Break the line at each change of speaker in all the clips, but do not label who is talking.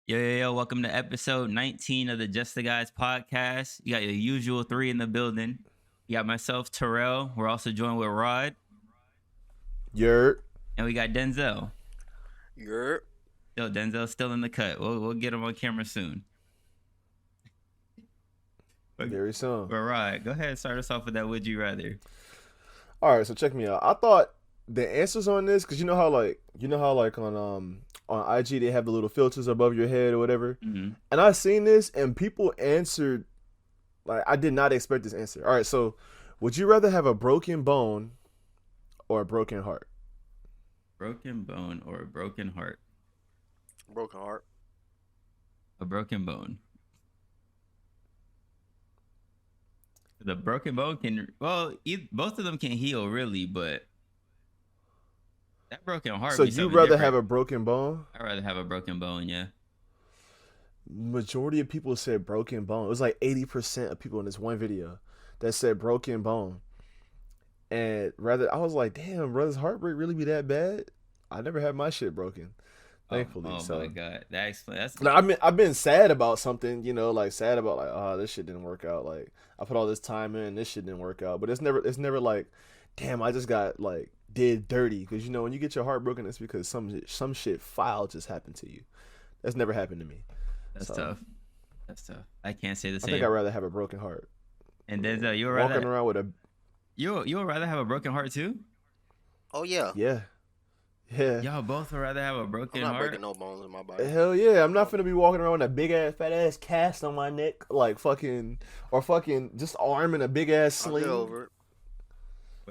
Yo, welcome to episode 19 of the Just the Guys podcast. You got your usual three in the building. You got myself, Terrell. We're also joined with Rod.
Yurt.
And we got Denzel.
Yurt.
Yo, Denzel's still in the cut. We'll get him on camera soon.
Very soon.
But Rod, go ahead and start us off with that Would You Rather.
All right, so check me out. I thought the answers on this, because you know how on IG they have the little filters above your head or whatever.
Mm-hmm.
And I seen this and people answered like I did not expect this answer. All right, so would you rather have a broken bone or a broken heart?
Broken bone or a broken heart?
Broken heart.
A broken bone. The broken bone can, both of them can heal really, but that broken heart.
So you'd rather have a broken bone?
I'd rather have a broken bone, yeah.
Majority of people said broken bone. It was like 80% of people in this one video that said broken bone. And I was like, damn, brother's heartbreak really be that bad? I never had my shit broken, thankfully.
Oh my god, that explains.
I've been sad about something, sad about oh, this shit didn't work out. Like I put all this time in, this shit didn't work out. But it's never like, damn, I just got like did dirty. Because when you get your heart broken, it's because some shit foul just happened to you. That's never happened to me.
That's tough. That's tough. I can't say the same.
I think I'd rather have a broken heart.
And Denzel, you would
walking around with a.
You would rather have a broken heart too?
Oh yeah.
Yeah.
Y'all both would rather have a broken heart.
I'm not breaking no bones in my body.
Hell yeah! I'm not finna be walking around with a big ass fat ass cast on my neck, like fucking just arm in a big ass sling.
I'll get over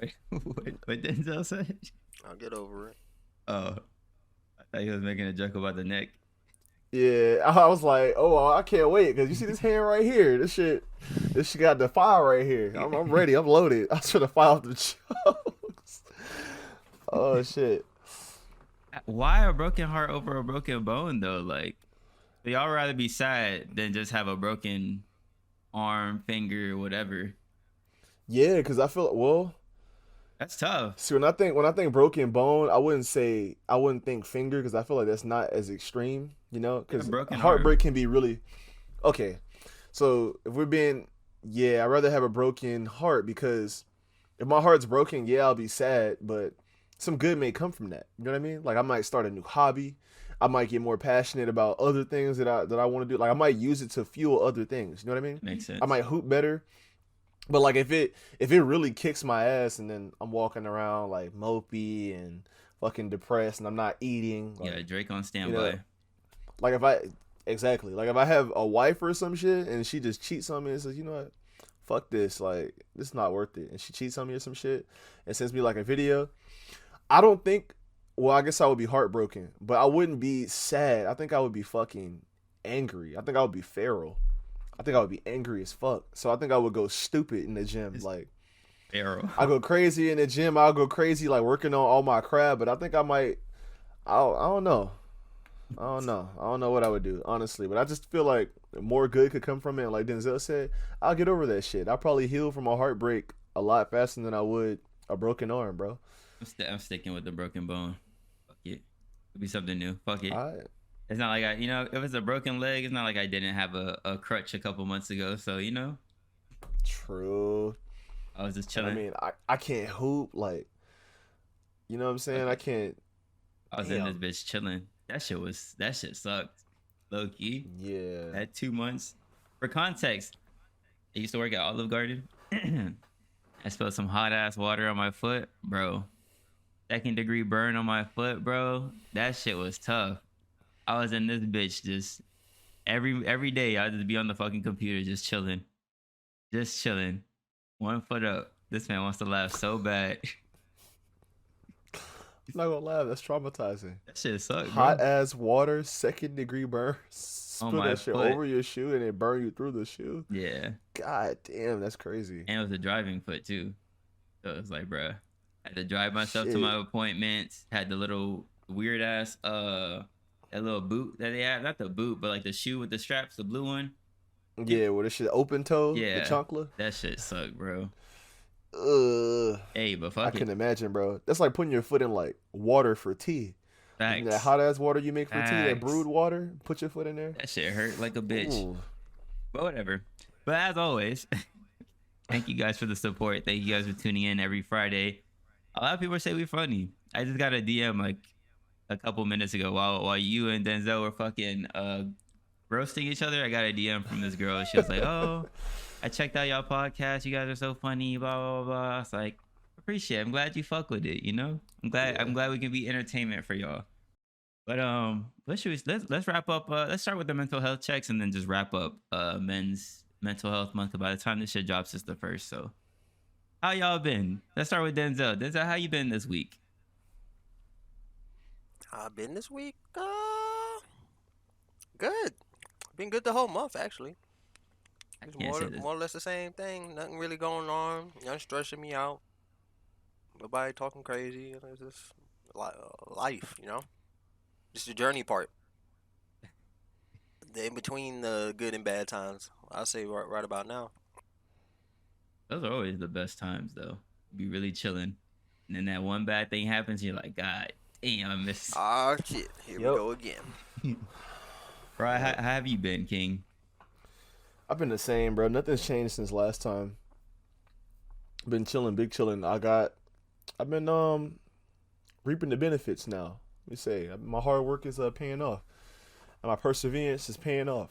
it. What Denzel said?
I'll get over it.
Oh, I thought he was making a joke about the neck.
Yeah, I was like, oh, I can't wait because you see this hand right here. This shit got the file right here. I'm ready. I'm loaded. I should have filed the jokes. Oh shit.
Why a broken heart over a broken bone though? Like, y'all rather be sad than just have a broken arm, finger, whatever.
Yeah, because I feel
that's tough.
See, when I think broken bone, I wouldn't think finger because I feel like that's not as extreme, because heartbreak can be really okay. So if we're being, I'd rather have a broken heart because if my heart's broken, I'll be sad, but some good may come from that. You know what I mean? Like I might start a new hobby. I might get more passionate about other things that I want to do. Like I might use it to fuel other things. You know what I mean?
Makes sense.
I might hoop better. But like if it really kicks my ass and then I'm walking around like mopey and fucking depressed and I'm not eating. Like,
Drake on standby.
Like if I have a wife or some shit and she just cheats on me and says, you know what, fuck this, like this is not worth it, and she cheats on me or some shit and sends me like a video. I guess I would be heartbroken, but I wouldn't be sad. I think I would be fucking angry. I think I would be feral. I think I would be angry as fuck. So I think I would go stupid in the gym. Like,
feral.
I go crazy in the gym. I'll go crazy like working on all my craft. But I think I might. I don't know. I don't know what I would do, honestly. But I just feel like more good could come from it. And like Denzel said, I'll get over that shit. I'll probably heal from a heartbreak a lot faster than I would a broken arm, bro.
I'm sticking with the broken bone. Fuck it. It'll be something new. Fuck it.
All right.
It's not like if it's a broken leg, it's not like I didn't have a crutch a couple months ago. So,
True.
I was just chilling.
I mean, I can't hoop. Like, you know what I'm saying? I can't.
I was in this bitch chilling. That shit sucked. Low key.
Yeah.
Had 2 months. For context, I used to work at Olive Garden. I spilled some hot ass water on my foot, bro. 2nd degree burn on my foot, bro. That shit was tough. I was in this bitch just every day. I'd just be on the fucking computer just chilling. 1 foot up. This man wants to laugh so bad.
I'm not gonna lie, that's traumatizing.
That shit sucks.
Hot ass water, 2nd degree burn. Spill that shit
foot.
over your shoe and it burn you through the shoe.
Yeah.
God damn, that's crazy.
And it was a driving foot too. So it was like, bruh, I had to drive myself to my appointments. Had the little weird ass that little boot that they have. Not the boot, but like the shoe with the straps, the blue one.
Yeah, with the shit open toe, the
Yeah,
chancla.
that shit suck, bro. Hey, but
I
fuck it.
can imagine, bro. That's like putting your foot in like water for tea. You know that
Facts.
hot ass water you make for tea, that
Facts.
brewed water. Put your foot in there.
That shit hurt like a bitch.
Ooh.
But whatever. But as always, thank you guys for the support. Thank you guys for tuning in every Friday. A lot of people say we funny. I just got a DM like a couple minutes ago while you and Denzel were fucking roasting each other. I got a DM from this girl. She was like, "Oh, I checked out y'all podcast. You guys are so funny." Blah blah blah. I was like, "Appreciate it. I'm glad you fuck with it. You know, I'm glad we can be entertainment for y'all." But let's wrap up. Let's start with the mental health checks and then just wrap up Men's Mental Health Month. By the time this shit drops, it's the first. So, how y'all been? Let's start with Denzel. Denzel, how you been this week?
I've been this week. Good. Been good the whole month actually. It's more or less the same thing. Nothing really going on. Nothing stressing me out. Nobody talking crazy. It's just life, you know. Just the journey part. In between the good and bad times. I say right about now.
Those are always the best times, though. Be really chilling, and then that one bad thing happens. You're like, God damn, I missed.
Ah, shit. Here we go again.
Yep.
Right, how have you been, King?
I've been the same, bro. Nothing's changed since last time. Been chilling, big chilling. I've been reaping the benefits now. Let me say, my hard work is paying off, and my perseverance is paying off.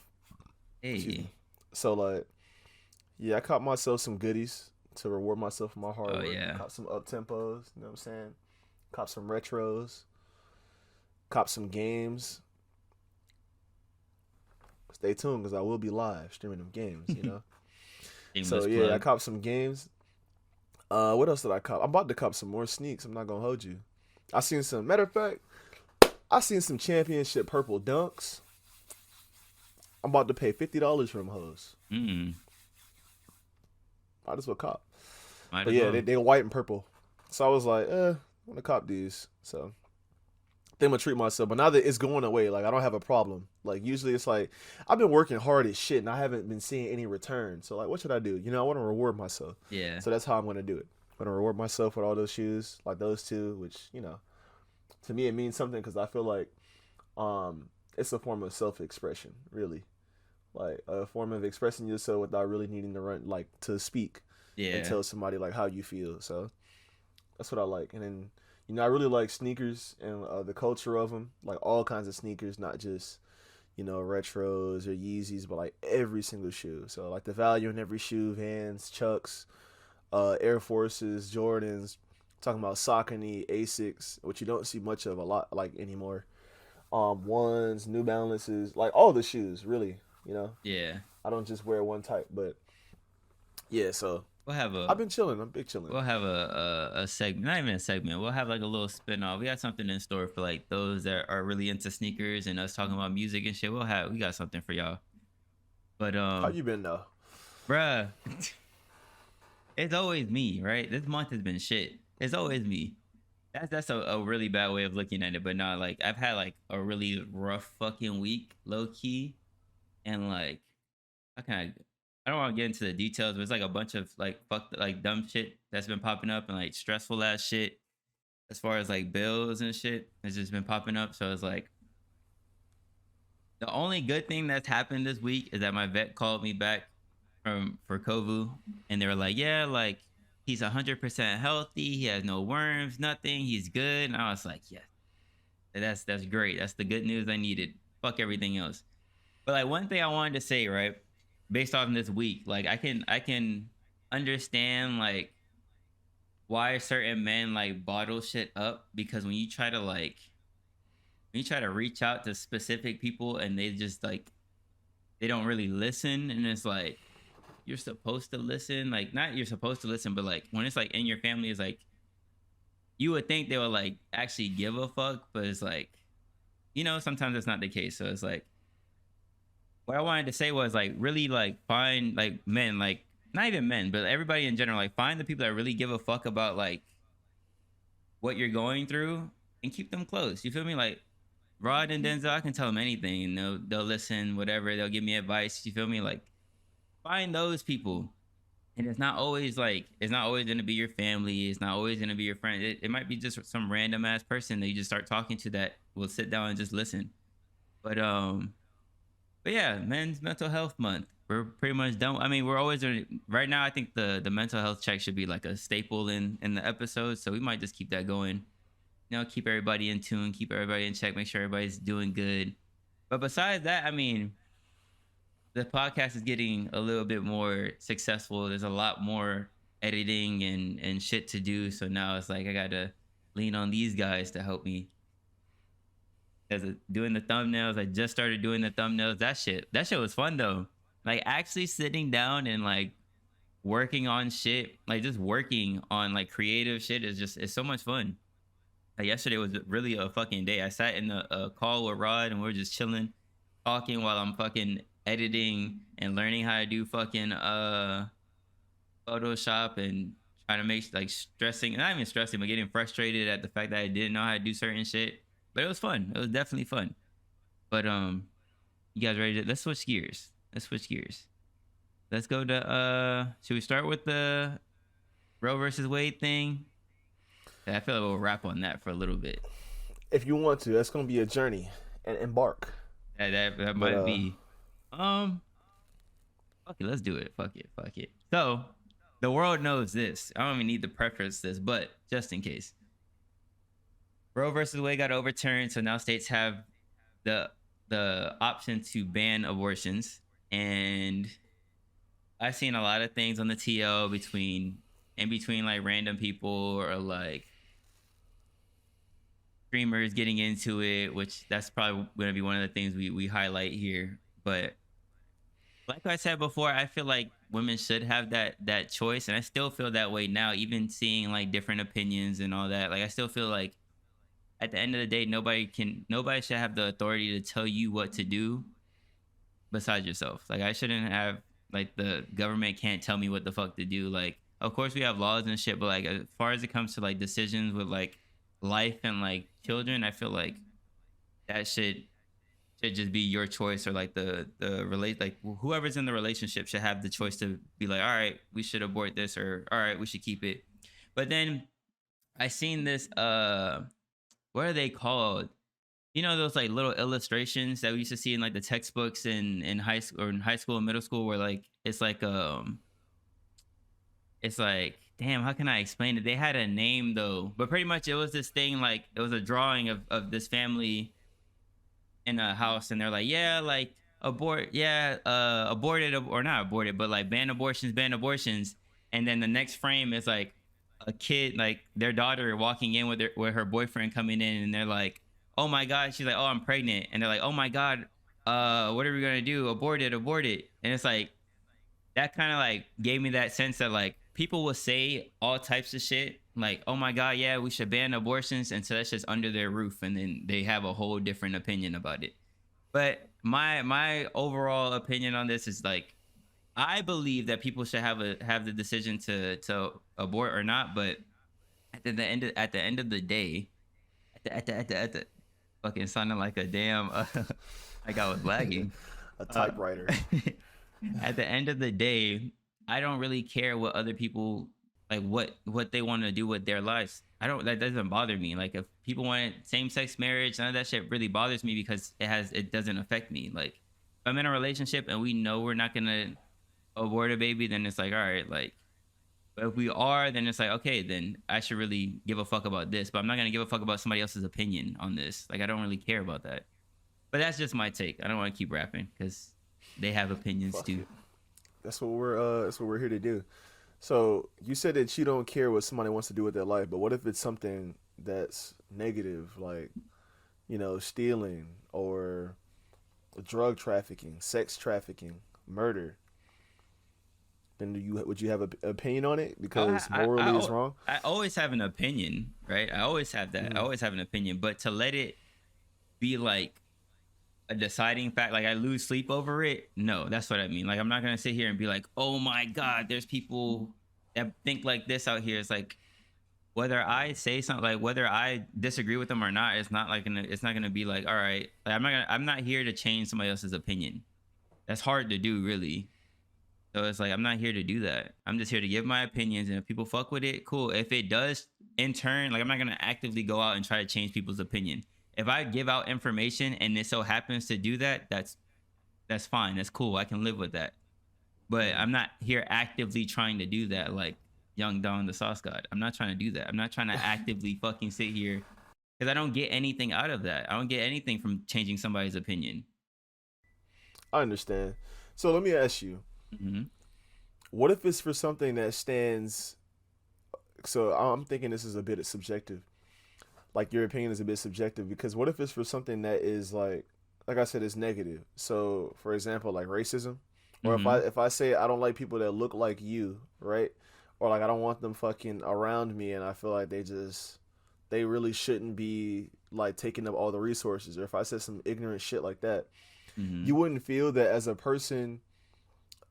Hey.
So like, yeah, I caught myself some goodies to reward myself for my hard work.
Yeah.
Caught some up tempos, you know what I'm saying? Caught some retros. Caught some games. Stay tuned because I will be live streaming them games, you know? So yeah, plug. I copped some games. What else did I cop? I'm about to cop some more sneaks. I'm not gonna hold you. Matter of fact, I seen some championship purple dunks. I'm about to pay $50 for them hoes. Might as well cop. But yeah, they white and purple. So I was like, I'm gonna cop these. So I think I'm gonna treat myself. But now that it's going away, like I don't have a problem. Like usually it's like I've been working hard as shit and I haven't been seeing any return. So like what should I do? You know, I want to reward myself.
Yeah.
So that's how I'm gonna do it. I'm gonna reward myself with all those shoes, like those two, which, you know, to me it means something because I feel like it's a form of self-expression, really. Like a form of expressing yourself without really needing to speak and tell somebody like how you feel. So that's what I like. And then, you know, I really like sneakers and the culture of them, like all kinds of sneakers, not just, you know, retros or Yeezys, but like every single shoe. So like the value in every shoe, Vans, Chucks, Air Forces, Jordans, talking about Saucony, Asics, which you don't see much of a lot like anymore. Ones, New Balances, like all the shoes, really. You know, I don't just wear one type, but yeah. So I've been chilling. I'm big chilling.
We'll have a segment, not even a segment. We'll have like a little spin-off. We got something in store for like those that are really into sneakers and us talking about music and shit. We got something for y'all. But
how you been though,
bruh? It's always me, right? This month has been shit. It's always me. That's a really bad way of looking at it, but not like I've had like a really rough fucking week, low key. And like, I don't want to get into the details, but it's like a bunch of like dumb shit that's been popping up and like stressful ass shit as far as like bills and shit has just been popping up. So it's like the only good thing that's happened this week is that my vet called me back for Kovu and they were like, yeah, like he's 100% healthy, he has no worms, nothing, he's good. And I was like, yeah, that's great. That's the good news I needed. Fuck everything else. But like one thing I wanted to say, right, based off of this week, like I can understand like why certain men like bottle shit up, because when you try to reach out to specific people and they just like they don't really listen, and it's like you're supposed to listen, like not you're supposed to listen, but like when it's like in your family, it's like you would think they would like actually give a fuck, but it's like, you know, sometimes it's not the case. So it's like what I wanted to say was like really like find like men, like not even men, but everybody in general, like find the people that really give a fuck about like what you're going through and keep them close. You feel me? Like Rod and Denzel, I can tell them anything and they'll listen, whatever. They'll give me advice. You feel me? Like find those people. And it's not always gonna be your family. It's not always gonna be your friend. It might be just some random ass person that you just start talking to that will sit down and just listen. But yeah, Men's Mental Health Month. We're pretty much done. I mean, we're always right now. I think the mental health check should be like a staple in the episode. So we might just keep that going. You know, keep everybody in tune, keep everybody in check, make sure everybody's doing good. But besides that, I mean, the podcast is getting a little bit more successful. There's a lot more editing and shit to do. So now it's like I gotta lean on these guys to help me. As doing the thumbnails, I just started doing the thumbnails. That shit was fun though. Like actually sitting down and like working on shit, like just working on like creative shit it's so much fun. Like yesterday was really a fucking day. I sat in a call with Rod and we were just chilling, talking while I'm fucking editing and learning how to do fucking Photoshop and trying to make like stressing, not even stressing, but getting frustrated at the fact that I didn't know how to do certain shit. But it was fun. It was definitely fun. But you guys ready to let's switch gears. Let's go to should we start with the Roe versus Wade thing? I feel like we'll wrap on that for a little bit.
If you want to, that's gonna be a journey and embark.
That might be. Fuck it, let's do it. Fuck it. So the world knows this. I don't even need to preface this, but just in case. Roe versus Wade got overturned, so now states have the option to ban abortions. And I've seen a lot of things on the TL between like random people or like streamers getting into it, which that's probably going to be one of the things we highlight here. But like I said before, I feel like women should have that choice, and I still feel that way now, even seeing like different opinions and all that. Like I still feel like at the end of the day, nobody should have the authority to tell you what to do besides yourself. Like I shouldn't have, like, the government can't tell me what the fuck to do. Like, of course we have laws and shit, but like as far as it comes to like decisions with like life and like children, I feel like that should just be your choice, or like the like whoever's in the relationship should have the choice to be like, all right, we should abort this, or all right, we should keep it. But then I seen this what are they called? You know, those like little illustrations that we used to see in like the textbooks in high school and middle school, where like it's like damn, how can I explain it? They had a name though, but pretty much it was this thing, like it was a drawing of this family in a house, and they're like, yeah, like aborted, or not aborted, but like ban abortions. And then the next frame is like a kid, like their daughter walking in with her boyfriend coming in, and they're like, oh my god, she's like, oh, I'm pregnant, and they're like, oh my god, what are we gonna do? Abort it. And it's like that kind of like gave me that sense that like people will say all types of shit, like, oh my god, yeah, we should ban abortions, and so that's just under their roof, and then they have a whole different opinion about it. But my overall opinion on this is like, I believe that people should have the decision to abort or not, but at the end of the day, at the fucking sounding like a damn like I was lagging.
A typewriter.
At the end of the day, I don't really care what other people, like what they want to do with their lives. That doesn't bother me. Like if people want same-sex marriage, none of that shit really bothers me, because it doesn't affect me. Like if I'm in a relationship and we know we're not gonna abort a baby, then it's like, all right, like, but if we are, then it's like, okay, then I should really give a fuck about this, but I'm not gonna give a fuck about somebody else's opinion on this. Like I don't really care about that. But that's just my take. I don't want to keep rapping because they have opinions fuck too. It.
That's what we're here to do. So you said that you don't care what somebody wants to do with their life, but what if it's something that's negative, like, you know, stealing or drug trafficking, sex trafficking, murder? Then would you have an opinion on it because morally it's wrong?
I always have an opinion, right? I always have that. Mm-hmm. I always have an opinion, but to let it be like a deciding fact, like I lose sleep over it, no, that's what I mean. Like I'm not gonna sit here and be like, oh my god, there's people that think like this out here. It's like whether I say something, like whether I disagree with them or not, it's not gonna be like, all right, like I'm not here to change somebody else's opinion. That's hard to do, really. So it's like I'm not here to do that. I'm just here to give my opinions, and if people fuck with it, cool. If it does, in turn, like I'm not gonna actively go out and try to change people's opinion. If I give out information and it so happens to do that, that's fine. That's cool. I can live with that. But I'm not here actively trying to do that. Like Young Don the Sauce God, I'm not trying to do that. I'm not trying to actively fucking sit here because I don't get anything out of that. I don't get anything from changing somebody's opinion.
I understand. So let me ask you, what if it's for something that stands? So I'm thinking this is a bit subjective. Like your opinion is a bit subjective because what if it's for something that is like I said, is negative. So for example, like racism, or if I say I don't like people that look like you, right? Or like I don't want them fucking around me, and I feel like they really shouldn't be like taking up all the resources. Or if I said some ignorant shit like that, you wouldn't feel that as a person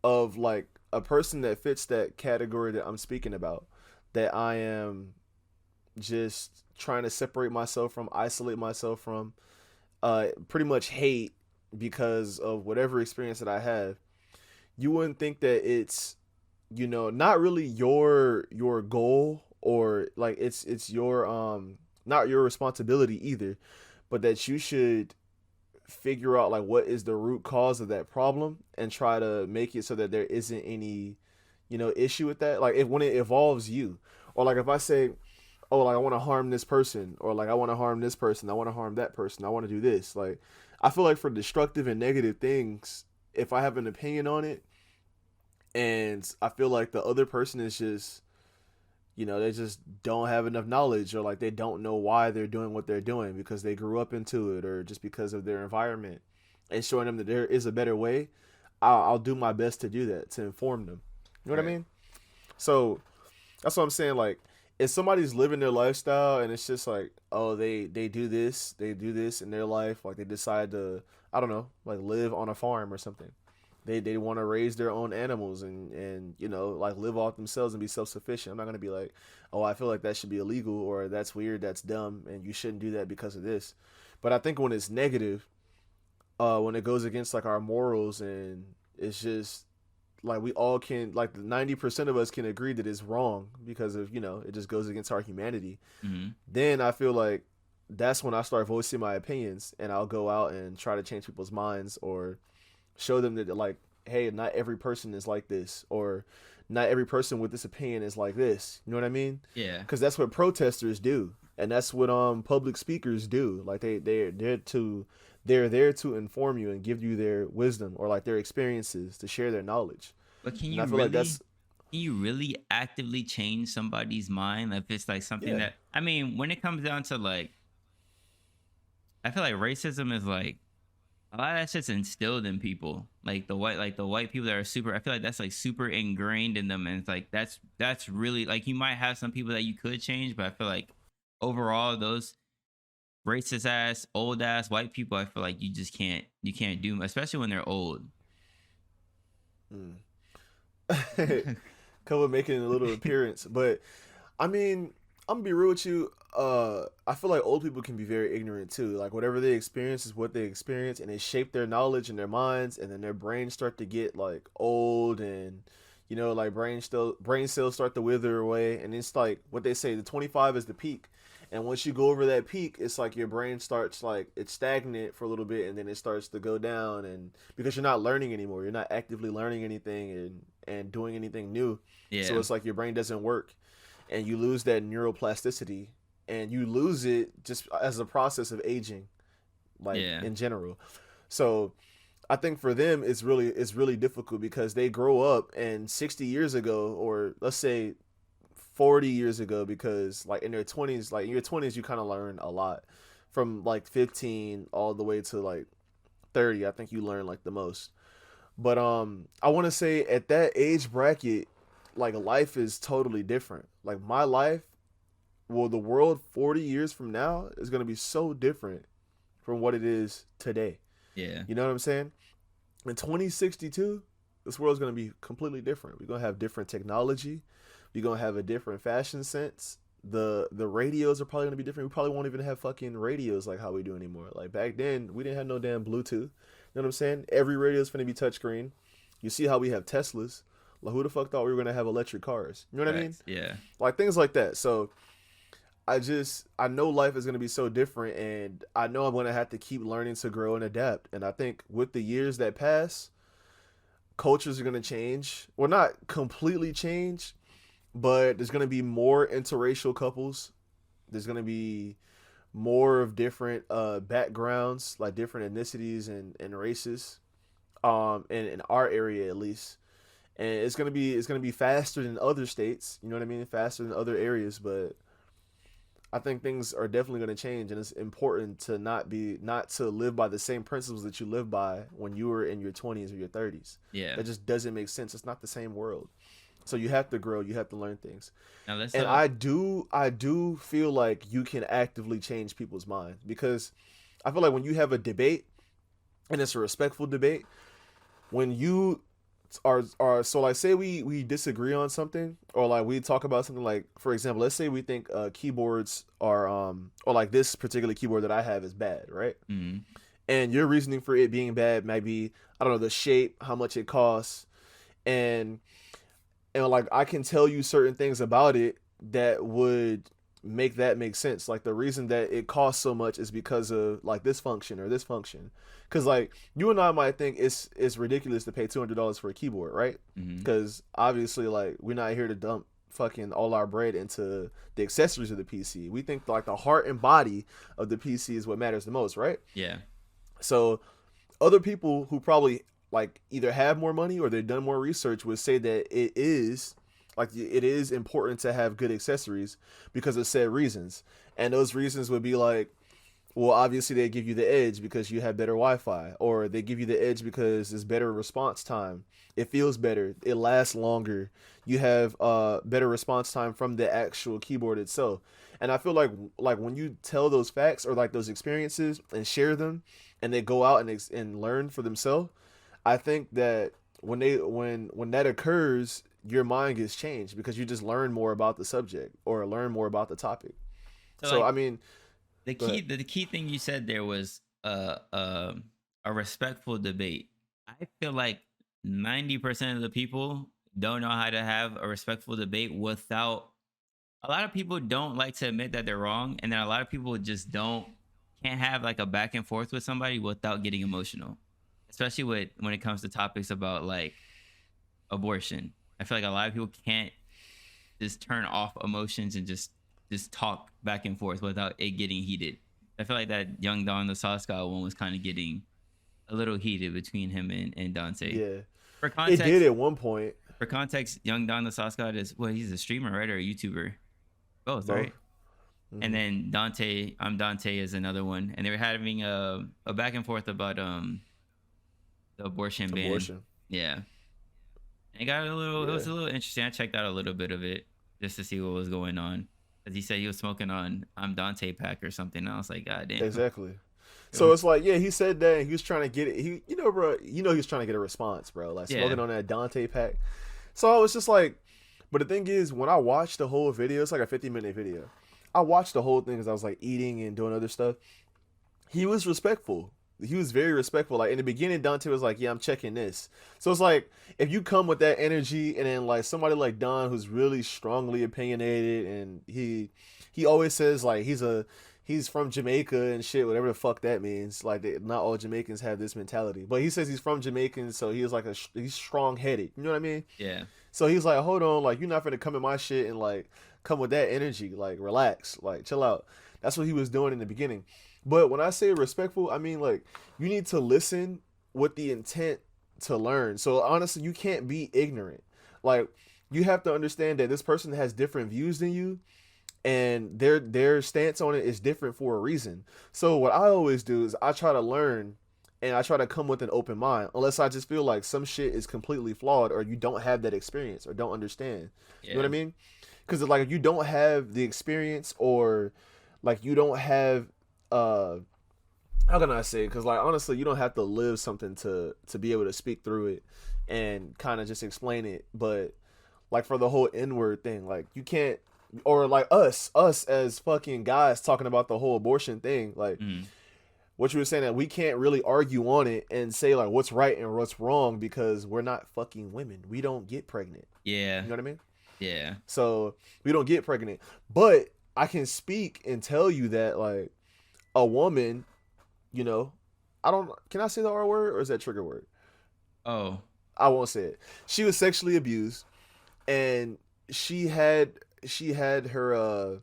of like a person that fits that category that I'm speaking about, that I am just trying to separate myself from, isolate myself from, pretty much hate because of whatever experience that I have. You wouldn't think that it's, not really your goal, or like it's your not your responsibility either, but that you should figure out like what is the root cause of that problem and try to make it so that there isn't any issue with that. Like if when it involves you, or like if I say, oh, like I want to harm this person, or like I want to harm this person, I want to harm that person, I want to do this, like I feel like for destructive and negative things, if I have an opinion on it and I feel like the other person is just they just don't have enough knowledge, or like they don't know why they're doing what they're doing because they grew up into it, or just because of their environment, and showing them that there is a better way, I'll do my best to do that, to inform them. You know what I mean? So that's what I'm saying. Like if somebody's living their lifestyle and it's just like, oh, they do this in their life, like they decide to, I don't know, like live on a farm or something. They want to raise their own animals and like live off themselves and be self-sufficient. I'm not going to be like, oh, I feel like that should be illegal, or that's weird, that's dumb, and you shouldn't do that because of this. But I think when it's negative, when it goes against like our morals, and it's just like we all can, like 90% of us can agree that it's wrong because of, it just goes against our humanity. Then I feel like that's when I start voicing my opinions, and I'll go out and try to change people's minds, or show them that like, hey, not every person is like this, or not every person with this opinion is like this. You know what I mean?
Yeah.
Because that's what protesters do, and that's what public speakers do. Like they're there to inform you and give you their wisdom, or like their experiences, to share their knowledge.
But can you really actively change somebody's mind if it's like something that, I mean, when it comes down to like, I feel like racism is like a lot of that shit's instilled in people, like the white people that are super, I feel like that's like super ingrained in them, and it's like that's really like, you might have some people that you could change, but I feel like overall those racist ass old ass white people, I feel like you can't do them, especially when they're old.
Come with making a little appearance, but I mean, I'm gonna be real with you. I feel like old people can be very ignorant too. Like whatever they experience is what they experience, and it shaped their knowledge and their minds, and then their brains start to get like old, and like brain cells start to wither away, and it's like what they say, the 25 is the peak. And once you go over that peak, it's like your brain starts, like it's stagnant for a little bit, and then it starts to go down, and because you're not learning anymore, you're not actively learning anything and doing anything new.
Yeah.
So it's like your brain doesn't work, and you lose that neuroplasticity, and you lose it just as a process of aging, like in general. So I think for them it's really difficult because they grow up, and 60 years ago, or let's say 40 years ago, because like in their 20s, like in your 20s you kind of learn a lot, from like 15 all the way to like 30. I think you learn like the most. But I want to say at that age bracket, like life is totally different. Like my life, well, the world 40 years from now is going to be so different from what it is today.
Yeah.
You know what I'm saying? In 2062, this world's going to be completely different. We're going to have different technology. We're going to have a different fashion sense. The radios are probably going to be different. We probably won't even have fucking radios like how we do anymore. Like back then, we didn't have no damn Bluetooth. You know what I'm saying? Every radio is going to be touchscreen. You see how we have Teslas. Like, who the fuck thought we were gonna have electric cars? You know what I mean?
Yeah.
Like things like that. So I know life is gonna be so different, and I know I'm gonna have to keep learning to grow and adapt. And I think with the years that pass, cultures are gonna change. Well, not completely change, but there's gonna be more interracial couples. There's gonna be more of different backgrounds, like different ethnicities and races, in our area at least. And it's gonna be faster than other states. You know what I mean? Faster than other areas, but I think things are definitely going to change, and it's important to not to live by the same principles that you live by when you were in your 20s or your 30s.
Yeah,
that just doesn't make sense. It's not the same world, so you have to grow. You have to learn things.
Now
and I do feel like you can actively change people's mind, because I feel like when you have a debate, and it's a respectful debate, when you are so like, say we disagree on something, or like we talk about something, like for example, let's say we think keyboards are or like this particular keyboard that I have is bad, right?
Mm-hmm.
And your reasoning for it being bad might be, I don't know, the shape, how much it costs, and like I can tell you certain things about it that would make sense. Like the reason that it costs so much is because of like this function or this function. Because like you and I might think it's ridiculous to pay $200 for a keyboard, right? Because obviously, like, we're not here to dump fucking all our bread into the accessories of the PC. We think like the heart and body of the PC is what matters the most, right?
Yeah.
So other people who probably like either have more money or they've done more research would say that it is important to have good accessories because of said reasons. And those reasons would be like, well, obviously they give you the edge because you have better Wi-Fi, or they give you the edge because it's better response time. It feels better. It lasts longer. You have better response time from the actual keyboard itself. And I feel like when you tell those facts or like those experiences and share them, and they go out and learn for themselves, I think that when that occurs, your mind gets changed because you just learn more about the subject or learn more about the topic. So like, I mean,
the key thing you said there was a respectful debate. I feel like 90% of the people don't know how to have a respectful debate without. A lot of people don't like to admit that they're wrong, and then a lot of people just can't have like a back and forth with somebody without getting emotional, especially when it comes to topics about like abortion. I feel like a lot of people can't just turn off emotions and just talk back and forth without it getting heated. I feel like that Young Don the Sauce God one was kind of getting a little heated between him and Dante.
Yeah.
For context,
it did at one point.
For context, Young Don the Sauce God is, well, he's a streamer, right? Or a YouTuber? Both. Right? Mm-hmm. And then Dante, I'm Dante is another one. And they were having a back and forth about the abortion ban. Yeah. And it was a little interesting. I checked out a little bit of it just to see what was going on. Because he said he was smoking on I'm Dante pack or something. And I was like, God damn.
Exactly. So it's like, yeah, he said that and he was trying to get it. He was trying to get a response, bro. Like smoking on that Dante pack. So I was just like, but the thing is, when I watched the whole video, it's like a 50-minute video. I watched the whole thing because I was like eating and doing other stuff. He was respectful. He was very respectful. Like in the beginning, Dante was like, yeah, I'm checking this. So it's like, if you come with that energy and then like somebody like Don who's really strongly opinionated, and he always says like he's from Jamaica and shit, whatever the fuck that means. Like not all Jamaicans have this mentality, but he says he's from Jamaica, so he's like he's strong headed. You know what I mean?
Yeah.
So he's like, hold on, like you're not gonna come in my shit and like come with that energy. Like relax, like chill out. That's what he was doing in the beginning. But when I say respectful, I mean like you need to listen with the intent to learn. So honestly, you can't be ignorant. Like you have to understand that this person has different views than you, and their stance on it is different for a reason. So what I always do is I try to learn, and I try to come with an open mind, unless I just feel like some shit is completely flawed or you don't have that experience or don't understand. You know what I mean? Because like if you don't have the experience, or like you don't have how can I say? Because like honestly, you don't have to live something to be able to speak through it and kind of just explain it. But like for the whole N-word thing, like you can't, or like us as fucking guys talking about the whole abortion thing, like what you were saying, that we can't really argue on it and say like what's right and what's wrong because we're not fucking women. We don't get pregnant.
Yeah.
You know what I mean?
Yeah.
So we don't get pregnant. But I can speak and tell you that like a woman, you know, can I say the R word or is that trigger word?
Oh.
I won't say it. She was sexually abused and she had the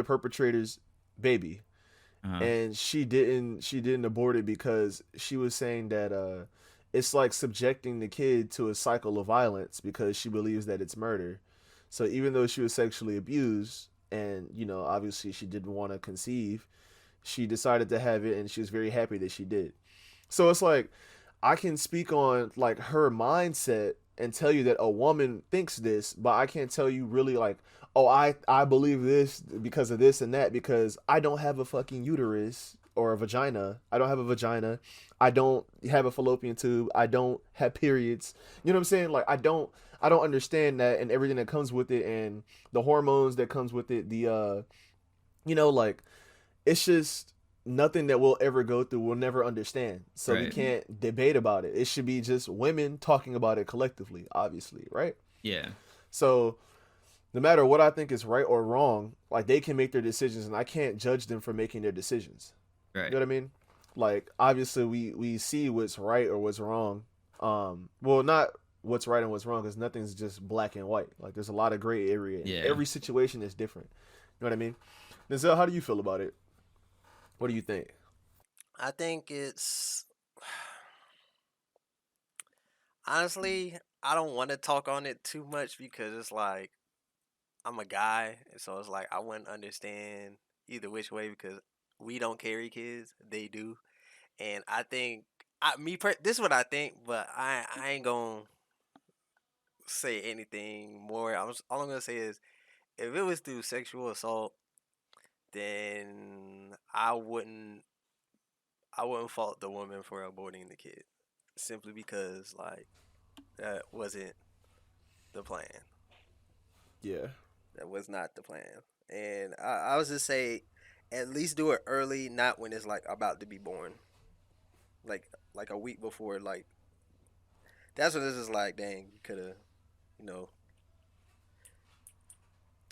perpetrator's baby. And she didn't abort it because she was saying that it's like subjecting the kid to a cycle of violence because she believes that it's murder. So even though she was sexually abused and, you know, obviously she didn't want to conceive, she decided to have it and she was very happy that she did. So it's like I can speak on like her mindset and tell you that a woman thinks this, but I can't tell you really like, oh, I believe this because of this and that, because I don't have a fucking uterus or a vagina. I don't have a vagina. I don't have a fallopian tube. I don't have periods. You know what I'm saying? Like I don't understand that and everything that comes with it and the hormones that comes with it. The you know, like it's just nothing that we'll ever go through. We'll never understand. So we can't debate about it. It should be just women talking about it collectively, obviously, right?
Yeah.
So no matter what I think is right or wrong, like they can make their decisions and I can't judge them for making their decisions.
Right.
You know what I mean? Like obviously we see what's right or what's wrong. Well, not what's right and what's wrong because nothing's just black and white. Like there's a lot of gray area. Yeah. Every situation is different. You know what I mean? Denzel, how do you feel about it? What do you think?
I think it's honestly, I don't want to talk on it too much because it's like I'm a guy, so it's like I wouldn't understand either which way because we don't carry kids, they do, and I think this is what I think, but I ain't gonna say anything more. All I'm gonna say is if it was through sexual assault, then I wouldn't fault the woman for aborting the kid, simply because like that wasn't the plan.
Yeah,
that was not the plan, and I was just say at least do it early, not when it's like about to be born, like a week before. Like that's when this is like, dang, you could have, you know.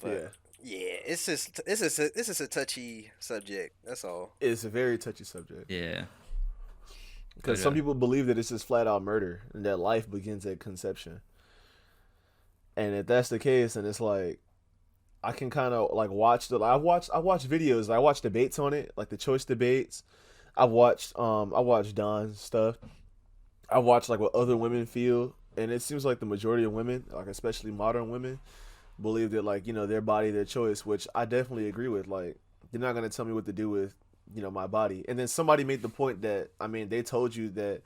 But, yeah, it's just a touchy subject. That's all.
It's a very touchy subject.
Yeah.
Because some people believe that it's just flat out murder and that life begins at conception. And if that's the case, then it's like I can kind of like watch I watch videos. I watch debates on it, like the choice debates. I watched Don's stuff. I watched like what other women feel, and it seems like the majority of women, like especially modern women, believe that like, you know, their body, their choice, which I definitely agree with. Like they're not gonna tell me what to do with, you know, my body. And then somebody made the point that, I mean, they told you that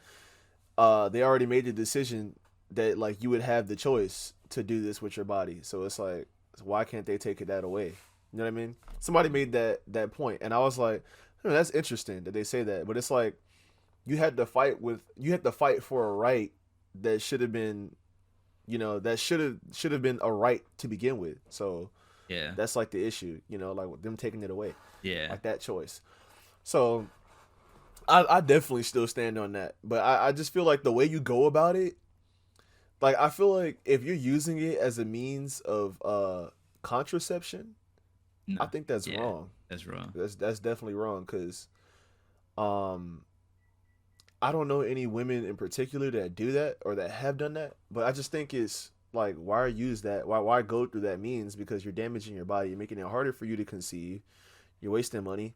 they already made the decision that like you would have the choice to do this with your body. So it's like, why can't they take that away? You know what I mean? Somebody made that point, and I was like, that's interesting that they say that. But it's like you had to fight for a right that should have been, you know, that should have been a right to begin with. So
yeah,
that's like the issue, you know, like with them taking it away.
Yeah,
like that choice. So I definitely still stand on that, but I just feel like the way you go about it, like I feel like if you're using it as a means of contraception, I think that's wrong.
That's wrong.
That's definitely wrong because I don't know any women in particular that do that or that have done that, but I just think it's like, why use that? Why go through that means? Because you're damaging your body. You're making it harder for you to conceive. You're wasting money,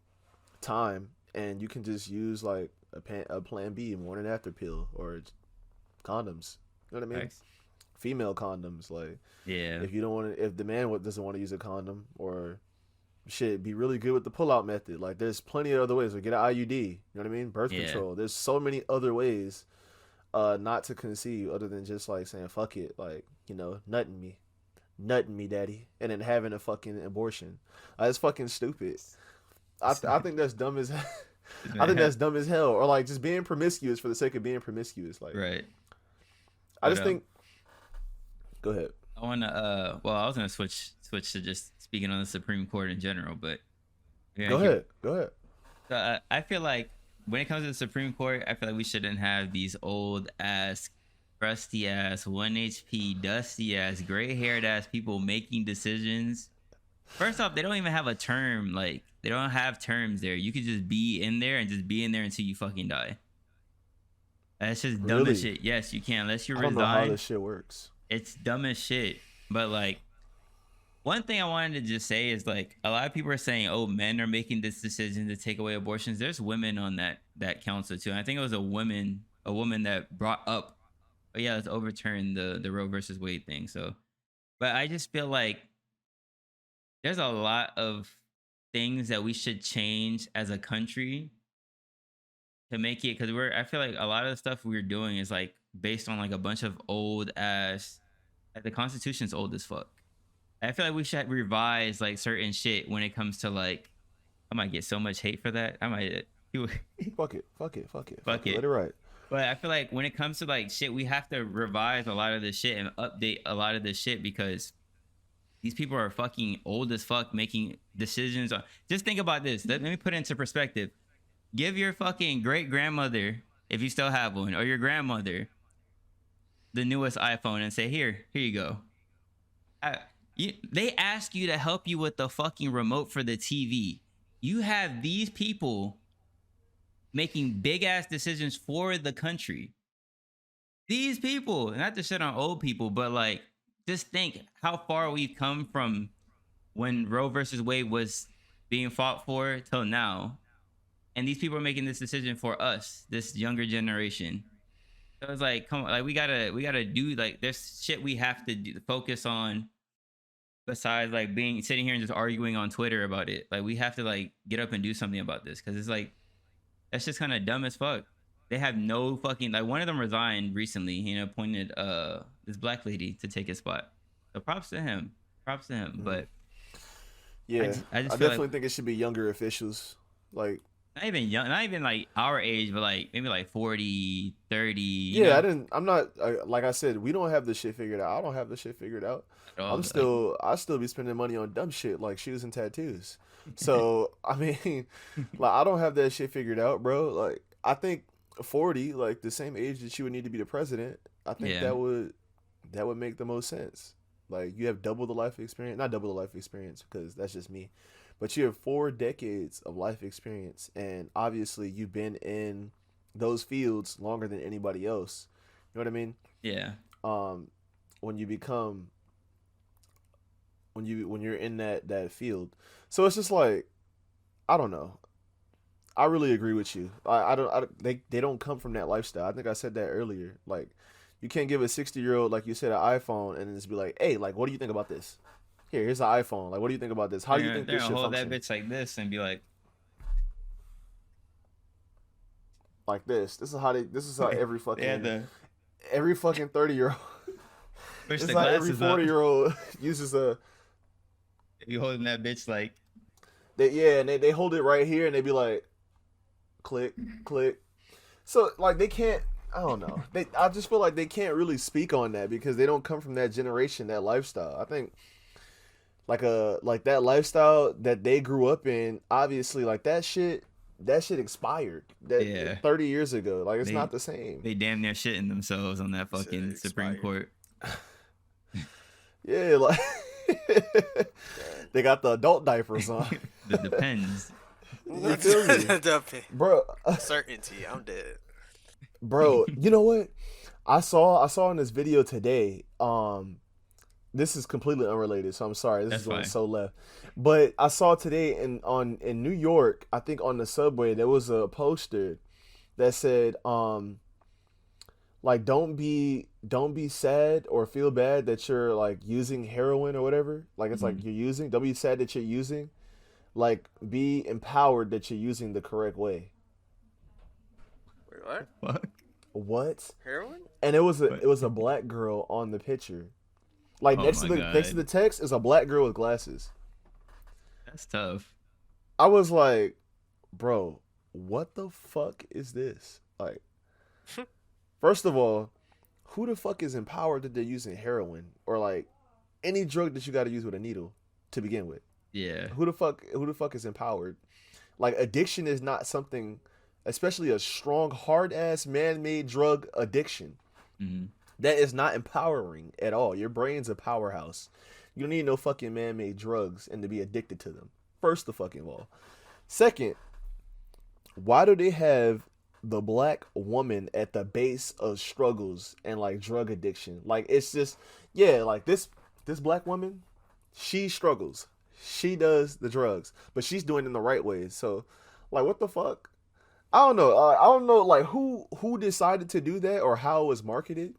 time, and you can just use like a plan B, morning after pill, or condoms. You know what I mean?
Thanks.
Female condoms, like if you don't want to, if the man doesn't want to use a condom, or shit, be really good with the pull-out method. Like there's plenty of other ways. Like get an IUD. You know what I mean? Birth control. There's so many other ways not to conceive other than just like saying fuck it, like, you know, nutting me daddy, and then having a fucking abortion. It's fucking stupid. I think that's dumb as I think that's dumb as hell. Or like just being promiscuous for the sake of being promiscuous, like
right.
I just think go ahead.
I want to I was going to switch to just speaking on the Supreme Court in general, but
go ahead.
I feel like when it comes to the Supreme Court, I feel like we shouldn't have these old ass, crusty ass, 1 HP, dusty ass, gray haired ass people making decisions. First off, they don't even have a term. Like, they don't have terms there. You could just be in there and just be in there until you fucking die. That's just dumb as shit. Yes, you can, unless you resign.
I don't know how this shit works.
It's dumb as shit. But like, one thing I wanted to just say is like, a lot of people are saying, "Oh, men are making this decision to take away abortions." There's women on that council too. And I think it was a woman that brought up, "Oh yeah, let's overturn the Roe versus Wade thing." So, but I just feel like there's a lot of things that we should change as a country to make it, because I feel like a lot of the stuff we're doing is like based on like a bunch of old ass, like the Constitution's old as fuck. I feel like we should revise like certain shit when it comes to like, I might get so much hate for that. I might
fuck it. Let it ride.
But I feel like when it comes to like shit, we have to revise a lot of this shit and update a lot of this shit, because these people are fucking old as fuck making decisions on. Just think about this. Let me put it into perspective. Give your fucking great grandmother, if you still have one, or your grandmother, the newest iPhone and say, here you go. They ask you to help you with the fucking remote for the TV. You have these people making big ass decisions for the country. These people, not to shit on old people, but like, just think how far we've come from when Roe versus Wade was being fought for till now. And these people are making this decision for us, this younger generation. So it's like, come on, like we gotta do, like, there's shit we have to focus on besides like sitting here and just arguing on Twitter about it. Like, we have to like get up and do something about this, because it's like, that's just kind of dumb as fuck. They have no fucking, like, one of them resigned recently. He appointed this black lady to take his spot. So props to him. But
yeah, I definitely think it should be younger officials. Like,
not even young, not even like our age, but like maybe like 40, 30.
Yeah, I'm not, like I said, we don't have this shit figured out. I don't have this shit figured out. I still be spending money on dumb shit like shoes and tattoos. So, I mean, like, I don't have that shit figured out, bro. Like, I think 40, like the same age that you would need to be the president, I think that would make the most sense. Like, you have double the life experience, not double the life experience because that's just me, but you have 4 decades of life experience, and obviously you've been in those fields longer than anybody else. You know what I mean?
Yeah.
When you're in that field, so it's just like, I don't know. I really agree with you. They don't come from that lifestyle. I think I said that earlier. Like, you can't give a 60-year-old, like you said, an iPhone and just be like, hey, like, what do you think about this? Here's an iPhone. Like, what do you think about this? How do you think this should function?
Hold that bitch like this and be like
this. This is how every fucking every fucking 30-year-old. This is how every 40-year-old uses a.
You holding that bitch like.
They hold it right here and they be like, click, click. So like they can't. I don't know. I just feel like they can't really speak on that because they don't come from that generation, that lifestyle. I think like that lifestyle that they grew up in, obviously, like that shit expired. 30 years ago. Like, it's not the same.
They damn near shitting themselves on that fucking Supreme Court.
Yeah, like they got the adult diapers on.
The Depends.
You feel me? Bro,
certainty. I'm dead.
Bro, you know what? I saw in this video today. This is completely unrelated, so I'm sorry. This is going so left. But I saw today in New York, I think on the subway, there was a poster that said, like, don't be sad or feel bad that you're like using heroin or whatever. Like, it's like don't be sad that you're using. Like, be empowered that you're using the correct way.
Wait, what?
What?
Heroin?
And it was a black girl on the picture. Like, next to the text is a black girl with glasses.
That's tough.
I was like, bro, what the fuck is this? Like, first of all, who the fuck is empowered that they're using heroin or like any drug that you got to use with a needle to begin with?
Yeah.
Who the fuck is empowered Like addiction is not something, especially a strong, hard ass man-made drug addiction.
Mm-hmm.
That is not empowering at all. Your brain's a powerhouse. You don't need no fucking man-made drugs and to be addicted to them. First of fucking all. Second, why do they have the black woman at the base of struggles and like drug addiction? Like it's just, yeah, like this black woman, she struggles. She does the drugs, but she's doing it in the right way. So, like, what the fuck? I don't know. I don't know, like who decided to do that or how it was marketed,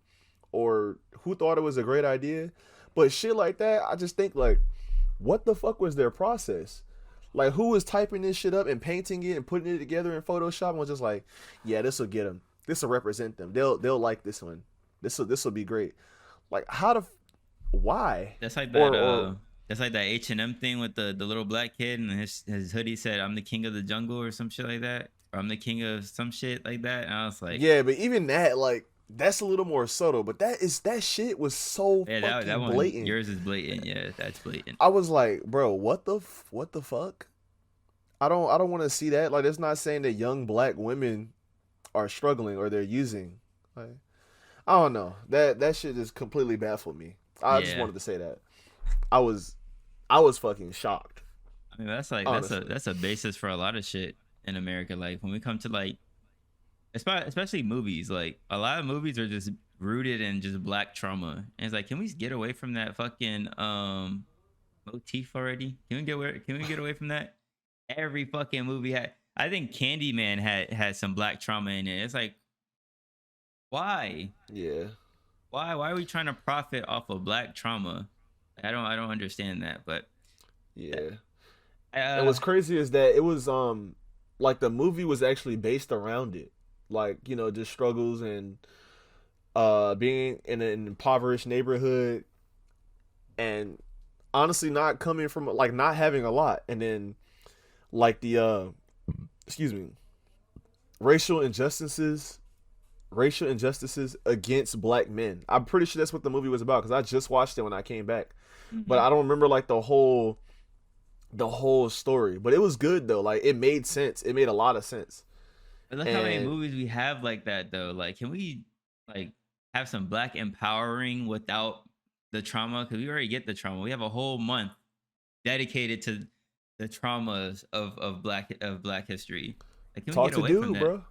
or who thought it was a great idea. But shit like that, I just think like, what the fuck was their process? Like, who was typing this shit up and painting it and putting it together in Photoshop and was just like, yeah, this will get them. This will represent them. They'll like this one. This will be great. Like, why?
That's like that. That's like that H&M thing with the little black kid and his hoodie said, "I'm the king of the jungle" or some shit like that, or "I'm the king of some shit like that." And I was like,
yeah, but even that, like, that's a little more subtle. But that shit was so fucking that one, blatant.
Yours is blatant. Yeah, that's blatant.
I was like, bro, what the fuck? I don't want to see that. Like, it's not saying that young black women are struggling or they're using. Like, I don't know. That shit just completely baffled me. I just wanted to say that. I was fucking shocked.
I mean, that's like that's a basis for a lot of shit in America. Like when we come to like, especially movies, like a lot of movies are just rooted in just black trauma. And it's like, can we get away from that fucking motif already? Can we get away from that? Every fucking movie had. I think Candyman had some black trauma in it. It's like, why?
Yeah.
Why are we trying to profit off of black trauma? I don't understand that, but
yeah. And what's crazy is that it was like the movie was actually based around it, like, you know, just struggles and being in an impoverished neighborhood, and honestly not coming from like not having a lot, and then like the racial injustices against black men. I'm pretty sure that's what the movie was about because I just watched it when I came back. Mm-hmm. But I don't remember like the whole story. But it was good though. Like it made sense. It made a lot of sense.
But look how many movies we have like that though. Like, can we like have some black empowering without the trauma? Because we already get the trauma. We have a whole month dedicated to the traumas of black history. Like, can we get away from that? Bro.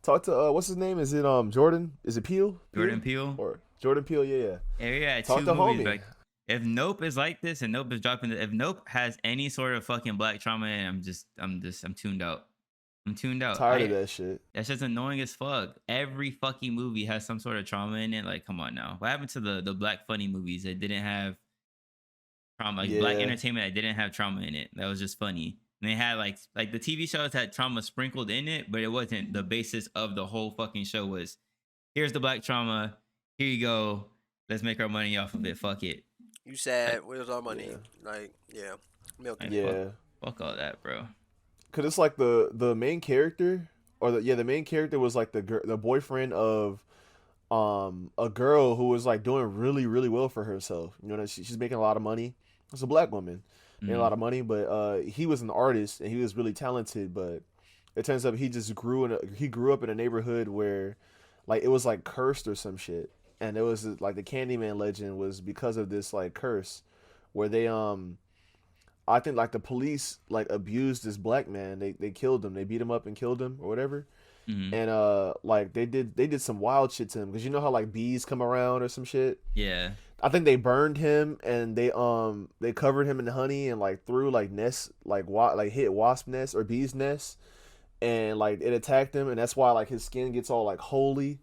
Talk to what's his name? Is it Jordan? Is it Peele?
Jordan Peele?
Or Jordan Peele? Yeah.
Yeah. Talk to movies, homie. If Nope is like this and Nope is dropping, if Nope has any sort of fucking black trauma, I'm tuned out. I'm tuned out.
Tired of that shit.
That's just annoying as fuck. Every fucking movie has some sort of trauma in it. Like, come on now. What happened to the black funny movies that didn't have trauma? Like black entertainment that didn't have trauma in it. That was just funny. And they had like the TV shows had trauma sprinkled in it, but it wasn't the basis of the whole fucking show. Was here's the black trauma. Here you go. Let's make our money off of it. Fuck it.
You sad? Where's our money? Yeah. Like, yeah, milk.
Yeah.
Fuck all that, bro.
Cause it's like the main character, or the main character was like the boyfriend of a girl who was like doing really really well for herself. You know, she's making a lot of money. It's a black woman. Made a lot of money, but he was an artist and he was really talented. But it turns out he grew up in a neighborhood where, like, it was like cursed or some shit, and it was like the Candyman legend was because of this like curse, where they I think like the police like abused this black man. They killed him. They beat him up and killed him or whatever. Mm-hmm. And like they did some wild shit to him because you know how like bees come around or some shit.
Yeah.
I think they burned him and they covered him in honey and like threw like nests like hit wasp nests or bees nests, and like it attacked him, and that's why like his skin gets all like holy,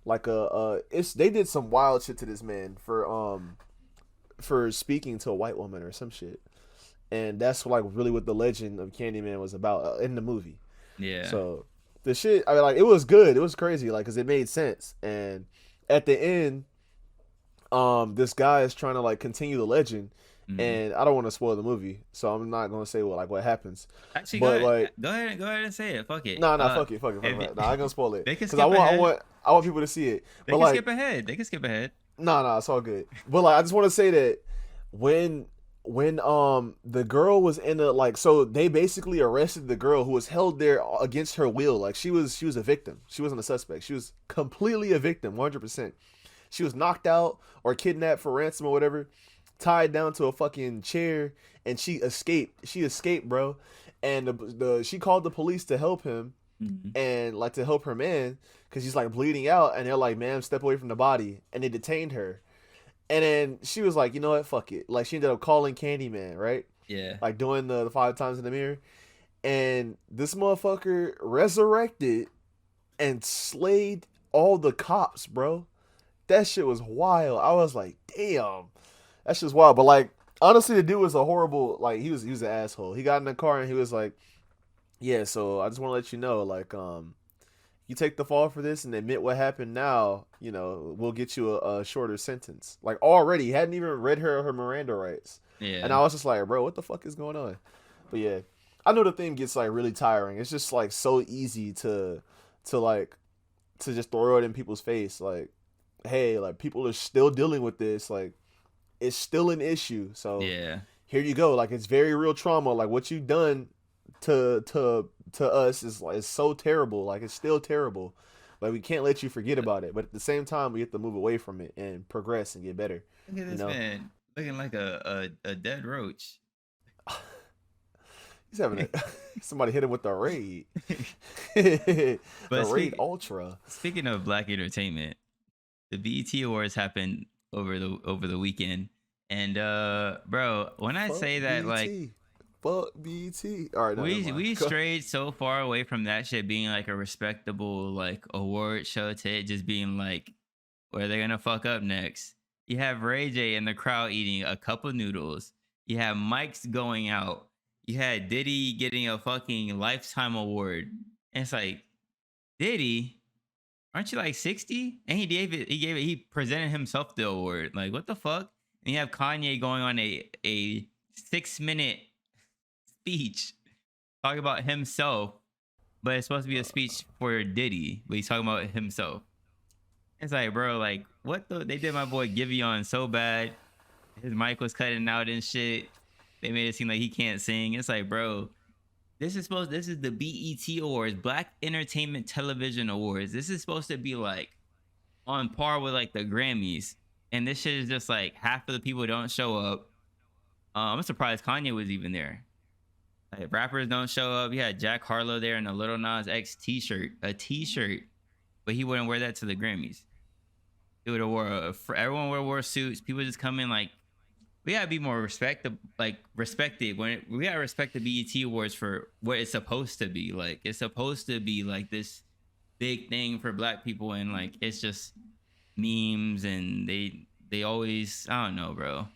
like they did some wild shit to this man for speaking to a white woman or some shit, and that's like really what the legend of Candyman was about in the movie.
Yeah.
So the shit, I mean, like it was good, it was crazy, like because it made sense, and at the end. This guy is trying to like continue the legend, and I don't want to spoil the movie, so I'm not gonna say what happens.
Actually,
but
go ahead and say it. Fuck it.
No, fuck it. No, I'm gonna spoil it because I want people to see it.
They can skip ahead. No,
it's all good. But like, I just want to say that when when the girl was in a like, so they basically arrested the girl who was held there against her will. Like she was a victim. She wasn't a suspect. She was completely a victim, 100%. She was knocked out or kidnapped for ransom or whatever, tied down to a fucking chair, and she escaped. She escaped, bro. And the she called the police to help him, and like to help her man, because he's like bleeding out, and they're like, "Ma'am, step away from the body," and they detained her. And then she was like, "You know what? Fuck it." Like she ended up calling Candyman, right?
Yeah.
Like doing the 5 times in the mirror, and this motherfucker resurrected and slayed all the cops, bro. That shit was wild. I was like, damn, that's just wild. But like, honestly, the dude was a horrible. Like, he was an asshole. He got in the car and he was like, yeah. So I just want to let you know, like, you take the fall for this and admit what happened. Now, you know, we'll get you a shorter sentence. Like already, he hadn't even read her Miranda rights.
Yeah.
And I was just like, bro, what the fuck is going on? But yeah, I know the thing gets like really tiring. It's just like so easy to just throw it in people's face, like, hey, like people are still dealing with this, like it's still an issue. So
yeah,
here you go. Like it's very real trauma. Like what you've done to us is like, it's so terrible. Like it's still terrible. Like we can't let you forget about it. But at the same time, we have to move away from it and progress and get better.
Look at this man looking like a dead roach.
He's having somebody hit him with the raid. The raid ultra.
Speaking of black entertainment, the BET Awards happened over the weekend, and bro, when I say that, like,
fuck BET. All right, no,
we strayed so far away from that shit being like a respectable like award show to it just being like, where they're gonna fuck up next. You have Ray J in the crowd eating a cup of noodles. You have mics going out. You had Diddy getting a fucking lifetime award. And it's like, Diddy, aren't you like 60? And he presented himself the award. Like, what the fuck? And you have Kanye going on a 6-minute speech talking about himself, but it's supposed to be a speech for Diddy, but he's talking about himself. It's like, bro, like, what the? They did my boy Giveon so bad. His mic was cutting out and shit. They made it seem like he can't sing. It's like, bro, this is the BET Awards, Black Entertainment Television Awards. This is supposed to be like on par with like the Grammys. And this shit is just like half of the people don't show up. I'm surprised Kanye was even there. Like rappers don't show up. You had Jack Harlow there in a Lil Nas X t-shirt, but he wouldn't wear that to the Grammys. He would have everyone would have wore suits. People just come in like, we gotta be more respected. We gotta respect the BET Awards for what it's supposed to be. Like it's supposed to be like this big thing for black people, and like it's just memes, and they always, I don't know, bro.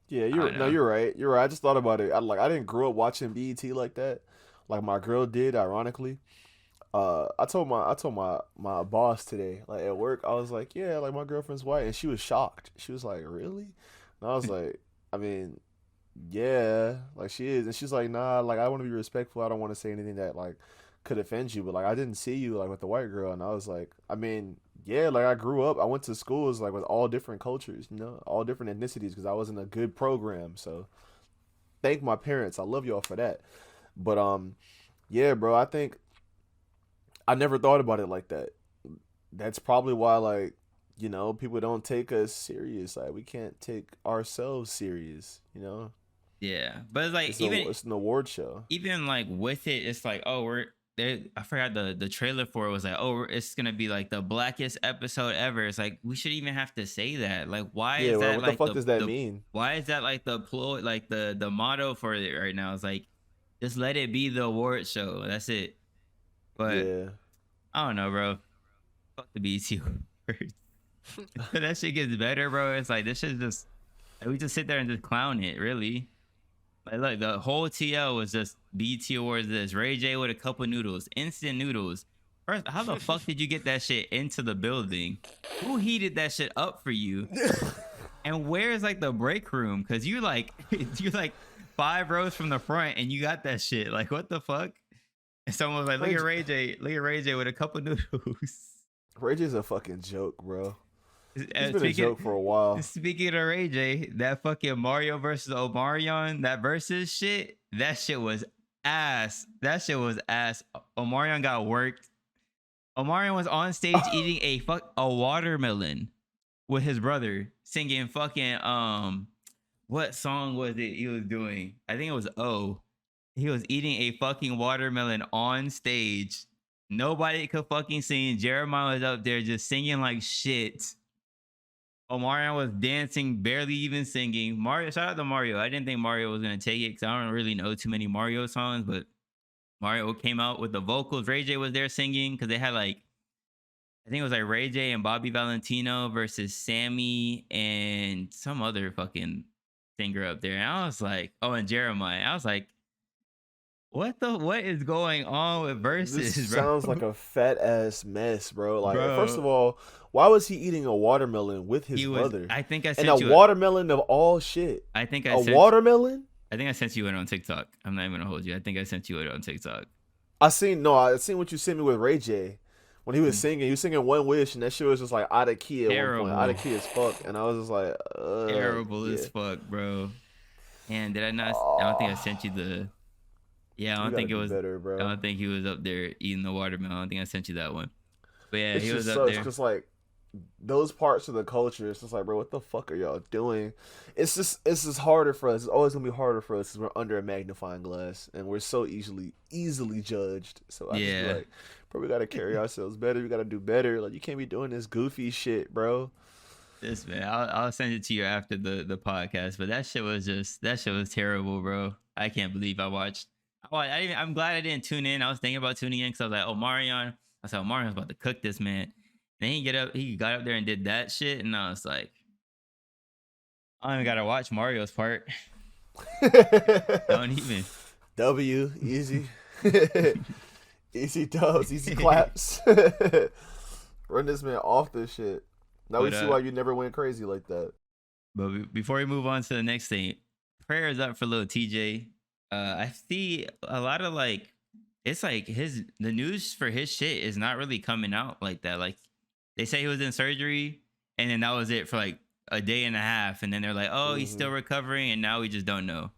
Yeah, you're right. You're right. I just thought about it. I didn't grow up watching BET like that. Like my girl did, ironically. I told my boss today, like at work, I was like, yeah, like my girlfriend's white, and she was shocked. She was like, really? And I was like, I mean, yeah, like she is, and she's like, nah, like I want to be respectful. I don't want to say anything that like could offend you, but like I didn't see you like with the white girl, and I was like, I mean, yeah, like I grew up, I went to schools like with all different cultures, you know, all different ethnicities, because I was in a good program. So thank my parents, I love y'all for that. But yeah, bro, I think I never thought about it like that. That's probably why, like, you know, people don't take us serious. Like, we can't take ourselves serious, you know?
Yeah. But it's like,
it's an award show.
Even like with it, it's like, oh, we're there. I forgot the trailer for it was like, oh, it's going to be like the blackest episode ever. It's like, we should even have to say that. Like, why is that?
What the fuck does that mean?
Why is that like the ploy, like the motto for it right now? It's like, just let it be the award show. That's it. But yeah. I don't know, bro. Fuck the BET Awards. That shit gets better, bro. It's like, this shit just, like, we just sit there and just clown it, really. Like, look, the whole TL was just BET Awards. This Ray J with a cup of noodles, instant noodles. First, how the fuck did you get that shit into the building? Who heated that shit up for you? And where's like the break room? Cause you're like 5 rows from the front, and you got that shit. Like, what the fuck? And someone was like, look at Ray J with a cup of noodles.
Ray J's a fucking joke, bro. It's been a joke for a while.
Speaking of Ray J, that fucking Mario versus Omarion, that versus shit, that shit was ass. That shit was ass. Omarion got worked. Omarion was on stage eating a watermelon with his brother, singing fucking what song was it he was doing? I think it was O. He was eating a fucking watermelon on stage. Nobody could fucking sing. Jeremiah was up there just singing like shit. Omarion was dancing, barely even singing. Mario, shout out to Mario. I didn't think Mario was gonna take it because I don't really know too many Mario songs, but Mario came out with the vocals. Ray J was there singing because they had like, I think it was like Ray J and Bobby Valentino versus Sammy and some other fucking singer up there. And I was like, oh, and Jeremiah. I was like, what is going on with Versurz,
this
bro?
Sounds like a fat ass mess, bro. Like, first of all, why was he eating a watermelon with his brother?
I think I sent
you a watermelon of all shit.
I think I
watermelon.
I think I sent you it on TikTok. I'm not even gonna hold you. I think I sent you it on TikTok.
I seen what you sent me with Ray J when he was singing. He was singing One Wish, and that shit was just like out of key at one point, out of key as fuck. And I was just like,
terrible as fuck, bro. And did I not? I don't think I sent you the. Yeah, I don't think it was better, bro. I don't think he was up there eating the watermelon. I don't think I sent you that one. But yeah, he was up there.
Because like those parts of the culture, it's just like, bro, what the fuck are y'all doing? It's just harder for us. It's always gonna be harder for us because we're under a magnifying glass and we're so easily judged. So I just be like, bro, we gotta carry ourselves better. We gotta do better. Like, you can't be doing this goofy shit, bro.
This man, I'll send it to you after the podcast. But that shit was terrible, bro. I can't believe I watched. I'm glad I didn't tune in. I was thinking about tuning in because I was like, oh, Omarion. I said, Omarion's about to cook this man. Then he got up there and did that shit, and I was like, I don't even gotta watch Mario's part. Don't even.
W, easy. Easy dubs, easy claps. Run this man off this shit. Now we see why you never went crazy like that.
But before we move on to the next thing, prayers up for Lil Tjay. I see a lot of like, it's like the news for his shit is not really coming out like that. Like, they say he was in surgery and then that was it for like a day and a half. And then they're like, oh, he's still recovering. And now we just don't know.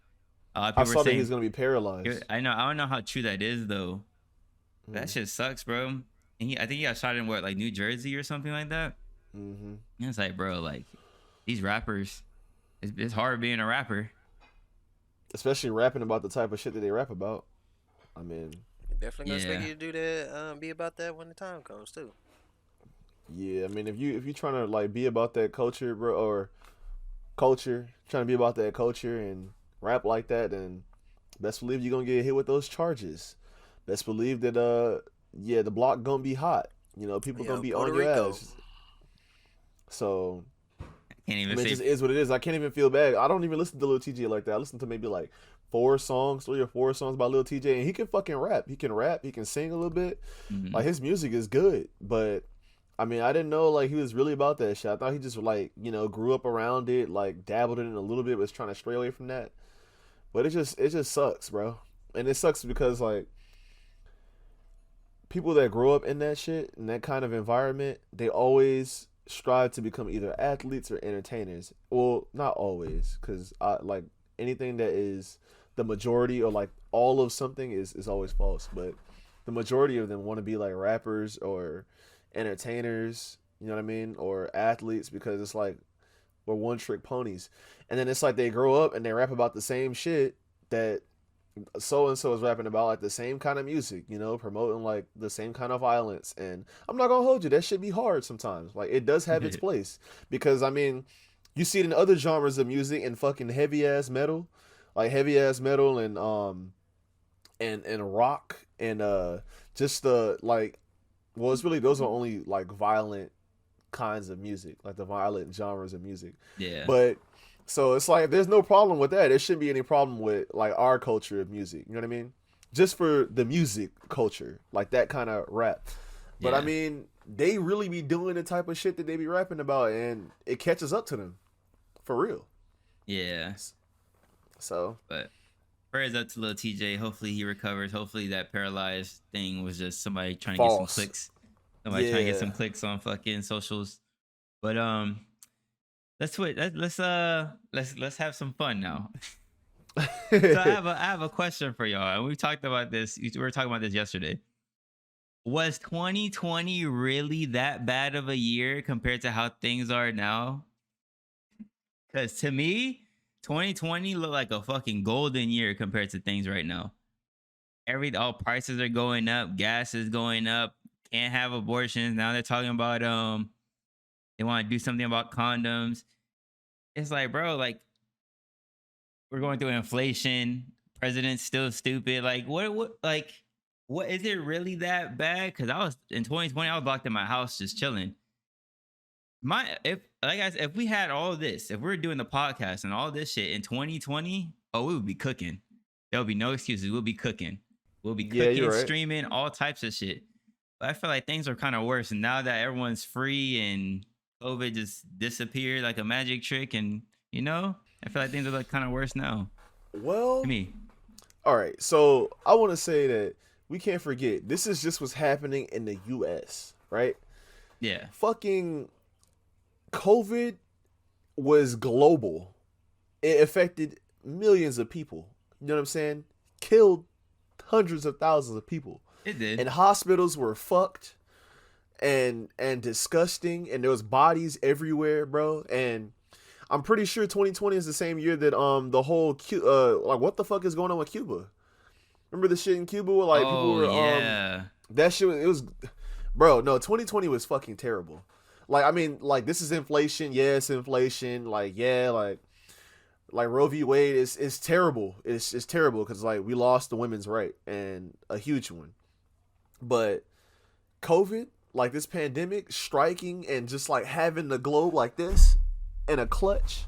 I saw that he's going to be paralyzed.
I know. I don't know how true that is though. That shit sucks, bro. And I think he got shot in like New Jersey or something like that. And it's like, bro, like these rappers, it's hard being a rapper.
Especially rapping about the type of shit that they rap about. I mean,
definitely gonna expect you to do that. Be about that when the time comes too.
Yeah, I mean, if you trying to like be about that culture, bro, or trying to be about that culture and rap like that, then best believe you're gonna get hit with those charges. Best believe that the block gonna be hot. You know, people gonna be on your ass. So. It just is what it is. I can't even feel bad. I don't even listen to Lil Tjay like that. I listen to maybe like 3 or 4 songs by Lil Tjay, and he can fucking rap. He can sing a little bit. Like, his music is good, but I mean, I didn't know like he was really about that shit. I thought he just like, you know, grew up around it, like dabbled in it a little bit, was trying to stray away from that. But it just sucks, bro. And it sucks because like people that grow up in that shit, in that kind of environment, they always strive to become either athletes or entertainers. Well, not always, because like anything that is the majority or like all of something is always false. But the majority of them want to be like rappers or entertainers, you know what I mean, or athletes, because it's like we're one trick ponies. And then it's like they grow up and they rap about the same shit that so and so is rapping about, like the same kind of music, you know, promoting like the same kind of violence. And I'm not gonna hold you, that shit be hard sometimes. Like, it does have its place, because I mean, you see it in other genres of music and fucking heavy ass metal and rock and just the like, well, it's really, those are only like violent kinds of music, like the violent genres of music.
Yeah.
But so it's like, there's no problem with that. There shouldn't be any problem with like our culture of music. You know what I mean? Just for the music culture, like that kind of rap. But I mean, they really be doing the type of shit that they be rapping about, and it catches up to them, for real.
Yeah.
So.
But prayers up to Lil Tjay. Hopefully he recovers. Hopefully that paralyzed thing was just somebody trying to get some clicks. Somebody trying to get some clicks on fucking socials. But let's have some fun now. So I have a question for y'all, and we talked about this. We were talking about this yesterday. Was 2020 really that bad of a year compared to how things are now? Because to me, 2020 looked like a fucking golden year compared to things right now. All prices are going up, gas is going up, can't have abortions. Now they're talking about they want to do something about condoms. It's like, bro, like we're going through inflation. President's still stupid. Like what is it really that bad? Because I was in 2020, I was locked in my house just chilling. If we had all this, if we were doing the podcast and all this shit in 2020, we would be cooking. There would be no excuses. We'll be cooking. We'll be cooking, streaming, all types of shit. But I feel like things are kind of worse. And now that everyone's free and COVID just disappeared like a magic trick, and I feel like things are like kind of worse now.
Well,
to me.
All right. So I want to say that we can't forget, this is just what's happening in the U.S., right?
Yeah.
Fucking COVID was global. It affected millions of people. You know what I'm saying? Killed hundreds of thousands of people.
It did.
And hospitals were fucked and disgusting, and there was bodies everywhere, bro. And I'm pretty sure 2020 is the same year that the whole like what the fuck is going on with Cuba? Remember the shit in Cuba where like people were that shit it was bro, no, 2020 was fucking terrible. Like, I mean, like, this is inflation. Yeah, it's inflation. Like, yeah, like Roe v. Wade is terrible. It's terrible because, like, we lost the women's right, and a huge one. But COVID, like, this pandemic striking and just, like, having the globe like this in a clutch,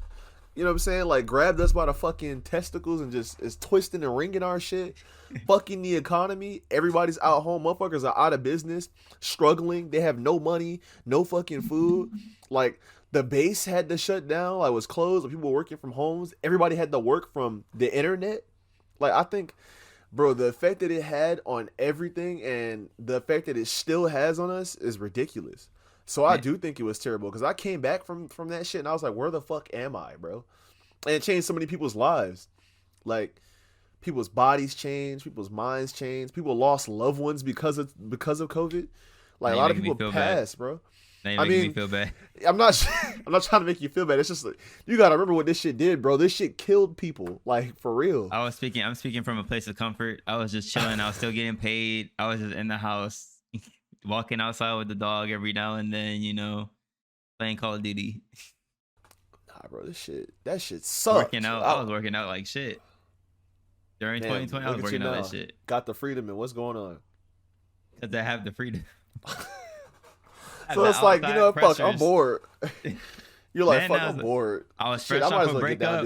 you know what I'm saying? Like, grabbed us by the fucking testicles and just is twisting and wringing our shit. Fucking the economy. Everybody's out home. Motherfuckers are out of business, struggling. They have no money, no fucking food. Like, the base had to shut down. Like, was closed. Like, people were working from homes. Everybody had to work from the internet. Like, I think, bro, the effect that it had on everything and the effect that it still has on us is ridiculous. So I do think it was terrible because I came back from that shit and I was like, where the fuck am I, bro? And it changed so many people's lives. Like, people's bodies changed, people's minds changed, people lost loved ones because of COVID. Like, a lot of people passed, bro.
Now you're making me feel bad.
I'm not trying to make you feel bad. It's just like, you gotta remember what this shit did, bro. This shit killed people, like, for real.
I'm speaking from a place of comfort. I was just chilling. I was still getting paid. I was just in the house, walking outside with the dog every now and then, playing Call of Duty.
Nah, bro, that shit sucked.
I was working out like shit. During 2020, I was working out that shit.
Got the freedom, and what's going on?
Because I have the freedom.
So it's like, fuck, I'm bored. You're like, fuck, I'm bored.
I was fresh off a breakup.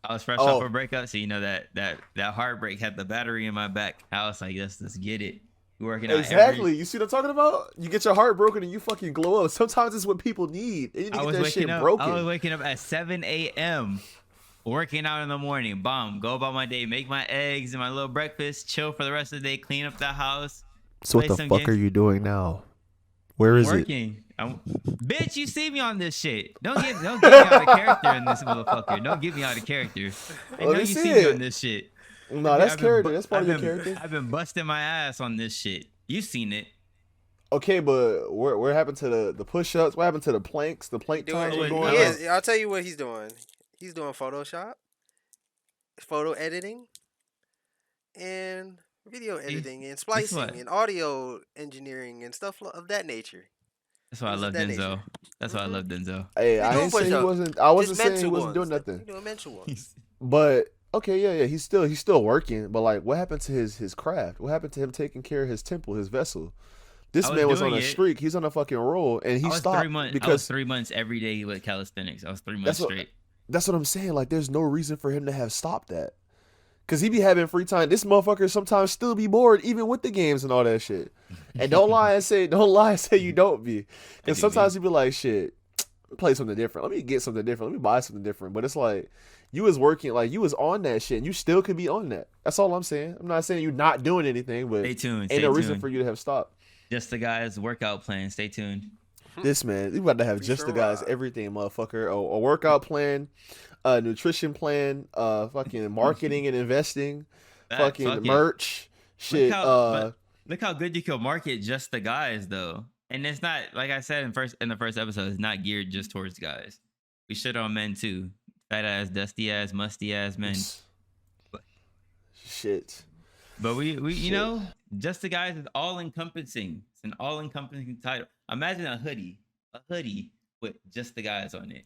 I was fresh off a breakup, so that heartbreak had the battery in my back. I was like, let's get it. You're working out
exactly. You see what I'm talking about? You get your heart broken and you fucking glow up. Sometimes it's what people need. They need to get that shit broken.
I was waking up at 7 a.m. working out in the morning. Bomb. Go about my day. Make my eggs and my little breakfast. Chill for the rest of the day. Clean up the house.
So what the fuck games. Are you doing now? Where is
working. Bitch, you see me on this shit. Don't get me out of character in this motherfucker. Don't get me out of character. I know you see me on this shit.
No, that's character. That's part of your character.
I've been busting my ass on this shit. You seen it.
Okay, but where happened to the push-ups? What happened to the planks? The plank times were going on?
I'll tell you what he's doing. He's doing Photoshop, photo editing, and video editing, and splicing, and audio engineering, and stuff of that nature.
That's why I love Denzel. That's why I love Denzel.
Hey, I didn't say he wasn't. I wasn't saying he wasn't doing nothing.
He's doing mental ones.
But okay, yeah, he's still working. But like, what happened to his craft? What happened to him taking care of his temple, his vessel? This man was on a streak. He's on a fucking roll, and he stopped because
I was 3 months every day with calisthenics. I was 3 months straight.
That's what I'm saying. Like, there's no reason for him to have stopped that. Because he be having free time. This motherfucker sometimes still be bored, even with the games and all that shit. And don't lie and say you don't be. Because sometimes you be like, shit, play something different. Let me get something different. Let me buy something different. But it's like, you was working, like, you was on that shit, and you still could be on that. That's all I'm saying. I'm not saying you're not doing anything, but
stay tuned.
Ain't no reason for you to have stopped.
Just the guy's workout plan. Stay tuned.
This man, you about to have just the guys, everything, motherfucker. A workout plan, a nutrition plan, fucking marketing and investing, fucking merch, shit.
Look how good you can market just the guys though. And it's not, like I said in the first episode, it's not geared just towards guys. We shit on men too. Fat ass, dusty ass, musty ass men.
Shit.
But we you know, just the guys is all encompassing. It's an all encompassing title. Imagine a hoodie with just the guys on it.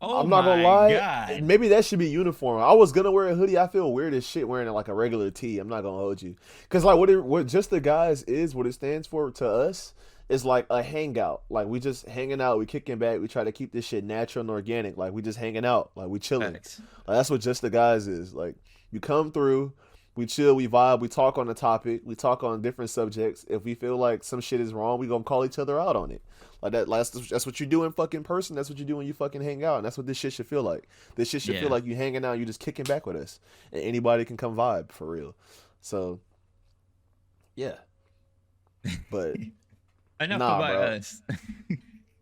Oh, I'm not gonna lie. God.
Maybe that should be uniform. I was gonna wear a hoodie. I feel weird as shit wearing it like a regular tee. I'm not gonna hold you, cause like what just the guys is, what it stands for to us is like a hangout. Like we just hanging out, we kicking back, we try to keep this shit natural and organic. Like we just hanging out, like we chilling. Like that's what just the guys is. Like you come through. We chill, we vibe, we talk on the topic, we talk on different subjects. If we feel like some shit is wrong, we gonna call each other out on it. Like that. That's what you do in fucking person. That's what you do when you fucking hang out. And that's what this shit should feel like. This shit should feel like you hanging out, you just kicking back with us. And anybody can come vibe for real. So, yeah. But
enough about us.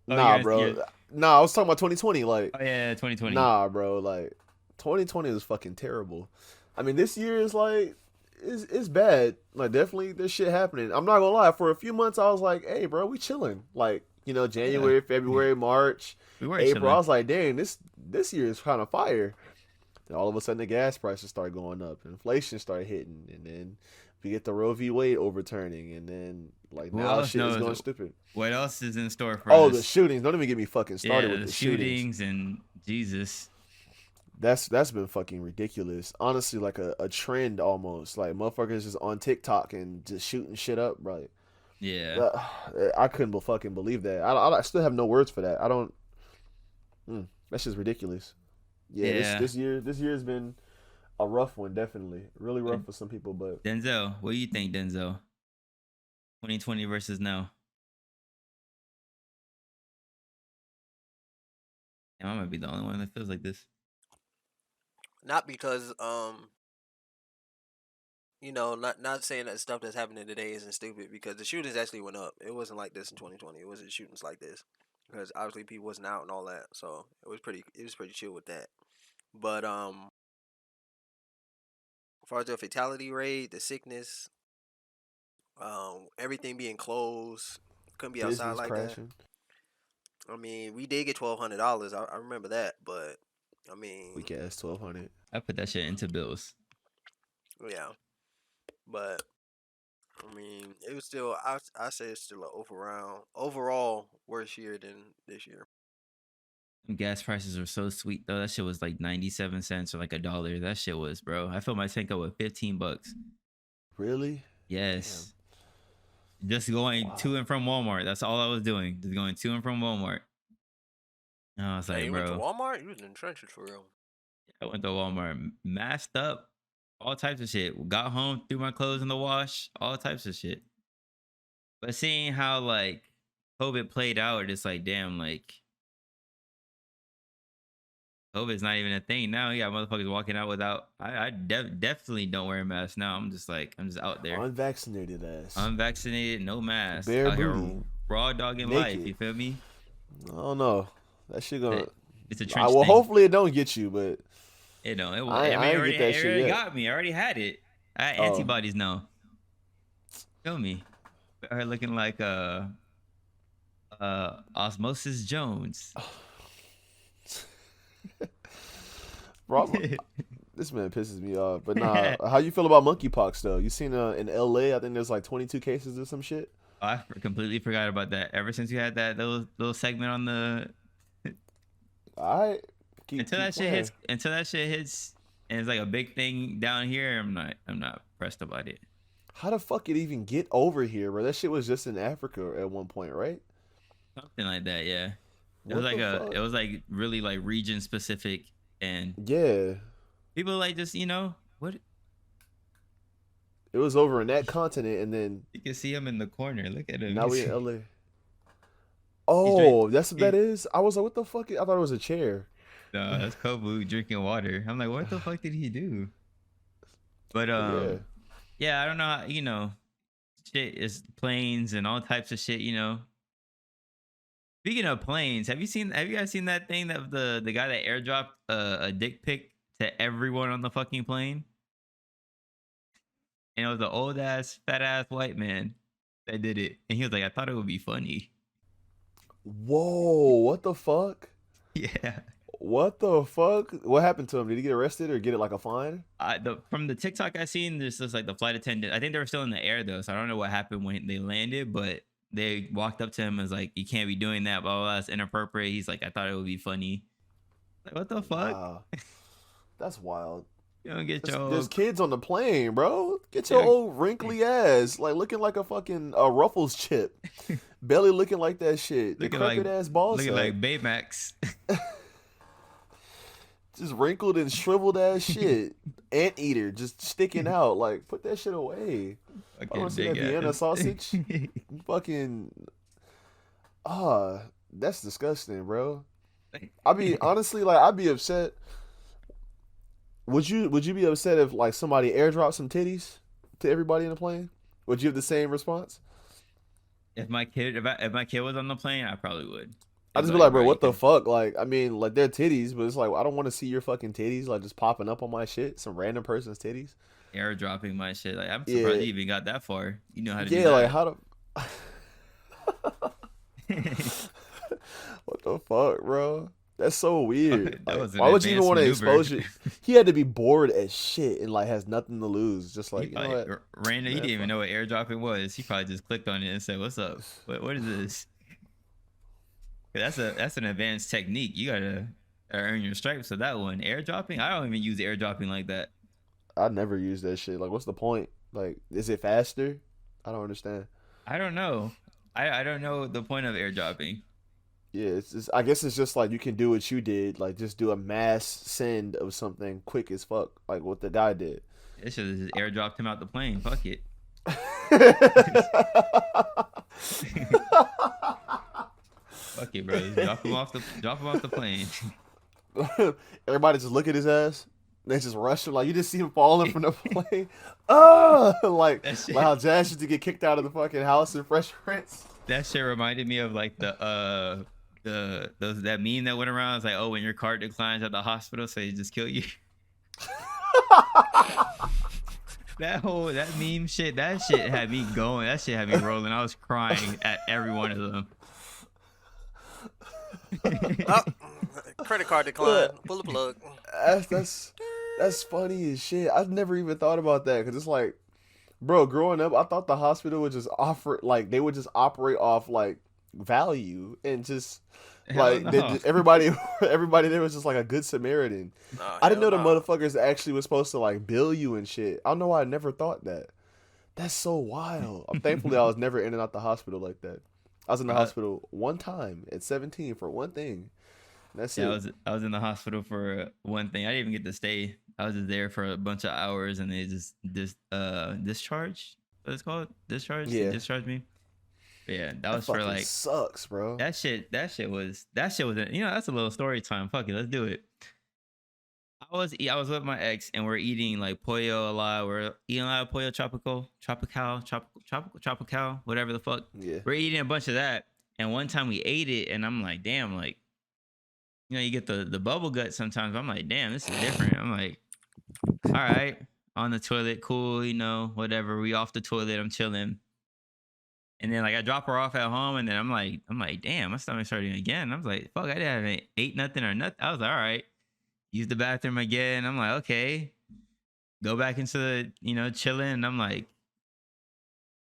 Bro. Nah, I was talking about 2020. Like,
oh yeah, 2020.
Nah, bro. Like, 2020 was fucking terrible. I mean, this year is like, it's bad. Like, definitely, there's shit happening. I'm not gonna lie. For a few months, I was like, hey, bro, we chilling. Like, you know, January, February, March, April. Chilling. I was like, dang, this year is kind of fire. And all of a sudden, the gas prices start going up. Inflation started hitting. And then we get the Roe v. Wade overturning. And then, like, now shit is going stupid.
What else is in store for us?
Oh, the shootings. Don't even get me fucking started with the
shootings. And Jesus.
That's been fucking ridiculous. Honestly, like a trend almost. Like motherfuckers just on TikTok and just shooting shit up, right?
Yeah.
I couldn't fucking believe that. I still have no words for that. I don't. That's just ridiculous. Yeah. This year has been a rough one, definitely. Really rough for some people, but
Denzel, what do you think, Denzel? 2020 versus now. I might be the only one that feels like this.
Not because, you know, not saying that stuff that's happening today isn't stupid, because the shootings actually went up. It wasn't like this in 2020. It wasn't shootings like this because obviously people wasn't out and all that, so it was pretty chill with that. But as far as the fatality rate, the sickness, everything being closed, couldn't be outside like crashing. That. I mean, we did get $1,200. I remember that, but. I mean,
weak ass $1,200.
I put that shit into bills.
Yeah, but I mean, it was still. I say it's still an overall worse year than this year.
Gas prices are so sweet though. That shit was like 97 cents or like $1. That shit was, bro. I filled my tank up with $15.
Really?
Yes. Damn. Just going to and from Walmart. That's all I was doing. Just going to and from Walmart. I was like,
you
bro.
You went to Walmart? You was in the trenches for real.
I went to Walmart, masked up, all types of shit. Got home, threw my clothes in the wash, all types of shit. But seeing how, like, COVID played out, it's like, damn, like, COVID's not even a thing now. You got motherfuckers walking out without. I definitely don't wear a mask now. I'm just out there.
Unvaccinated ass.
Unvaccinated, no mask.
Bare
out
booty.
Here, raw dog in life, you feel me?
I don't know. That shit gonna.
It's a trench
well,
thing.
Hopefully it don't get you, but
it don't.
I already get that shit yet.
Got me. I already had it. I had antibodies now. Feel me? Her looking like Osmosis Jones.
Bro, this man pisses me off. But nah, how you feel about monkeypox though? You seen in LA? I think there's like 22 cases or some shit.
I completely forgot about that. Ever since you had that little segment on the, until that shit hits, and it's like a big thing down here. I'm not pressed about it.
How the fuck it even get over here, bro? That shit was just in Africa at one point, right?
Something like that, yeah. It was like really like region specific, and
yeah,
people like just what.
It was over in that continent, and then
you can see him in the corner. Look at him.
Now we in LA. Oh, that's what that is. I was like, what the fuck? I thought it was a chair.
No, that's Kobu drinking water. I'm like, what the fuck did he do? But yeah, I don't know. Shit is planes and all types of shit. Speaking of planes, have you guys seen that thing that the guy that airdropped a dick pic to everyone on the fucking plane? And it was an old ass, fat ass white man that did it. And he was like, I thought it would be funny.
Whoa, what the fuck?
Yeah.
What the fuck? What happened to him? Did he get arrested or get it like a fine?
From the TikTok I seen, there's just like the flight attendant. I think they were still in the air though, so I don't know what happened when they landed, but they walked up to him and was like, you can't be doing that, blah, blah, blah. It's inappropriate. He's like, I thought it would be funny. Like, what the fuck?
Wow. That's wild.
You don't get
There's kids on the plane, bro. Get your old wrinkly ass, like looking like a fucking Ruffles chip. Belly looking like that shit. The crooked ass balls.
Looking like Baymax.
Just wrinkled and shriveled ass shit. Anteater just sticking out. Like, put that shit away. I don't see that Vienna sausage. Fucking. That's disgusting, bro. I'd be upset. Would you be upset if like somebody airdropped some titties to everybody in the plane? Would you have the same response?
If my kid was on the plane, I probably would.
I'd just be like, bro, what the fuck? Like, I mean, like they're titties, but it's like I don't want to see your fucking titties like just popping up on my shit. Some random person's titties.
Airdropping my shit. Like, I'm surprised you even got that far. You know how to do that.
Yeah, like how to. What the fuck, bro? That's so weird. Like, why would you even want to expose it? He had to be bored as shit and like has nothing to lose. Just like, you know what?
Random, he didn't even know what airdropping was. He probably just clicked on it and said, "What's up? What is this?" That's an advanced technique. You gotta earn your stripes for that one. Airdropping, I don't even use airdropping like that.
I never use that shit. Like, what's the point? Like, is it faster? I don't understand.
I don't know. I don't know the point of airdropping.
Yeah, it's just, I guess it's just like you can do what you did, like just do a mass send of something quick as fuck, like what the guy did.
It should have just airdropped him out the plane. Fuck it. Fuck it, bro. Drop him off the plane.
Everybody just look at his ass. They just rush him, like you just see him falling from the plane. Like how Jazz used to get kicked out of the fucking house in Fresh Prince.
That shit reminded me of like that meme that went around. It's like, oh, when your card declines at the hospital, so they just kill you. that meme shit, that shit had me going. That shit had me rolling. I was crying at every one of them.
Credit card decline. Pull the plug.
That's funny as shit. I've never even thought about that because it's like, bro, growing up, I thought the hospital would just they would just operate off like value and just like everybody there was just like a good Samaritan. I didn't know the motherfuckers actually was supposed to like bill you and shit. I don't know why I never thought that. That's so wild. Thankfully, I was never in and out the hospital like that. I was in the hospital one time at 17 for one thing. That's it.
I was in the hospital for one thing. I didn't even get to stay. I was just there for a bunch of hours, and they just discharge. What it's called? Discharge.
Yeah.
Discharge me. But yeah, that was for like
sucks, bro.
That shit was. That's a little story time. Fuck it, let's do it. I was with my ex, and we're eating like pollo a lot. We're eating a lot of pollo tropical, whatever the fuck.
Yeah.
We're eating a bunch of that, and one time we ate it, and I'm like, damn, like, you know, you get the bubble gut sometimes. I'm like, damn, this is different. I'm like, all right, on the toilet, cool, you know, whatever. We off the toilet, I'm chilling. And then like I drop her off at home, and then I'm like, damn, my stomach's hurting again. I was like, fuck, I didn't ate nothing or nothing. I was like, all right, use the bathroom again. I'm like, okay, go back into the, you know, chilling. And I'm like,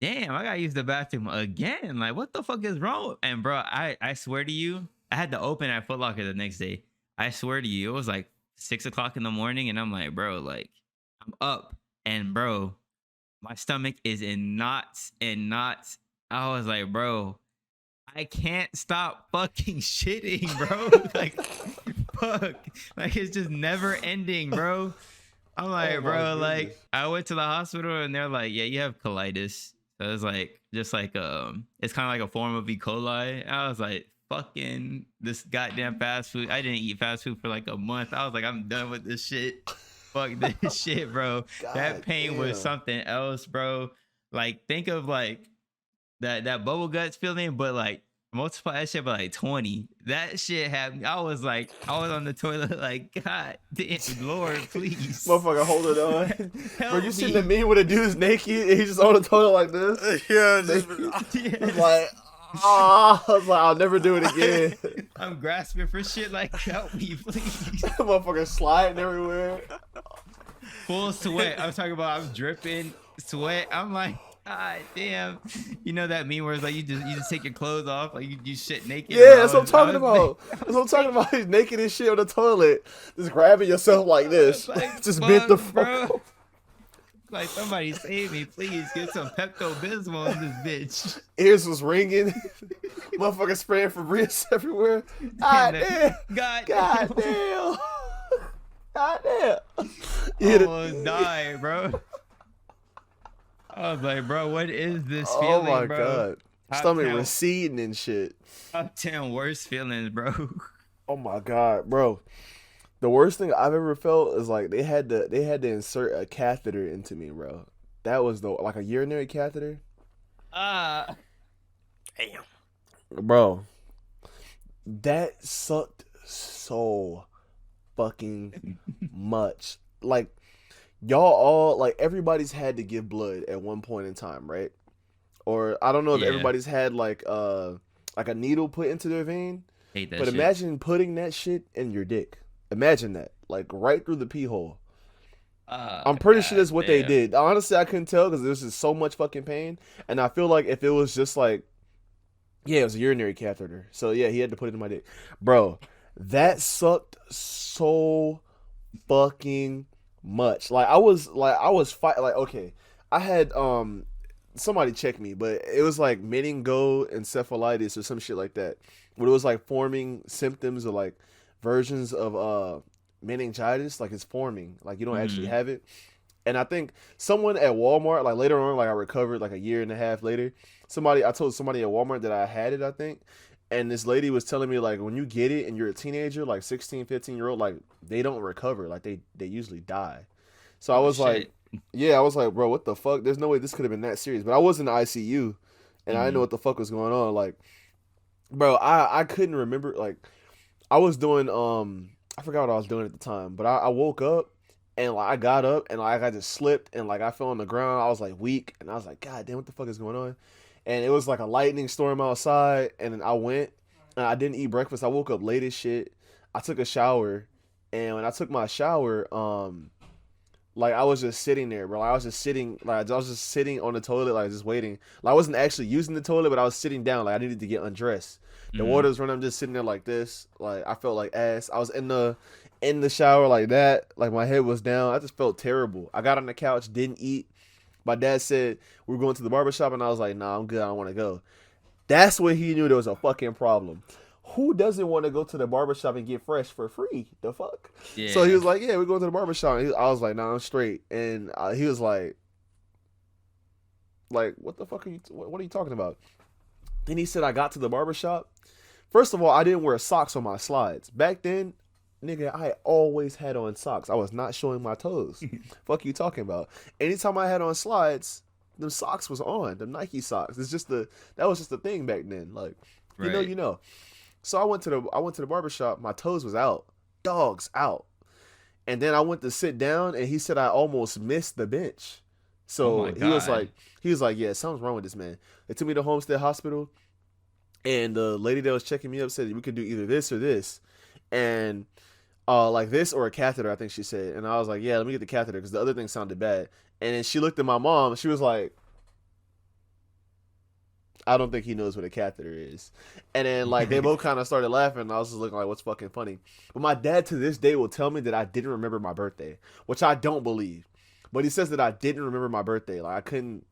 damn, I gotta use the bathroom again. Like, what the fuck is wrong? And bro, I swear to you, I had to open at Foot Locker the next day. I swear to you, it was like 6 o'clock in the morning, and I'm like, bro, like, I'm up, and bro, my stomach is in knots and knots. I was like, bro, I can't stop fucking shitting, bro. Like, fuck, like it's just never ending, bro. I'm like, bro, like I went to the hospital, and they're like, yeah, you have colitis. So it's like, just like it's kind of like a form of E. coli. I was like, fucking this goddamn fast food. I didn't eat fast food for like a month. I was like, I'm done with this shit. Fuck this shit, bro. God, that pain was something else, bro. Like, think of like that bubble guts feeling, but like Multiply that shit by like 20. That shit had me. I was on the toilet like, God damn, Lord, please.
Motherfucker, hold it on. Bro, you seen the meme where the dude's naked and he's just on the toilet like this?
Yeah,
It's like, I was like, I'll never do it again.
I'm grasping for shit like, help me, please.
Motherfucker sliding everywhere.
Full sweat. I'm talking about I'm dripping sweat. I'm like, God damn. You know that meme where it's like you just take your clothes off, like you shit naked.
Yeah, that's what I'm talking about. That's what I'm talking about. He's naked and shit on the toilet. Just grabbing yourself like this.
Like,
just bent the fuck.
Bro. Like, somebody save me, please. Get some Pepto-Bismol in this bitch.
Ears was ringing. Motherfucker spraying Febreze everywhere. God damn.
God
damn. God damn.
Almost died, bro. I was like, bro, what is this feeling, bro?
Oh my God. Stomach receding and shit.
Top 10 worst feelings, bro.
Oh my God, bro. The worst thing I've ever felt is like they had to insert a catheter into me, bro. That was like a urinary catheter.
Damn.
Bro. That sucked so fucking much. Like, y'all all, like, everybody's had to give blood at one point in time, right? Or I don't know if everybody's had like a needle put into their vein.
Hate that
but
shit.
Imagine putting that shit in your dick. Imagine that, like right through the pee hole. I'm pretty sure that's what they did. Honestly, I couldn't tell because there's just so much fucking pain, and I feel like if it was just like, it was a urinary catheter. So yeah, he had to put it in my dick, bro. That sucked so fucking much. Like I was fighting. Like, okay, I had somebody check me, but it was like meningoencephalitis or some shit like that. But it was like forming symptoms of like versions of meningitis, like it's forming, like you don't actually have it. And I think someone at Walmart, like later on, like I recovered like a year and a half later. I told somebody at Walmart that I had it, I think. And this lady was telling me like when you get it and you're a teenager, like 16, 15-year-old, like they don't recover, like they usually die. So I was like, I was like, bro, what the fuck? There's no way this could have been that serious. But I was in the ICU and I didn't know what the fuck was going on. Like, bro, I couldn't remember. Like, I was doing I forgot what I was doing at the time, but I woke up and like I got up and like I just slipped and like I fell on the ground. I was like weak and I was like, God damn, what the fuck is going on? And it was like a lightning storm outside, and then I went and I didn't eat breakfast. I woke up late as shit. I took a shower, and when I took my shower, like I was just sitting there, bro. I was just sitting on the toilet, like just waiting. Like I wasn't actually using the toilet, but I was sitting down, like I needed to get undressed. The water's running. I'm just sitting there like this. Like I felt like ass. I was in the shower like that. Like my head was down. I just felt terrible. I got on the couch, didn't eat. My dad said we're going to the barbershop, and I was like, nah, I'm good. I don't want to go. That's when he knew there was a fucking problem. Who doesn't want to go to the barbershop and get fresh for free? The fuck? Yeah. So he was like, yeah, we're going to the barbershop. I was like, nah, I'm straight. And he was like, what the fuck are you, what are you talking about? Then he said I got to the barbershop. First of all, I didn't wear socks on my slides. Back then, nigga, I always had on socks. I was not showing my toes. Fuck you talking about? Anytime I had on slides, them socks was on. Them Nike socks. That was just the thing back then. Like, you know. So I went to the barbershop. My toes was out. Dogs out. And then I went to sit down, and he said I almost missed the bench. So he was like, yeah, something's wrong with this man. They took me to Homestead Hospital, and the lady that was checking me up said we could do either this or this, and like this or a catheter, I think she said. And I was like, yeah, let me get the catheter because the other thing sounded bad. And then she looked at my mom. She was like, I don't think he knows what a catheter is. And then like they both kind of started laughing. And I was just looking like, what's fucking funny? But my dad to this day will tell me that I didn't remember my birthday, which I don't believe. But he says that I didn't remember my birthday. Like I couldn't.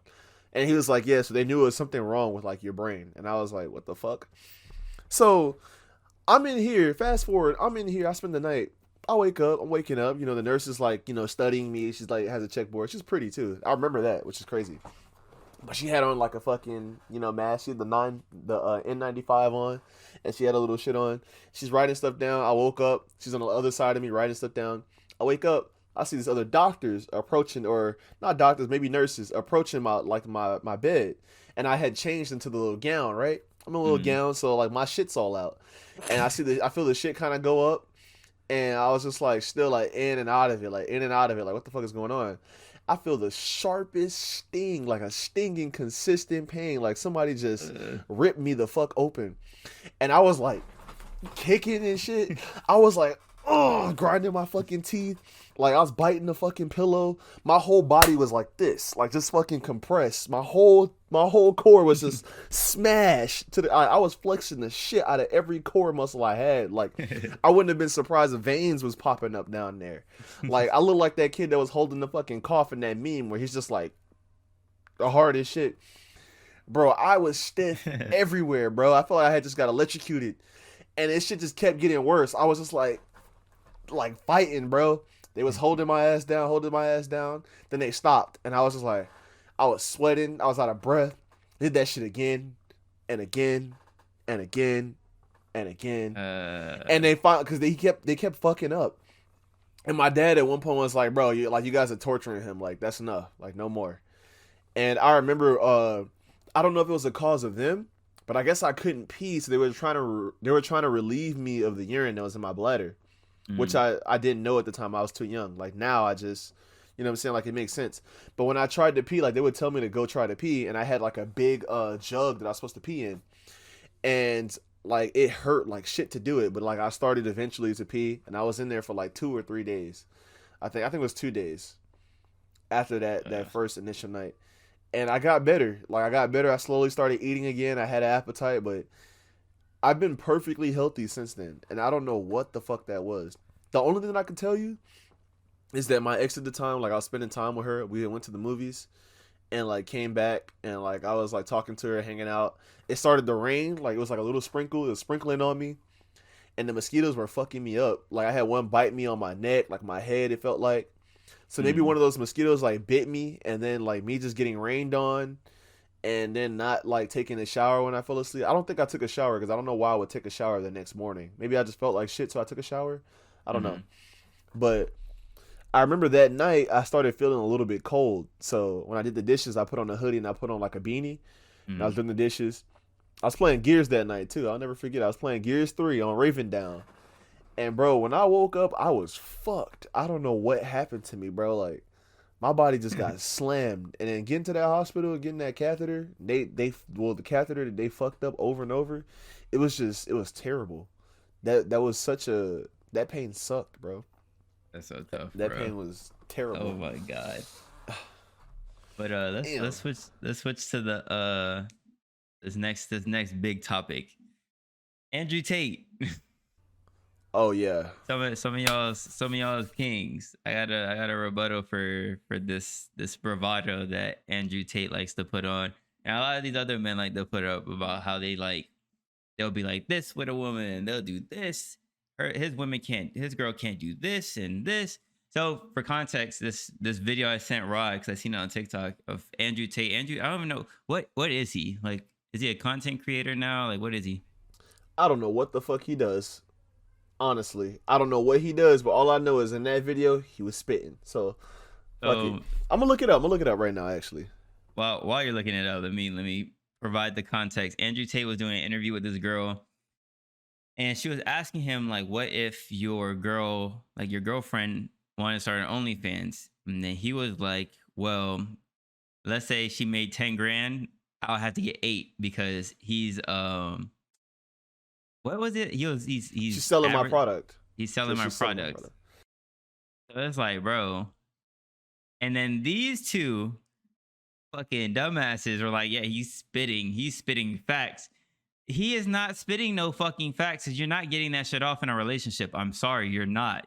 And he was like, yeah, so they knew it was something wrong with like your brain. And I was like, what the fuck? So I'm in here. Fast forward. I'm in here. I spend the night. I wake up. I'm waking up. You know, the nurse is like, you know, studying me. She's like, has a checkboard. She's pretty too. I remember that, which is crazy. But she had on like a fucking, you know, mask. She had the N95 on, and she had a little shit on. She's writing stuff down. I woke up. She's on the other side of me writing stuff down. I wake up. I see these other doctors approaching, or not doctors, maybe nurses approaching my bed, and I had changed into the little gown, right? I'm in a little gown, so like my shit's all out, and I feel the shit kind of go up, and I was just like still like in and out of it, like what the fuck is going on? I feel the sharpest sting, like a stinging, consistent pain, like somebody just ripped me the fuck open, and I was like kicking and shit. I was like, oh, grinding my fucking teeth. Like I was biting the fucking pillow. My whole body was like this, like just fucking compressed. My whole core was just smashed to the. I was flexing the shit out of every core muscle I had. Like I wouldn't have been surprised if veins was popping up down there. Like I looked like that kid that was holding the fucking cough in that meme where he's just like the hardest shit. Bro, I was stiff everywhere, bro. I felt like I had just got electrocuted, and this shit just kept getting worse. I was just like fighting, bro. They was holding my ass down. Then they stopped, and I was just like, I was sweating. I was out of breath. Did that shit again, and again, and again, and again. And they found because they kept fucking up. And my dad at one point was like, "Bro, you guys are torturing him. Like that's enough. Like no more." And I remember, I don't know if it was the cause of them, but I guess I couldn't pee, so they were trying to relieve me of the urine that was in my bladder. Which I didn't know at the time. I was too young. Like now I just, you know what I'm saying? Like it makes sense. But when I tried to pee, like they would tell me to go try to pee. And I had like a big jug that I was supposed to pee in. And like it hurt like shit to do it. But like I started eventually to pee. And I was in there for like 2 or 3 days. I think it was 2 days after that first initial night. And I got better. I slowly started eating again. I had an appetite, but I've been perfectly healthy since then, and I don't know what the fuck that was. The only thing that I can tell you is that my ex at the time, like I was spending time with her. We went to the movies, and like came back, and like I was like talking to her, hanging out. It started to rain, like it was like a little sprinkle. It was sprinkling on me, and the mosquitoes were fucking me up. Like I had one bite me on my neck, like my head. It felt like, so maybe one of those mosquitoes like bit me, and then like me just getting rained on. And then not like taking a shower when I fell asleep. I don't think I took a shower because I don't know why I would take a shower the next morning. Maybe I just felt like shit, so I took a shower. I don't know. But I remember that night I started feeling a little bit cold. So when I did the dishes, I put on a hoodie and I put on like a beanie. And I was doing the dishes. I was playing Gears that night too. I'll never forget. I was playing Gears 3 on Raven Down. And bro, when I woke up, I was fucked. I don't know what happened to me, bro. Like my body just got slammed, and then getting to that hospital, getting that catheter, the catheter that they fucked up over and over, it was terrible. That pain sucked, bro.
That's so tough.
That pain was terrible.
Oh my god. But let's switch to the this next big topic. Andrew Tate.
Oh yeah.
Some of y'all's kings. I got a rebuttal for this bravado that Andrew Tate likes to put on. And a lot of these other men like to put up about how they'll be like this with a woman, they'll do this. His girl can't do this and this. So for context, this video I sent Rod, because I seen it on TikTok, of Andrew Tate. I don't even know what is he? Like, is he a content creator now? Like, what is he?
I don't know what the fuck he does. Honestly, I don't know what he does, but all I know is in that video he was spitting. So I'm gonna look it up. I'm gonna look it up right now, actually.
While you're looking it up, let me provide the context. Andrew Tate was doing an interview with this girl, and she was asking him like, "What if your girlfriend wanted to start an OnlyFans?" And then he was like, "Well, let's say she made 10 grand, I'll have to get 8 because he's what was it? He's
selling my product.
He's selling my product. So it's like, bro. And then these two fucking dumbasses were like, yeah, he's spitting facts. He is not spitting no fucking facts because you're not getting that shit off in a relationship. I'm sorry, you're not.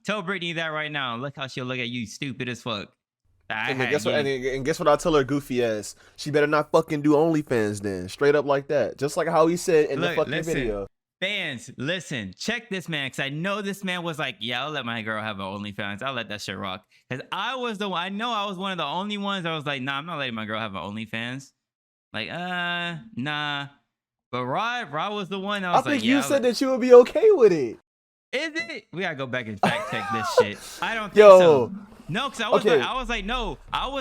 Tell Brittany that right now. Look how she'll look at you, stupid as fuck.
And guess what I tell her, goofy ass? She better not fucking do OnlyFans then. Straight up like that. Just like how he said in the fucking video.
Fans, listen, check this man, because I know this man was like, yeah, I'll let my girl have an OnlyFans. I'll let that shit rock. Because I was one of the only ones that was like, nah, I'm not letting my girl have an OnlyFans. Like, nah. But Rod was the one that was
like, you said that you would be okay with it.
Is it? We gotta go back and fact check this shit. I don't think so. No, because I was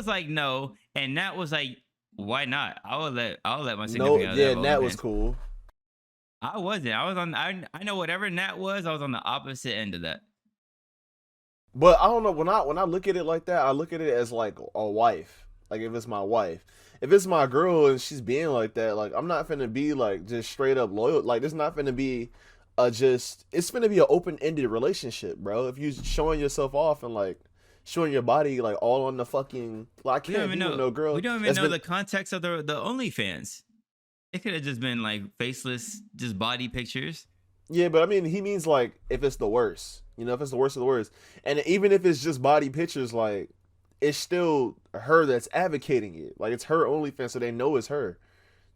like, no. And Nat was like, why not? I would let my significant other.
Yeah, Nat was cool.
I wasn't. I was on. I know whatever Nat was. I was on the opposite end of that.
But I don't know, when I look at it like that, I look at it as like a wife. Like if it's my wife. If it's my girl and she's being like that, like I'm not finna be like just straight up loyal. Like it's not finna be it's finna be an open-ended relationship, bro. If you showing yourself off and like showing your body like all on the fucking, like I can't be with no girl.
We don't even know the context of the OnlyFans. It could have just been like faceless, just body pictures.
Yeah, but I mean, he means like if it's the worst, you know, if it's the worst of the worst, and even if it's just body pictures, like it's still her that's advocating it. Like it's her OnlyFans, so they know it's her.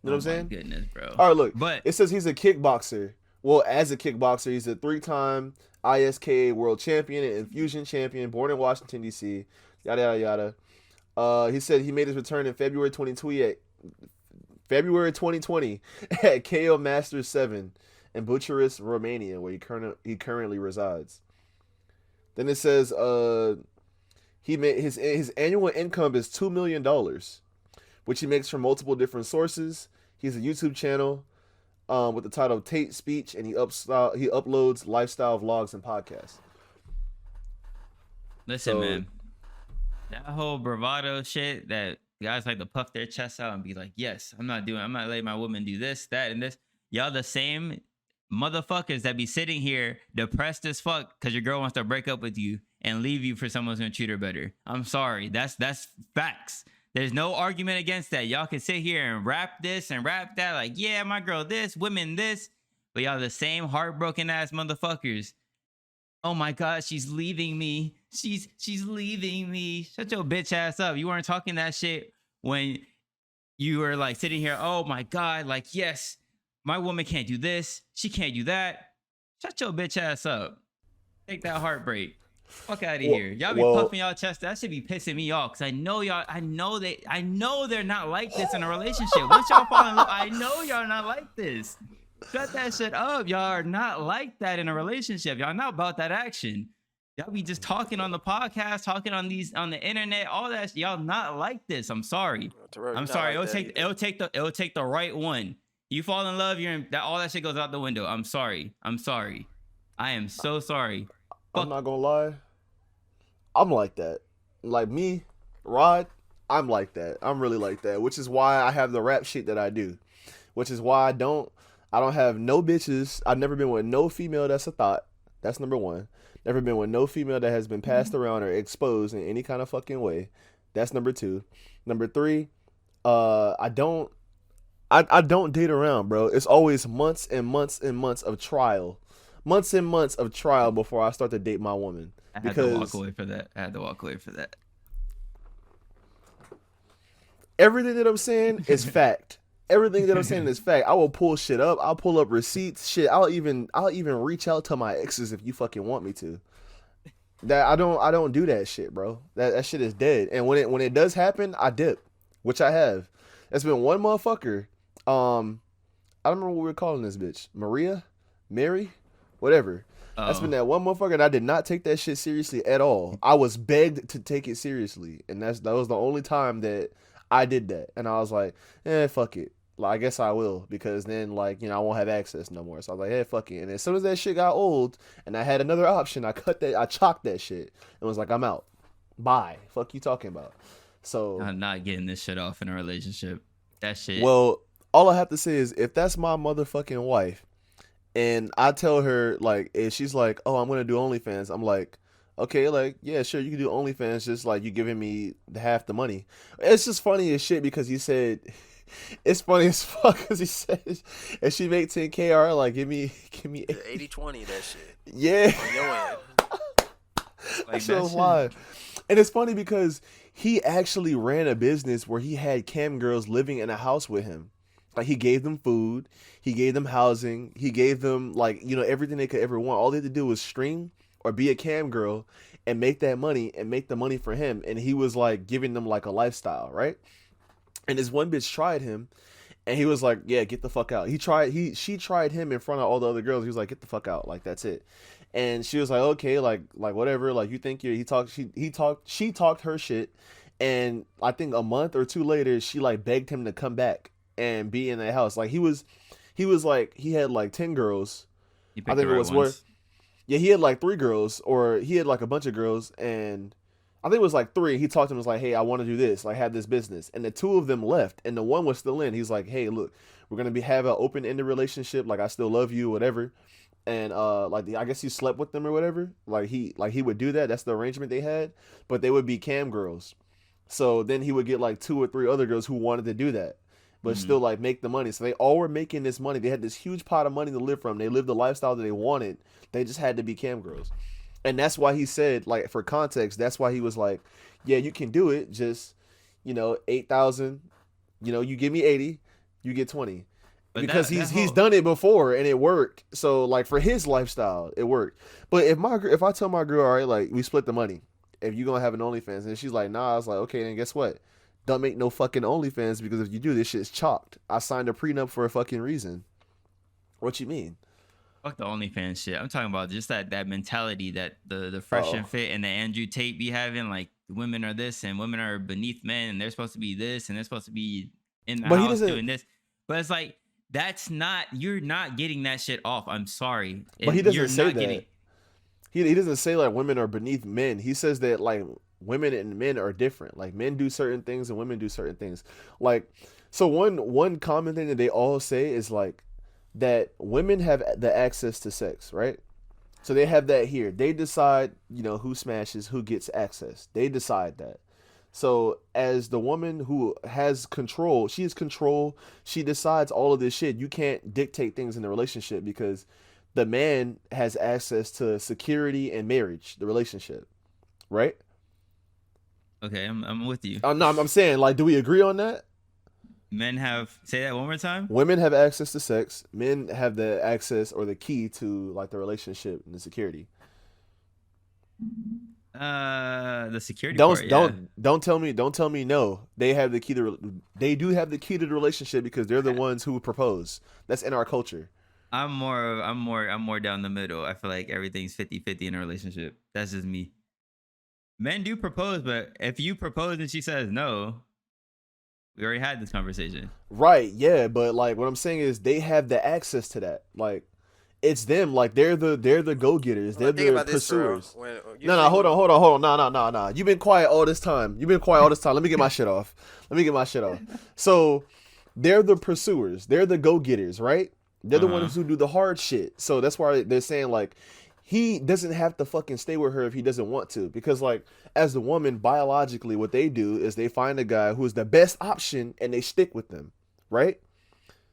You know what I'm saying?
Goodness, bro.
All right, look, but it says he's a kickboxer. Well, as a kickboxer, he's a 3-time ISK world champion and infusion champion, born in Washington D.C. Yada yada yada. He said he made his return in February 2020 at KO Masters 7 in Bucharest, Romania, where he currently resides. Then it says he made his annual income is $2 million, which he makes from multiple different sources. He has a YouTube channel with the title Tate Speech, and he uploads lifestyle vlogs and podcasts.
Listen, man, that whole bravado shit that guys like to puff their chests out and be like, yes, I'm not letting my woman do this, that, and this. Y'all the same motherfuckers that be sitting here depressed as fuck because your girl wants to break up with you and leave you for someone who's gonna treat her better. I'm sorry. That's facts. There's no argument against that. Y'all can sit here and rap this and rap that, like, yeah, my girl this, women this, but y'all the same heartbroken ass motherfuckers. Oh my God, she's leaving me. She's leaving me. Shut your bitch ass up. You weren't talking that shit when you were like sitting here, oh my God, like, yes, my woman can't do this. She can't do that. Shut your bitch ass up. Take that heartbreak. Fuck out of here. Y'all be puffing y'all chest. That should be pissing me off. Cause I know they're not like this in a relationship. Once y'all fall in love, I know y'all not like this. Shut that shit up. Y'all are not like that in a relationship. Y'all not about that action. Y'all be just talking on the podcast, talking on the internet, all that. Y'all not like this. I'm sorry. I'm sorry. It'll take the right one. You fall in love, all that shit goes out the window. I'm sorry. I am so sorry.
I'm not gonna lie. I'm like that. Like me, Rod, I'm like that. I'm really like that, which is why I have the rap shit that I do. Which is why I don't have no bitches. I've never been with no female that's a thought. That's number one. Never been with no female that has been passed around or exposed in any kind of fucking way. That's number two. Number three, I don't date around, bro. It's always months and months and months of trial. Months and months of trial before I start to date my woman.
I had to walk away for that.
Everything that I'm saying is fact. Everything that I'm saying is fact. I will pull shit up. I'll pull up receipts. Shit. I'll even reach out to my exes if you fucking want me to. That I don't do that shit, bro. That shit is dead. And when it does happen, I dip, which I have. It's been one motherfucker. I don't remember what we were calling this bitch. Mary, whatever. That's been that one motherfucker, and I did not take that shit seriously at all. I was begged to take it seriously, and that was the only time that I did that. And I was like, fuck it. Like, I guess I will, because then, like, you know, I won't have access no more. So I was like, fuck it. And as soon as that shit got old, and I had another option, I chalked that shit, and was like, I'm out. Bye. Fuck you talking about. So
I'm not getting this shit off in a relationship. That shit.
Well, all I have to say is, if that's my motherfucking wife, and I tell her, like, if she's like, oh, I'm gonna do OnlyFans, I'm like, okay, like, yeah, sure, you can do OnlyFans, just like you giving me half the money. It's just funny as shit because he said, it's funny as fuck because he said, if she make 10K, like, give me
80-20 that shit.
Yeah.
On your end.
That shit was live. And it's funny because he actually ran a business where he had cam girls living in a house with him. Like, he gave them food, he gave them housing, he gave them, like, you know, everything they could ever want. All they had to do was stream or be a cam girl and make that money and make the money for him. And he was, like, giving them, like, a lifestyle, right? And this one bitch tried him, and he was like, yeah, get the fuck out. She tried him in front of all the other girls. He was like, get the fuck out. Like, that's it. And she was like, okay, like whatever. Like, you think she talked her shit. And I think a month or two later, she like begged him to come back and be in the house. Like he was like, he had like 10 girls. I think it was worth. Yeah, he had like 3 girls, or he had like a bunch of girls, and I think it was like 3. He talked to him, was like, hey, I want to do this, like have this business. And the 2 of them left, and the one was still in. He's like, hey, look, we're gonna have an open-ended relationship. Like I still love you, whatever. And like I guess he slept with them or whatever. Like he would do that. That's the arrangement they had. But they would be cam girls. So then he would get like 2 or 3 other girls who wanted to do that, but still like make the money. So they all were making this money. They had this huge pot of money to live from. They lived the lifestyle that they wanted. They just had to be cam girls. And that's why he said, like, for context, that's why he was like, yeah, you can do it. Just, 8,000, you give me 80, you get 20. But because he's done it before and it worked. So like for his lifestyle, it worked. But if I tell my girl, all right, like we split the money, if you gonna have an OnlyFans, and she's like, nah, I was like, okay, then guess what? Don't make no fucking OnlyFans, because if you do, this shit's chalked. I signed a prenup for a fucking reason. What you mean?
Fuck the OnlyFans shit. I'm talking about just that mentality that the fresh and fit and the Andrew Tate be having, like women are this and women are beneath men and they're supposed to be this and they're supposed to be in the house doing this. But it's like, you're not getting that shit off. I'm sorry.
But he doesn't say that. He doesn't say like women are beneath men. He says that like women and men are different. Like men do certain things and women do certain things. Like, so one common thing that they all say is like that women have the access to sex, right? So they have that here. They decide, who smashes, who gets access. They decide that. So as the woman who has control, she has control. She decides all of this shit. You can't dictate things in the relationship because the man has access to security and marriage, the relationship, right?
Okay, I'm with you.
No, I'm saying, like, do we agree on that?
Say that one more time.
Women have access to sex. Men have the access or the key to like the relationship and the security.
The security
don't tell me no. They have the key they do have the key to the relationship because they're the ones who propose. That's in our culture.
I'm more down the middle. I feel like everything's 50-50 in a relationship. That's just me. Men do propose, but if you propose and she says no, we already had this conversation.
Right, yeah, but like what I'm saying is they have the access to that. Like it's them, like they're the go-getters. They're the pursuers. No, hold on. No. You've been quiet all this time. Let me get my shit off. So they're the pursuers. They're the go-getters, right? They're the ones who do the hard shit. So that's why they're saying like he doesn't have to fucking stay with her if he doesn't want to. Because like as the woman, biologically, what they do is they find a guy who is the best option and they stick with them, right?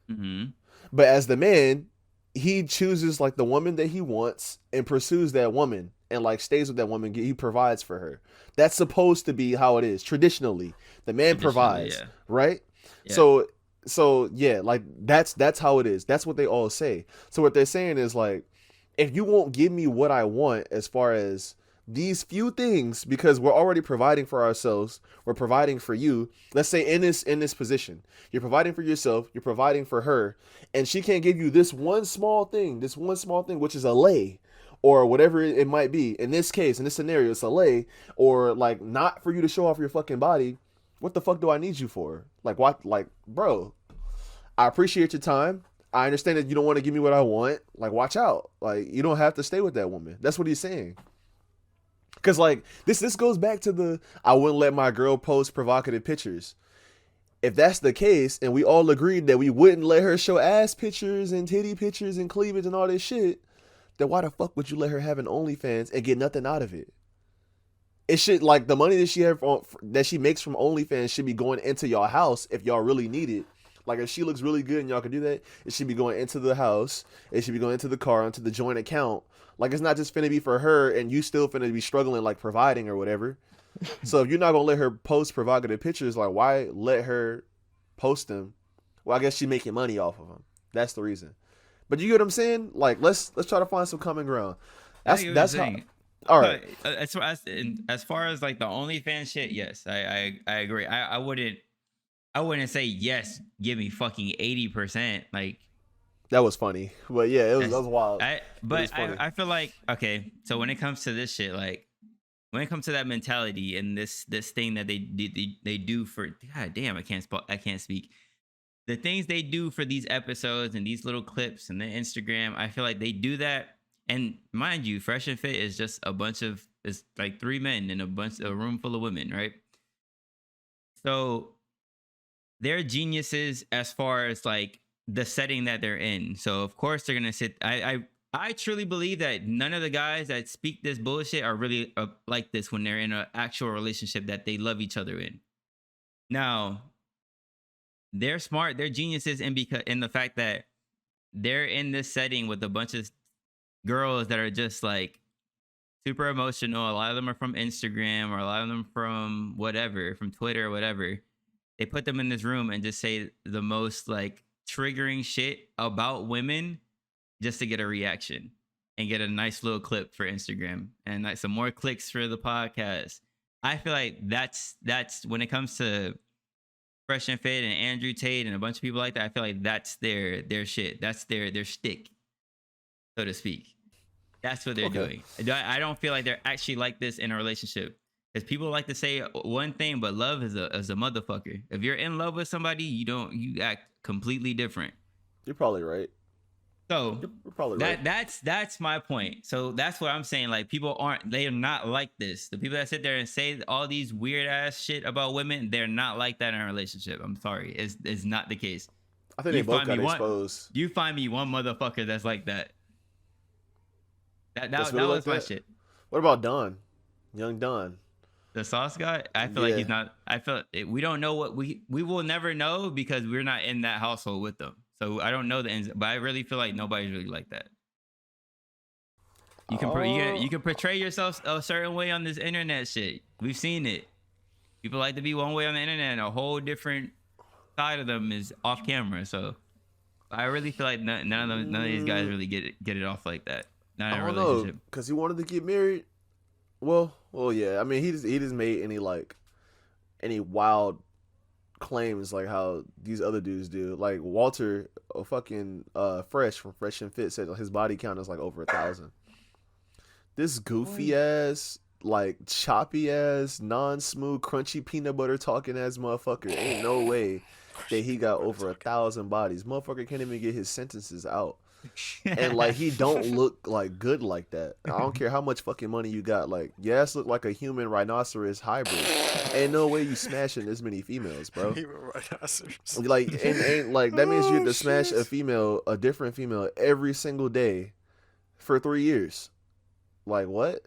Mm-hmm.
But as the man, he chooses like the woman that he wants and pursues that woman and like stays with that woman. He provides for her. That's supposed to be how it is traditionally. The man provides, right? Yeah. So yeah, like that's how it is. That's what they all say. So what they're saying is like, if you won't give me what I want as far as these few things, because we're already providing for ourselves, we're providing for you. Let's say in this position, you're providing for yourself, you're providing for her, and she can't give you this one small thing, which is a lay, or whatever it might be. In this case, in this scenario, it's a lay, or like not for you to show off your fucking body. What the fuck do I need you for? Like what? Like, bro, I appreciate your time. I understand that you don't want to give me what I want. Like, watch out. Like, you don't have to stay with that woman. That's what he's saying. Because, like, this goes back to I wouldn't let my girl post provocative pictures. If that's the case, and we all agreed that we wouldn't let her show ass pictures and titty pictures and cleavage and all this shit, then why the fuck would you let her have an OnlyFans and get nothing out of it? It should, like, the money that she makes from OnlyFans should be going into your house if y'all really need it. Like, if she looks really good and y'all can do that, it should be going into the house. It should be going into the car, into the joint account. Like, it's not just finna be for her and you still finna be struggling, like, providing or whatever. So if you're not gonna let her post provocative pictures, like, why let her post them? Well, I guess she's making money off of them. That's the reason. But you get what I'm saying? Like, let's try to find some common ground. That's how. All right.
As far as like the OnlyFans shit, yes, I agree. I wouldn't say yes. Give me fucking 80%. Like
that was funny, but yeah, that was wild.
I feel like okay. So when it comes to this shit, like when it comes to that mentality and this thing that they do for, god damn, I can't speak. The things they do for these episodes and these little clips and the Instagram, I feel like they do that. And mind you, Fresh and Fit is just it's like 3 men and a room full of women, right? So they're geniuses as far as like the setting that they're in. So of course they're gonna sit. I truly believe that none of the guys that speak this bullshit are really like this when they're in an actual relationship that they love each other in. Now, they're smart, they're geniuses in the fact that they're in this setting with a bunch of girls that are just like super emotional. A lot of them are from Instagram, or a lot of them from whatever, from Twitter or whatever. They put them in this room and just say the most like triggering shit about women just to get a reaction and get a nice little clip for Instagram and like some more clicks for the podcast. I feel like that's when it comes to Fresh and Fit and Andrew Tate and a bunch of people like that, I feel like that's their shit. That's their shtick, so to speak. That's what they're doing. I don't feel like they're actually like this in a relationship. Because people like to say one thing, but love is a motherfucker. If you're in love with somebody, you act completely different.
You're probably right.
So you're probably right. That's my point. So that's what I'm saying. Like, they're not like this. The people that sit there and say all these weird ass shit about women, they're not like that in a relationship. I'm sorry. It's not the case.
I think they both got exposed.
You find me one motherfucker that's like that. That was my shit.
What about Don? Young Don.
The sauce guy? I feel like he's not. I feel we don't know what we will never know because we're not in that household with them. So I don't know the ends, but I really feel like nobody's really like that. You can portray yourself a certain way on this internet shit. We've seen it. People like to be one way on the internet, and a whole different side of them is off camera. So I really feel like none of these guys really get it off like that. Not in a relationship.
Because he wanted to get married. Well, yeah. I mean, he just made any wild claims like how these other dudes do. Like Walter, Fresh from Fresh and Fit said his body count is like over 1,000. This goofy ass, like choppy ass, non-smooth, crunchy peanut butter talking ass motherfucker. Ain't no way that he got over 1,000 bodies. Motherfucker can't even get his sentences out. And like he don't look like good like that. I don't care how much fucking money you got. Like, your ass look like a human rhinoceros hybrid. Ain't no way you smashing this many females, bro. Human rhinoceros. Like, ain't like that means you have to smash a different female every single day for 3 years. Like, what?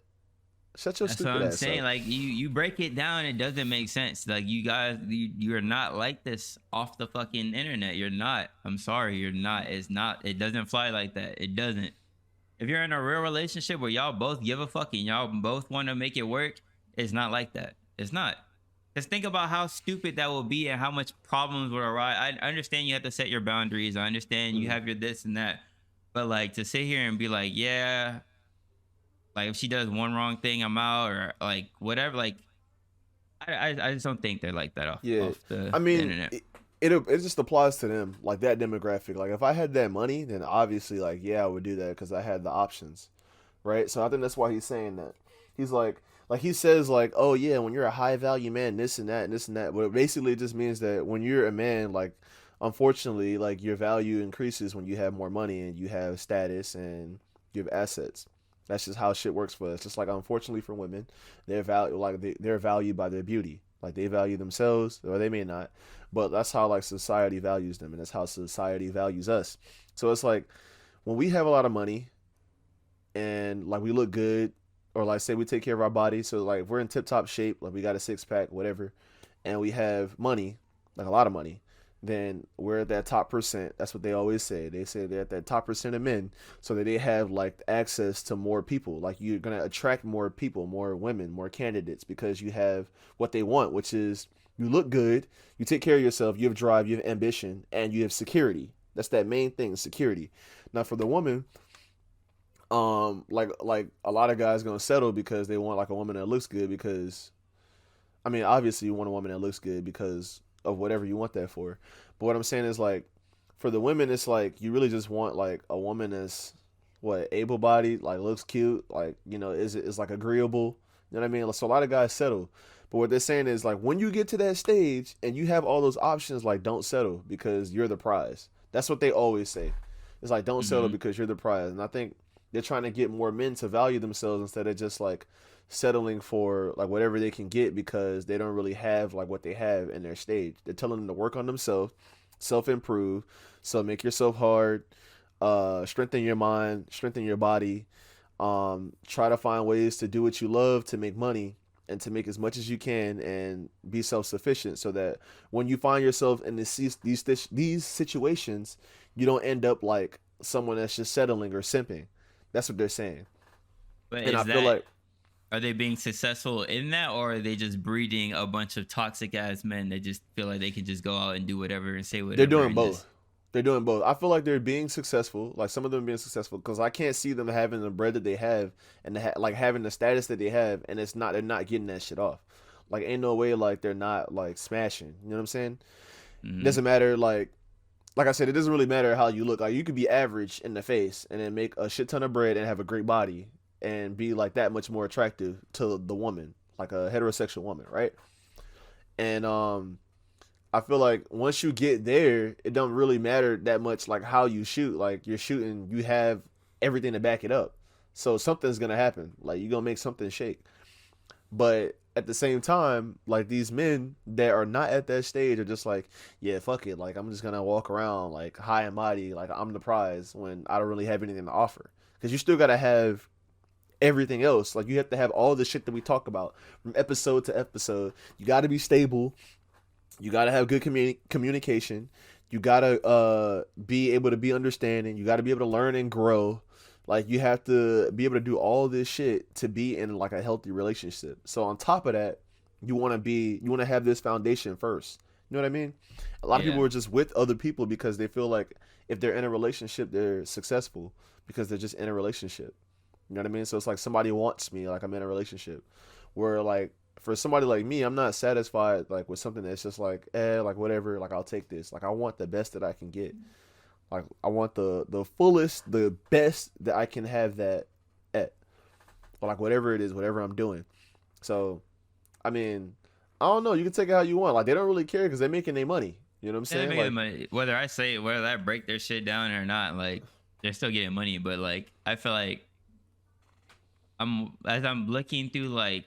Shut your stupid ass up. That's what I'm saying.
Like, you break it down, it doesn't make sense. Like, you guys, you're not like this off the fucking internet. You're not. I'm sorry, you're not. It doesn't fly like that. It doesn't. If you're in a real relationship where y'all both give a fuck and y'all both want to make it work, it's not like that. It's not. Just think about how stupid that will be and how much problems will arise. I understand you have to set your boundaries. I understand you have your this and that. But, like, to sit here and be like, yeah, like, if she does one wrong thing, I'm out, or like whatever. Like, I just don't think they're like that off the internet.
It just applies to them, like that demographic. Like, if I had that money, then obviously, like, yeah, I would do that because I had the options, right? So I think that's why he's saying that. He's like he says, like, oh yeah, when you're a high value man, this and that and this and that. But basically, it just means that when you're a man, like, unfortunately, like, your value increases when you have more money and you have status and you have assets. That's just how shit works for us. Just like, unfortunately for women, they're valued by their beauty. Like, they value themselves, or they may not, but that's how, like, society values them, and that's how society values us. So it's like, when we have a lot of money and, like, we look good, or, like, say we take care of our body, so, like, if we're in tip-top shape, like, we got a six-pack, whatever, and we have money, like a lot of money, then we're at that top percent. That's what they always say. They say they're at that top percent of men, so that they have, like, access to more people. Like, you're going to attract more people, more women, more candidates, because you have what they want, which is you look good, you take care of yourself, you have drive, you have ambition, and you have security. That's that main thing, security. Now, for the woman, like a lot of guys going to settle because they want, like, a woman that looks good, because, I mean, obviously you want a woman that looks good because of whatever you want that for. But what I'm saying is, like, for the women, it's like you really just want, like, a woman that's able-bodied, like, looks cute, like, you know, is like agreeable, You know what I mean? So a lot of guys settle. But what they're saying is like when you get to that stage and you have all those options, like don't settle because you're the prize. That's what they always say. It's like don't settle because you're the prize. And I think they're trying to get more men to value themselves instead of just like settling for like whatever they can get because they don't really have like what they have in their stage. They're telling them to work on themselves, self-improve, so make yourself hard, strengthen your mind, strengthen your body, try to find ways to do what you love to make money and to make as much as you can and be self-sufficient so that when you find yourself in these situations, you don't end up like someone that's just settling or simping. That's what they're saying.
But and I feel like, are they being successful in that, or are they just breeding a bunch of toxic ass men that just feel like they can just go out and do whatever and say whatever?
They're doing both. They're doing both. I feel like they're being successful. Like some of them being successful because I can't see them having the bread that they have and like having the status that they have, and they're not getting that shit off. Like ain't no way like they're not like smashing. You know what I'm saying? It doesn't matter like I said, it doesn't really matter how you look. Like you could be average in the face and then make a shit ton of bread and have a great body and be like that much more attractive to the woman, like a heterosexual woman, right? And I feel like once you get there, it don't really matter that much like how you shoot. Like you're shooting, you have everything to back it up. So something's gonna happen. Like you're gonna make something shake. But at the same time, like these men that are not at that stage are just like, yeah, fuck it. Like I'm just gonna walk around like high and mighty, like I'm the prize when I don't really have anything to offer. Because you still gotta have everything else. Like you have to have all the shit that we talk about from episode to episode. You gotta be stable. You gotta have good communication. You gotta be able to be understanding. You gotta be able to learn and grow. Like you have to be able to do all this shit to be in like a healthy relationship. So on top of that, you want to have this foundation first. You know what I mean? A lot of people are just with other people because they feel like if they're in a relationship, they're successful because they're just in a relationship. You know what I mean? So it's like somebody wants me, like I'm in a relationship. Where like for somebody like me, I'm not satisfied like with something that's just like, like whatever, like I'll take this. Like I want the best that I can get. Like I want the fullest, the best that I can have that at. Or like whatever it is, whatever I'm doing. So, I mean, I don't know. You can take it how you want. Like they don't really care because they're making their money. You know what I'm saying?
They're making money. Whether I break their shit down or not, like they're still getting money. But like I feel like as I'm looking through like.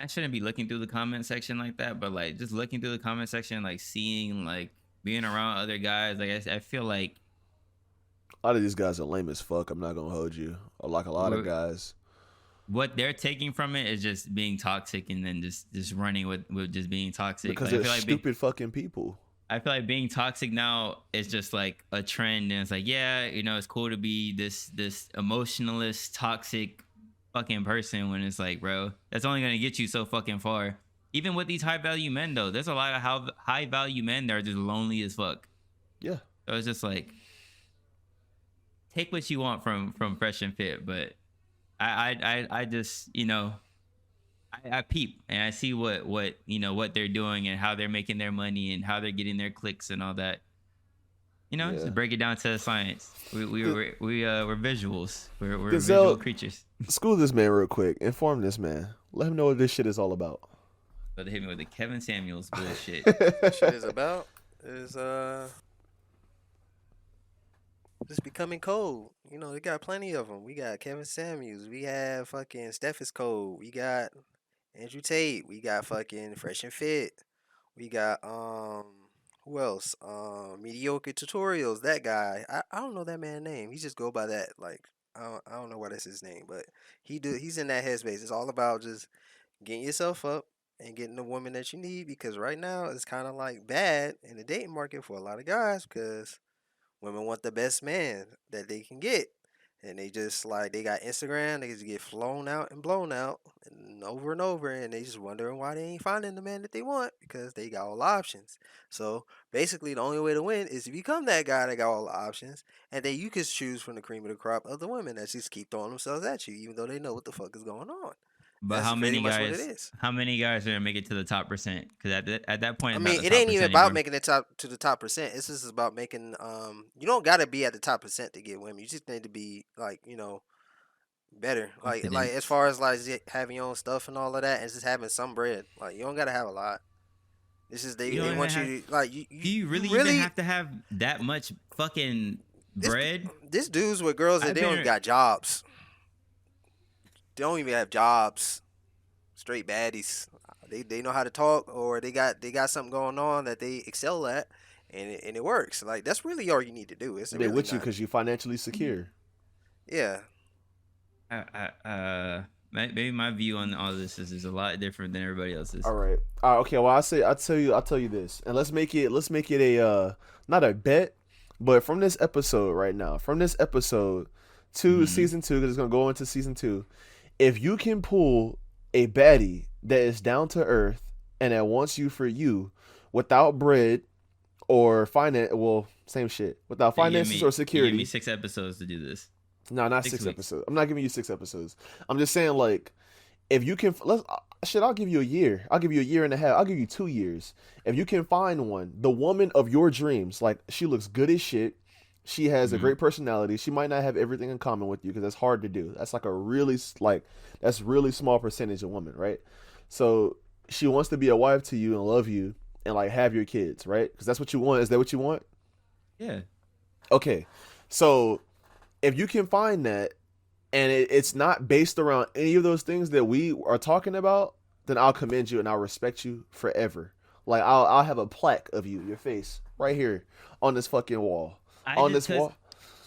I shouldn't be looking through the comment section like that, but like just looking through the comment section, like seeing, like being around other guys, like I feel like
a lot of these guys are lame as fuck. I'm not gonna hold you. Like a lot of guys,
what they're taking from it is just being toxic and then just running with just being toxic
because they're stupid fucking people.
I feel like being toxic now is just like a trend, and it's like, yeah, you know, it's cool to be this emotionalist, toxic fucking person when it's like, bro, that's only gonna get you so fucking far. Even with these high value men though, there's a lot of high value men that are just lonely as fuck.
Yeah.
So it's just like take what you want from Fresh and Fit, but I just, you know, I peep and I see what you know what they're doing and how they're making their money and how they're getting their clicks and all that. You know, just break it down to science. We're visuals. We're visual creatures.
School this man real quick. Inform this man. Let him know what this shit is all about.
But they hit me with the Kevin Samuels bullshit.
What shit is about is just becoming cold. You know, they got plenty of them. We got Kevin Samuels. We have fucking Steph is cold. We got Andrew Tate. We got fucking Fresh and Fit. We got who else? Mediocre Tutorials. That guy. I don't know that man's name. He just go by that. Like I don't know what is his name, but he's in that headspace. It's all about just getting yourself up and getting the woman that you need, because right now it's kind of like bad in the dating market for a lot of guys because women want the best man that they can get. And they just like they got Instagram, they just get flown out and blown out and over, and they just wondering why they ain't finding the man that they want because they got all the options. So basically, the only way to win is to become that guy that got all the options, and then you can choose from the cream of the crop of the women that just keep throwing themselves at you, even though they know what the fuck is going on.
But
That's
how many
what
guys?
it is.
How many guys are gonna make it to the top percent? Because at that point,
I mean, it ain't even about making it to the top percent. It's just about making. You don't gotta be at the top percent to get women. You just need to be like, you know, better. Like as far as like having your own stuff and all of that, and just having some bread. Like you don't gotta have a lot. This is they want you to like you.
Do you really even have to have that much fucking bread?
This dudes with girls that they don't even got jobs. They don't even have jobs. Straight baddies. They know how to talk, or they got something going on that they excel at, and it works. Like that's really all you need to do. It's
they're with you because you're financially secure.
Yeah.
Maybe my view on all of this is a lot different than everybody else's.
All right. Okay. Well, I'll tell you this, and let's make it a not a bet, but from this episode right now, to season 2, because it's gonna go into season 2. If you can pull a baddie that is down to earth and that wants you for you, without bread or finance, well, same shit, without finances or security.
Give me 6 episodes to do this.
No, not 6 episodes. I'm not giving you 6 episodes. I'm just saying, like, if you can, I'll give you a year. I'll give you a year and a half. I'll give you 2 years. If you can find one, the woman of your dreams, like, she looks good as shit. She has a great personality. She might not have everything in common with you because that's hard to do. That's like that's really small percentage of women, right? So she wants to be a wife to you and love you and like have your kids, right? Because that's what you want. Is that what you want?
Yeah.
Okay. So if you can find that and it's not based around any of those things that we are talking about, then I'll commend you and I'll respect you forever. Like I'll have a plaque of you, your face, right here on this fucking wall.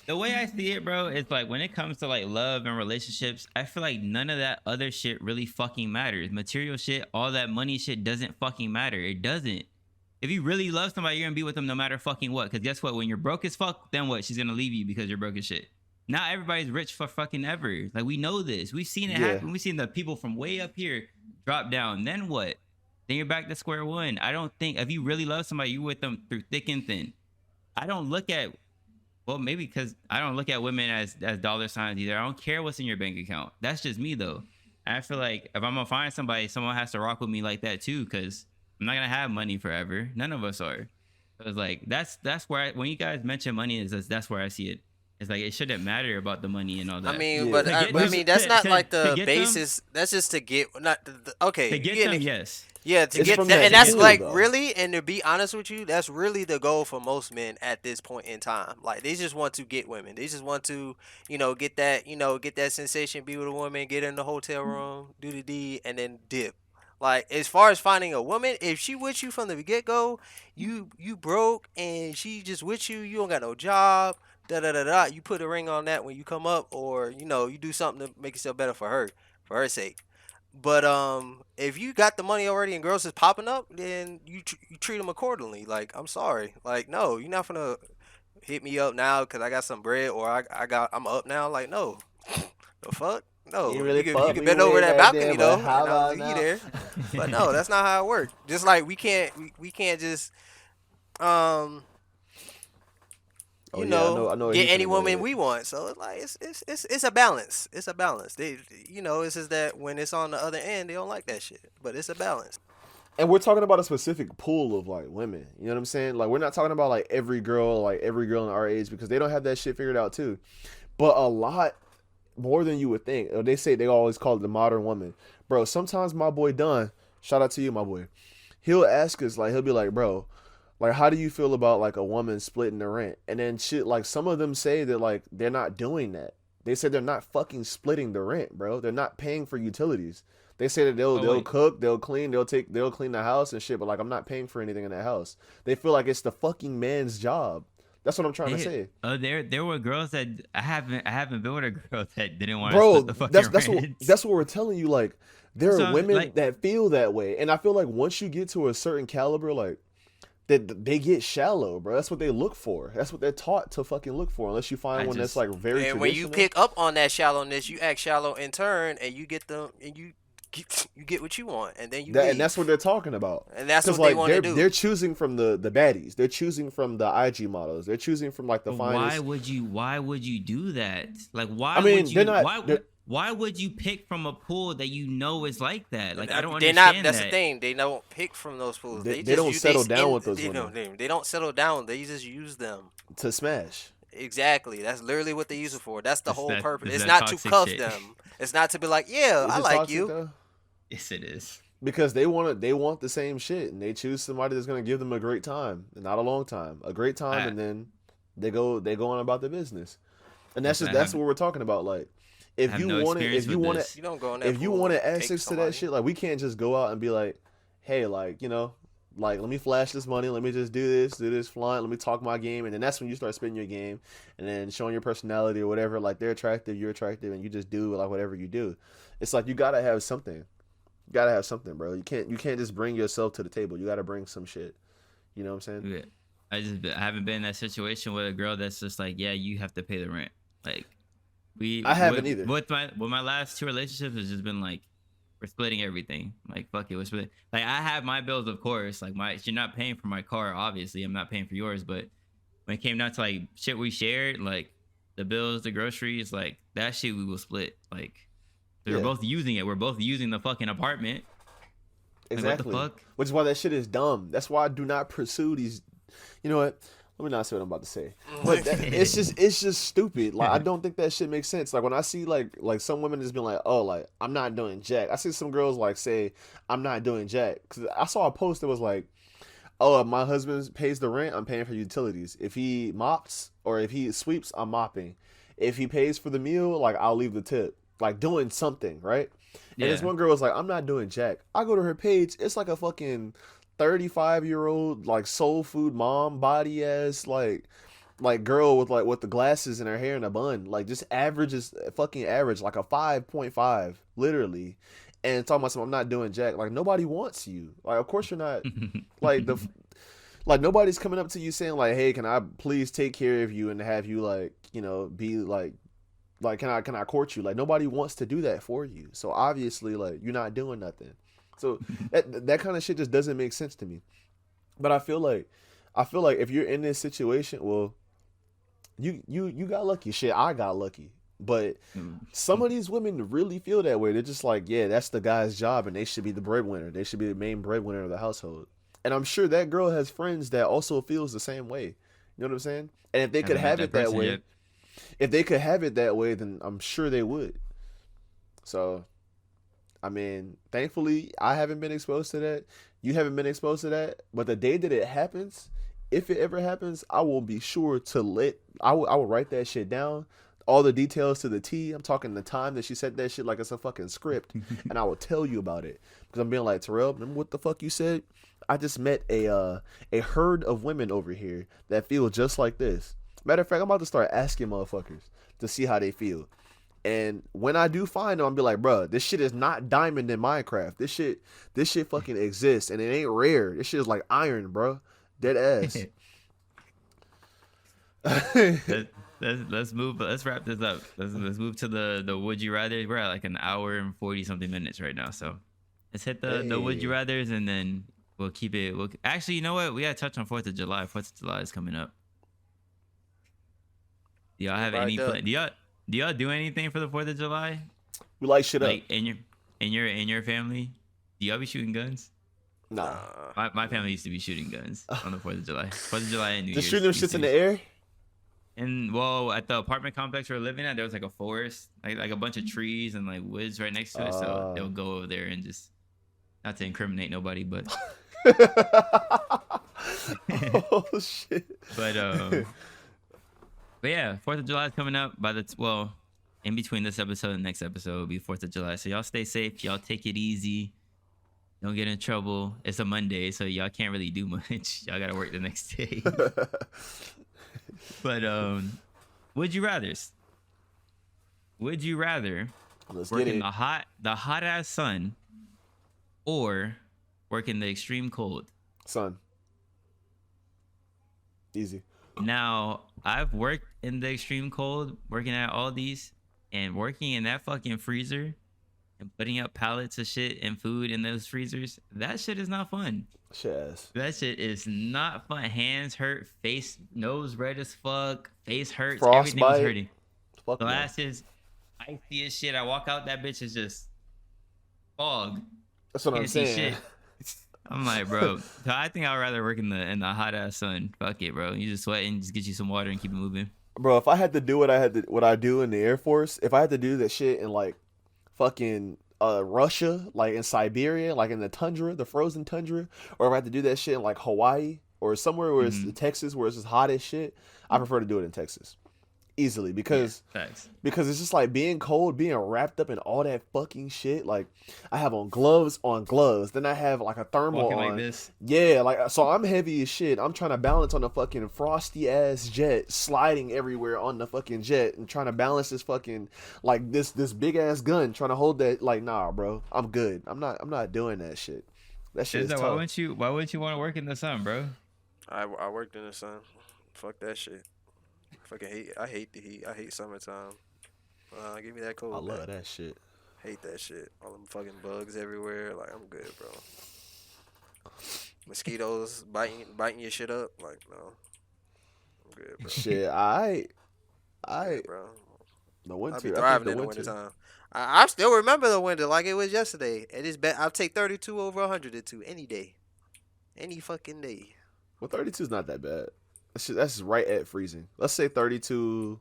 The way I see it, bro, is like when it comes to like love and relationships, I feel like none of that other shit really fucking matters. Material shit, all that money shit doesn't fucking matter. It doesn't. If you really love somebody, you're gonna be with them no matter fucking what. Because guess what? When you're broke as fuck, then what? She's gonna leave you because you're broke as shit. Not everybody's rich for fucking ever. Like we know this. We've seen it happen. We've seen the people from way up here drop down. Then what? Then you're back to square one. I don't think if you really love somebody, you're with them through thick and thin. I don't look at. Well, maybe because I don't look at women as dollar signs either. I don't care what's in your bank account. That's just me, though. And I feel like if I'm going to find somebody, someone has to rock with me like that, too, because I'm not going to have money forever. None of us are. So it's like, that's where, when you guys mention money, that's where I see it. It's like, it shouldn't matter about the money and all that.
I mean, that's not like the basis. Them, that's just to get, okay.
To get them, yes.
Yeah, to get that, and that's like really, and to be honest with you, that's really the goal for most men at this point in time. Like they just want to get women. They just want to, get that sensation, be with a woman, get in the hotel room, do the deed, and then dip. Like as far as finding a woman, if she with you from the get go, you broke and she just with you, you don't got no job, You put a ring on that when you come up, or you do something to make yourself better for her sake. But if you got the money already and girls is popping up, then you treat them accordingly. Like I'm sorry, like no, you're not gonna hit me up now because I got some bread or I'm up now. Like no, the fuck, no. You can bend over that balcony though, and I'll leave you there. But no, that's not how it works. Just like we can't just get any woman we want. So it's like it's a balance. It's a balance. It's just that when it's on the other end, they don't like that shit. But it's a balance.
And we're talking about a specific pool of like women. You know what I'm saying? Like we're not talking about like every girl in our age because they don't have that shit figured out too. But a lot more than you would think. They say they always call it the modern woman. Bro, sometimes my boy Don, shout out to you, my boy. He'll ask us he'll be like, bro, like, how do you feel about, like, a woman splitting the rent? And then shit, like, some of them say that, like, they're not doing that. They say they're not fucking splitting the rent, bro. They're not paying for utilities. They say that they'll cook, they'll clean, they'll clean the house and shit, but, like, I'm not paying for anything in that house. They feel like it's the fucking man's job. That's what I'm trying to say.
There were girls that I haven't been with a girl that didn't want to split the fucking rent.
That's what we're telling you. Like, there are women that feel that way. And I feel like once you get to a certain caliber, like, they get shallow, bro. That's what they look for. That's what they're taught to fucking look for. Unless you find one that's like very. And
when you pick up on that shallowness, you act shallow in turn, and you get them, and you get what you want, and then
and that's what they're talking about.
And that's what they want to do.
They're choosing from the baddies. They're choosing from the IG models. They're choosing from like the finest.
Why would you do that? Like why? I mean, they're not. Why would you pick from a pool that you know is like that? Like I don't understand
That's the thing. They don't pick from those pools.
They don't settle down with those women.
They don't settle down. They just use them
to smash.
Exactly. That's literally what they use it for. That's the whole purpose. It's not to cuff them. It's not to be like, yeah, I like you. Though?
Yes, it is.
Because they want the same shit, and they choose somebody that's gonna give them a great time, and not a long time, a great time, and then they go on about their business, and that's what we're talking about. Like, if you want access to that shit, like we can't just go out and be like, hey, like like let me flash this money, let me just do this flying, let me talk my game, and then that's when you start spitting your game, and then showing your personality or whatever. Like they're attractive, you're attractive, and you just do like whatever you do. It's like you gotta have something. Gotta have something, bro. You can't just bring yourself to the table. You gotta bring some shit. You know what I'm saying?
Yeah. I haven't been in that situation with a girl that's just like, yeah, you have to pay the rent. Like
I haven't either.
With my last 2 relationships, it's just been like we're splitting everything. Like fuck it, we're splitting. Like I have my bills, of course. Like you're not paying for my car, obviously. I'm not paying for yours. But when it came down to like shit we shared, like the bills, the groceries, like that shit we will split. Like. We're both using it. We're both using the fucking apartment.
Exactly.
Like, what the fuck?
Which is why that shit is dumb. That's why I do not pursue these. You know what? Let me not say what I'm about to say. But it's just stupid. Like I don't think that shit makes sense. Like when I see like some women just being like, oh, like I'm not doing jack. I see some girls like say I'm not doing jack because I saw a post that was like, oh, if my husband pays the rent, I'm paying for utilities. If he mops or if he sweeps, I'm mopping. If he pays for the meal, like I'll leave the tip. Like doing something, right? Yeah. And this one girl was like, I'm not doing jack. I go to her page, it's like a fucking 35-year-old like soul food mom body ass like girl with the glasses and her hair in a bun, like just average, like a 5.5 literally, and talking about something, I'm not doing jack. Like nobody wants you. Like of course you're not. Like like nobody's coming up to you saying like, hey, can I please take care of you and have you like be like can I court you? Like nobody wants to do that for you. So obviously like you're not doing nothing. So that kind of shit just doesn't make sense to me. But I feel like if you're in this situation, well, you got lucky. Shit, I got lucky. But some of these women really feel that way. They're just like, yeah, that's the guy's job and they should be the breadwinner. They should be the main breadwinner of the household. And I'm sure that girl has friends that also feels the same way. You know what I'm saying? And if they could have it that way, yet. If they could have it that way, then I'm sure they would. So, I mean, thankfully, I haven't been exposed to that. You haven't been exposed to that. But the day that it happens, if it ever happens, I will be sure to I will write that shit down. All the details to the T. I'm talking the time that she said that shit like it's a fucking script. And I will tell you about it. Because I'm being like, Terrell, remember what the fuck you said? I just met a herd of women over here that feel just like this. Matter of fact, I'm about to start asking motherfuckers to see how they feel. And when I do find them, I'm be like, bro, this shit is not diamond in Minecraft. This shit fucking exists, and it ain't rare. This shit is like iron, bro. Dead ass.
Let's move. Let's wrap this up. Let's move to the would you rather. We're at like an hour and 40 something minutes right now, so let's hit the would you rathers, and then we'll keep it. Actually, you know what? We gotta touch on 4th of July. 4th of July is coming up. Do y'all have any plan? Do y'all do anything for the 4th of July?
We light shit
like, up. In your family, do y'all be shooting guns?
Nah.
My family used to be shooting guns on the 4th of July. 4th of July and New Year's.
Just shooting them shits in the air?
And well, at the apartment complex we were living at, there was like a forest, like a bunch of trees and like woods right next to it. So they'll go over there and just, not to incriminate nobody, but.
Oh shit.
But yeah, 4th of July is coming up. In between this episode and next episode will be 4th of July. So y'all stay safe. Y'all take it easy. Don't get in trouble. It's a Monday, so y'all can't really do much. Y'all gotta work the next day. But would you rathers? Would you rather work in the hot ass sun or work in the extreme cold?
Sun. Easy.
Now, I've worked in the extreme cold, working at Aldi's, and working in that fucking freezer and putting up pallets of shit and food in those freezers. That shit is not fun. That shit is not fun. Hands hurt, nose red as fuck, face hurts,
Frostbite.
Everything was hurting.
Fuck
glasses, icy as shit. I walk out, that bitch is just fog.
That's what I'm saying.
I'm like, bro. So I think I'd rather work in the hot ass sun. Fuck it, bro. You just sweating, just get you some water and keep it moving.
Bro, if I had to do what I do in the Air Force, if I had to do that shit in like fucking Russia, like in Siberia, like in the tundra, the frozen tundra, or if I had to do that shit in like Hawaii or somewhere where it's Texas, where it's just hot as shit, I prefer to do it in Texas. Easily because it's just like being cold, being wrapped up in all that fucking shit. Like I have on gloves, then I have like a thermal
walking
on.
Like this.
Yeah, like so I'm heavy as shit. I'm trying to balance on the fucking frosty ass jet, sliding everywhere on the fucking jet, and trying to balance this fucking like this big ass gun, trying to hold that. Like nah, bro, I'm good. I'm not doing that shit. That shit is tough.
Why wouldn't you want to work in the sun, bro?
I worked in the sun. Fuck that shit. I hate the heat. I hate summertime. Give me that cold.
I love that shit.
Hate that shit. All them fucking bugs everywhere. Like I'm good, bro. Mosquitoes biting your shit up. Like no, I'm good, bro.
Shit,
good, bro.
The winter.
I'll be thriving in the wintertime. I still remember the winter like it was yesterday. It is I'll take 32 over 102 any day, any fucking day.
Well, 32 is not that bad. That's right at freezing. Let's say 32.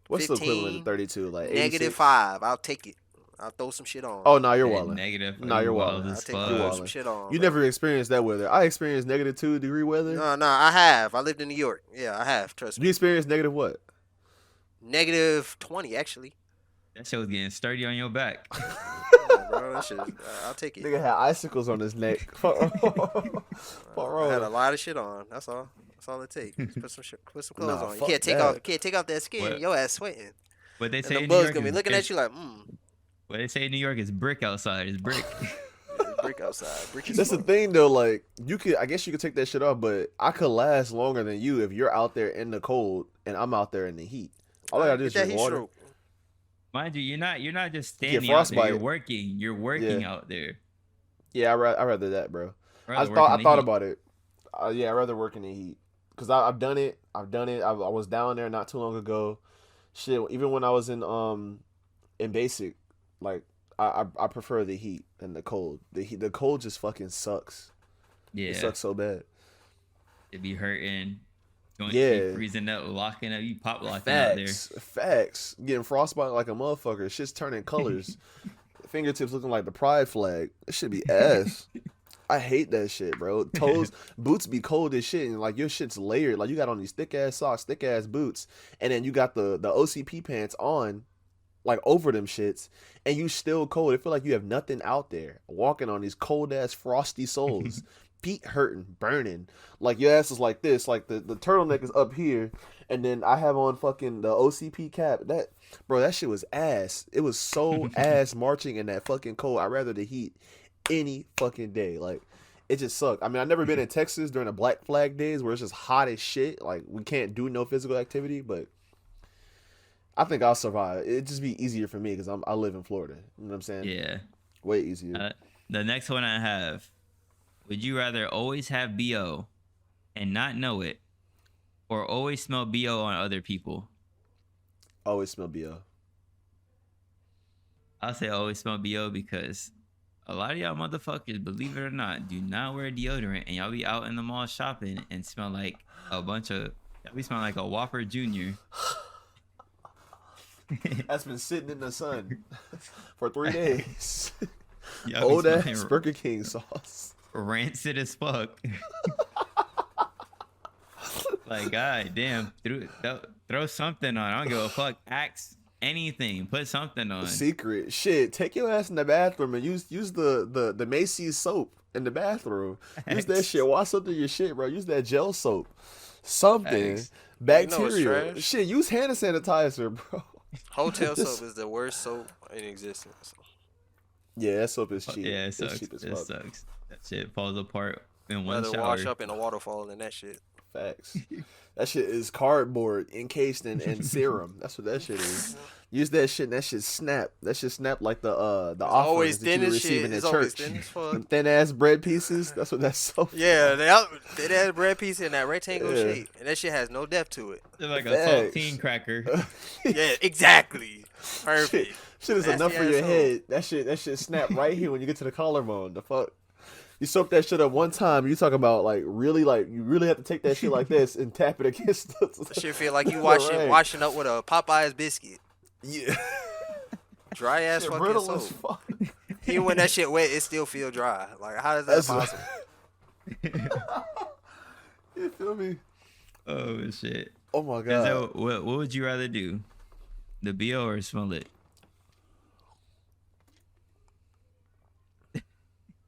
What's
15,
the equivalent of 32? Like
-5. I'll take it. I'll throw some shit on.
Oh no, you're walling.
Negative.
No, you're walling.
I'll throw some shit on.
You never experienced that weather. I experienced -2-degree weather.
No, I have. I lived in New York. Yeah, I have. Trust me.
You experienced negative what?
-20 actually.
That shit was getting sturdy on your back.
Yeah, bro, that shit. I'll take it.
Nigga had icicles on his neck.
I had a lot of shit on. That's all. That's all it takes. Put some clothes on. You can't take off that skin.
What?
Your ass sweating.
What they say
And
in
the
New
bugs
York
gonna be
is
looking at you like,
What they say in New York is brick outside. It's brick.
brick outside. Brick is
That's the thing though. Like I guess you could take that shit off, but I could last longer than you if you're out there in the cold and I'm out there in the heat. All I gotta do is drink water.
Stroke.
Mind you, you're not just standing out
frostbite.
there. You're working out there.
Yeah, I rather that, bro. I thought about it. Yeah, I'd rather work in the heat because I've done it. I was down there not too long ago. Shit, even when I was in basic, like I prefer the heat than the cold. The cold just fucking sucks.
Yeah,
it sucks so bad.
It be hurting. Freezing up, locking up. You pop locking out there.
Facts. Getting frostbite like a motherfucker. Shit's turning colors. Fingertips looking like the pride flag. It should be ass. I hate that shit, bro. Boots be cold as shit, and like your shit's layered. Like you got on these thick ass socks, thick ass boots, and then you got the OCP pants on, like over them shits, and you still cold. It feel like you have nothing out there. Walking on these cold ass frosty soles. Feet hurting, burning. Like your ass is like this. Like the turtleneck is up here, and then I have on fucking the OCP cap. That shit was ass. It was so ass marching in that fucking cold. I'd rather the heat any fucking day. Like it just sucked. I mean, I've never been in Texas during the Black Flag days where it's just hot as shit. Like we can't do no physical activity, but I think I'll survive. It'd just be easier for me because I live in Florida. You know what I'm saying?
Yeah.
Way easier.
The next one I have. Would you rather always have BO and not know it, or always smell BO on other people?
Always smell BO.
I'll say always smell BO because a lot of y'all motherfuckers, believe it or not, do not wear deodorant, and y'all be out in the mall shopping and smell like a bunch of. Y'all be smelling like a Whopper Jr.
That's been sitting in the sun for 3 days. Old ass Burger King sauce.
Rancid as fuck. Like, god damn, throw something on. I don't give a fuck. Axe anything. Put something on.
Secret shit. Take your ass in the bathroom and use the Macy's soap in the bathroom. Use that shit. Wash up to your shit, bro. Use that gel soap. Something. Bacteria. Shit. Use hand sanitizer, bro.
Hotel soap is the worst soap in existence.
Yeah, that soap is cheap.
Yeah, it sucks. It sucks. That shit falls apart in one shower.
Wash up in a waterfall and that shit.
Facts. That shit is cardboard encased in serum. That's what that shit is. Use that shit and that shit snap. That shit snap like the offerings that you receive in the church. Thin ass bread pieces. That's what that's so.
Yeah, thin ass bread piece in that rectangle shape, and that shit has no depth to it.
It's like a saltine cracker.
Yeah, exactly. Perfect.
Shit is enough for your head. That shit snap right here when you get to the collarbone. The fuck. You soak that shit up one time. You talking about like really, like you really have to take that shit like this and tap it against.
That shit feel like you washing up with a Popeye's biscuit.
Yeah.
Dry ass
shit
fucking soap. Even when that shit wet, it still feel dry. Like how is that possible?
You feel me?
Oh shit.
Oh my god.
So, what would you rather do? The BO or smell it?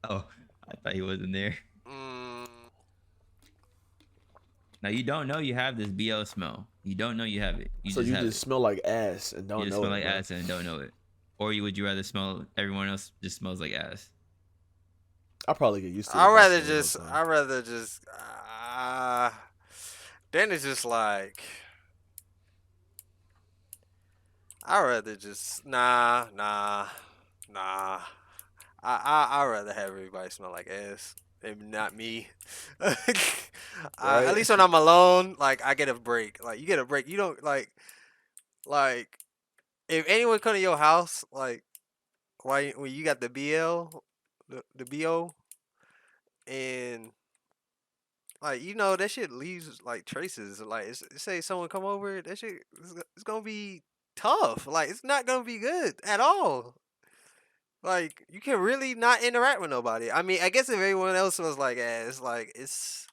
Oh, I thought he wasn't there. Now you don't know you have this BO smell. You don't know you have it.
You just smell like ass and don't know it. You
smell like ass and don't know it. Or would you rather smell everyone else just smells like ass?
I'll probably get used to it.
I'd rather just then it's just like I'd rather just nah. I'd rather have everybody smell like ass. Maybe not me. Right. At least when I'm alone, like I get a break. Like you get a break. You don't like if anyone come to your house, like when you got the BL, the BO, and like that shit leaves like traces. Like say someone come over, that shit it's gonna be tough. Like it's not gonna be good at all. Like you can really not interact with nobody. I mean, I guess if everyone else was like ass, like it's.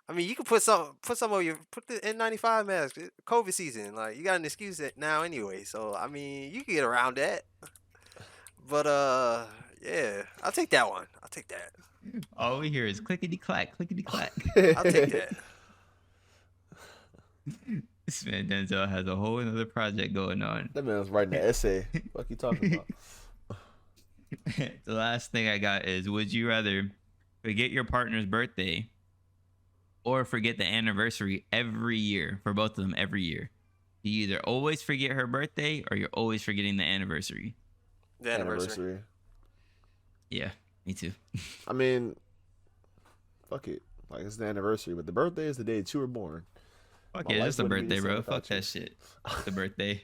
I mean, you can put some of your put the N95 mask. COVID season, like you got an excuse now anyway. So I mean, you can get around that. But yeah, I'll take that one. I'll take that.
All we hear is clickety clack, clickety clack.
I'll take that.
This man Denzel has a whole another project going on.
That man was writing an essay. What you talking about?
The last thing I got is: would you rather forget your partner's birthday or forget the anniversary every year for both of them every year? You either always forget her birthday or you're always forgetting the anniversary.
The anniversary.
Yeah, me too.
I mean, fuck it. Like it's the anniversary, but the birthday is the day that you were born.
Fuck yeah, it's the birthday, bro. Fuck that shit. The birthday.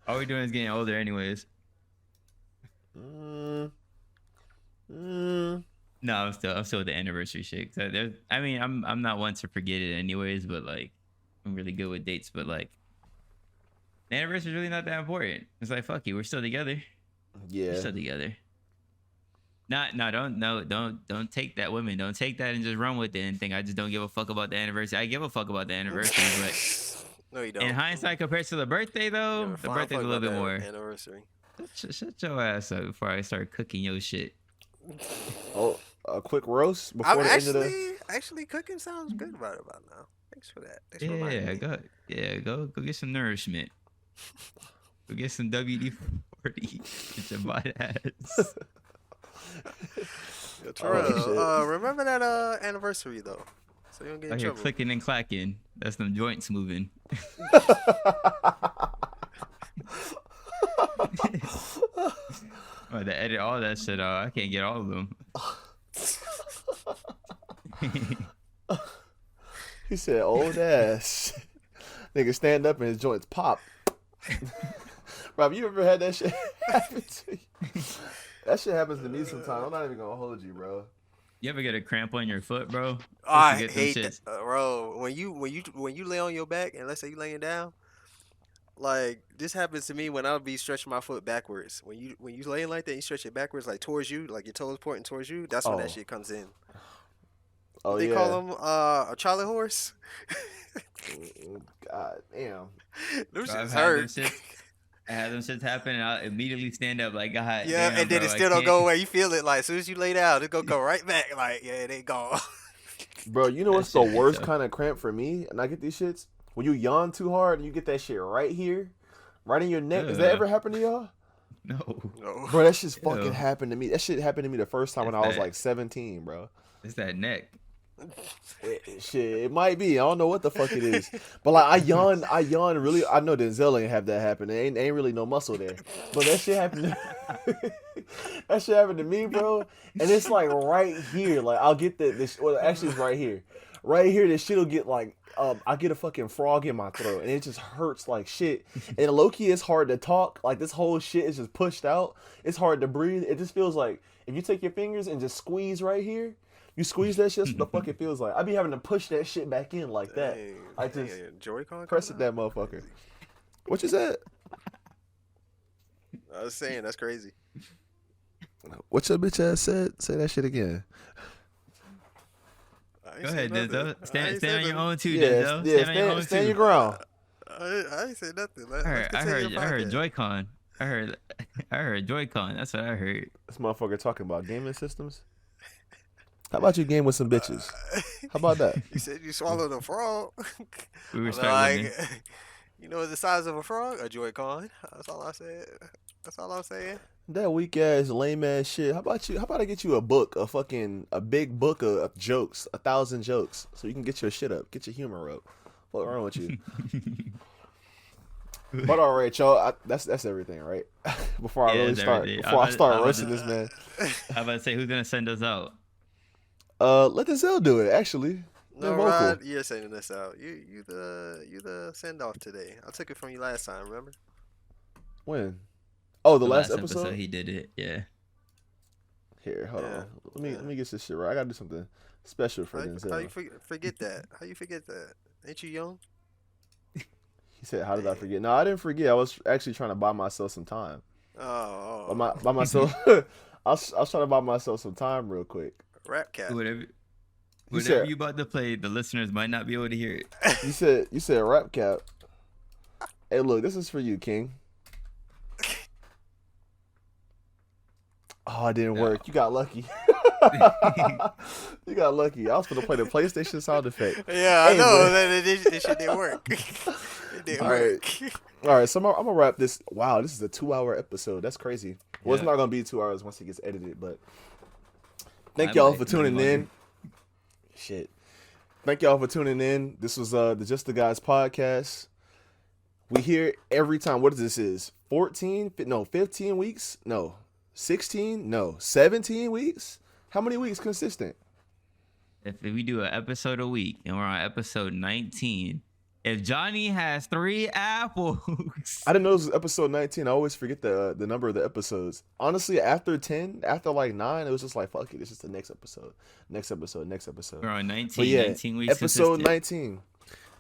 All we're doing is getting older, anyways. No, I'm still with the anniversary shit. I mean, I'm not one to forget it anyways, but like, I'm really good with dates. But like, the anniversary is really not that important. It's like, fuck you, we're still together.
Yeah, we're
still together. Don't take that, women. Don't take that and just run with it and think I just don't give a fuck about the anniversary. I give a fuck about the anniversary, but
no, you don't.
In hindsight, compared to the birthday, though, the birthday's a little bit more.
Anniversary.
Shut your ass up before I start cooking your shit.
Oh, a quick roast before the end of the.
Actually, cooking sounds good right about now. Thanks for that.
Go get some nourishment. Go get some WD-40. Get your butt ass.
Terrell, remember that anniversary though, so you don't get in trouble.
Clicking and clacking. That's them joints moving. I had to edit all that shit out. I can't get all of them.
He said, "Old ass." Nigga stand up and his joints pop. Rob, you ever had that shit happen to you? That shit happens to me sometimes. I'm not even gonna hold you, bro.
You ever get a cramp on your foot, bro?
I hate that, bro. When you lay on your back and let's say you laying down, like this happens to me when I'll be stretching my foot backwards. When you laying like that, you stretch it backwards like towards you, like your toes pointing towards you. That's when that shit comes in.
Oh,
they call them a Charlie horse.
God damn.
Them shits hurt.
I had them shits happen and I'll immediately stand up like, God.
Yeah,
damn,
and then
bro,
it still don't go away. You feel it like as soon as you lay down, it's gonna go right back. Like, yeah, it ain't gone.
Bro, you know what's the worst kind of cramp for me? And I get these shits when you yawn too hard and you get that shit right here, right in your neck. Does that ever happen to y'all?
No.
Bro, that shit's fucking happened to me. That shit happened to me the first time when I was like 17, bro.
It's that neck.
It might be. I don't know what the fuck it is, but like I yawn really. I know Denzel ain't have that happen. There ain't really no muscle there, but that shit happened. That shit happened to me, bro. And it's like right here. Like I'll get this. Well, actually, it's right here. Right here, this shit'll get like I get a fucking frog in my throat and it just hurts like shit. And low-key, it's hard to talk. Like, this whole shit is just pushed out. It's hard to breathe. It just feels like if you take your fingers and just squeeze right here, you squeeze that shit, that's what the fuck it feels like. I be having to push that shit back in like that. I just press it, that motherfucker. What you said?
I was saying, that's crazy.
What your bitch ass said? Say that shit again.
Go ahead, Denzel. Stand on your own too,
Denzel. Yeah, stand your ground.
I ain't say nothing.
I heard Joy-Con. I heard Joy-Con. That's what I heard.
This motherfucker talking about gaming systems. How about you game with some bitches? How about that?
You said you swallowed a frog.
We respect women.
You know the size of a frog? A Joy-Con. That's all I said. That's all I'm saying.
That weak ass, lame ass shit. How about I get you a book, a big book of jokes, 1,000 jokes, so you can get your shit up, get your humor up. What's wrong with you? But all right, y'all. That's everything, right? Before I start roasting this man.
I'm about to say, who's gonna send us out?
Let Denzel do it. Actually,
no, Rod, you're sending us out. You the send off today. I took it from you last time. Remember?
When? Oh, the last episode.
He did it. Yeah.
Here, hold on. Let me get this shit right. I gotta do something special for Denzel.
How you forget that? How you forget that? Ain't you young?
He said, "How did I forget?" No, I didn't forget. I was actually trying to buy myself some time.
Oh.
By myself. I was trying to buy myself some time real quick.
Rap cat.
Whatever you about to play, the listeners might not be able to hear it.
You said rap cap. Hey, look, this is for you, King. Oh, it didn't work. You got lucky. You got lucky. I was going to play the PlayStation sound effect.
Yeah, I know. This shit didn't work. It didn't work.
All right, so I'm going to wrap this. Wow, this is a 2-hour episode. That's crazy. Well, it's not going to be 2 hours once it gets edited, but thank y'all for tuning in. Shit. Thank y'all for tuning in. This was the Just the Guys podcast. We hear every time. What this is? 15 weeks? No. 16? No. 17 weeks? How many weeks consistent?
If we do an episode a week and we're on episode 19, if Johnny has 3 apples.
I didn't know this was episode 19. I always forget the number of the episodes. Honestly, after 10, after like 9, it was just like, fuck it. It's just the next episode. Next episode.
We're on 19, 19 weeks
episode
consistent.
19.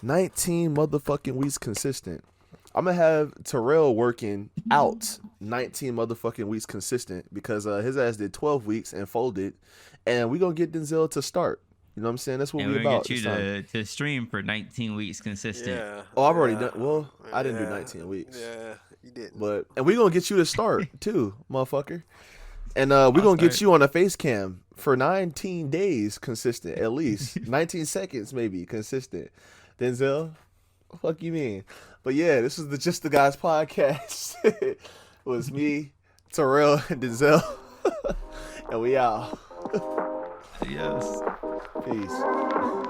19 motherfucking weeks consistent. I'm going to have Terrell working out 19 motherfucking weeks consistent because his ass did 12 weeks and folded. And we're going to get Denzel to start. You know what I'm saying? That's what we're about.
And we're going to get you to stream for 19 weeks consistent.
Yeah.
Oh, I've already done. Well, I didn't do 19 weeks.
Yeah, you didn't.
And we're going to get you to start too, motherfucker. And we're going to get you on a face cam for 19 days consistent, at least. 19 seconds maybe consistent. Denzel, what the fuck you mean? But yeah, this is the Just the Guys podcast. It was me, Terrell, and Denzel. And we out.
Yes.
Peace.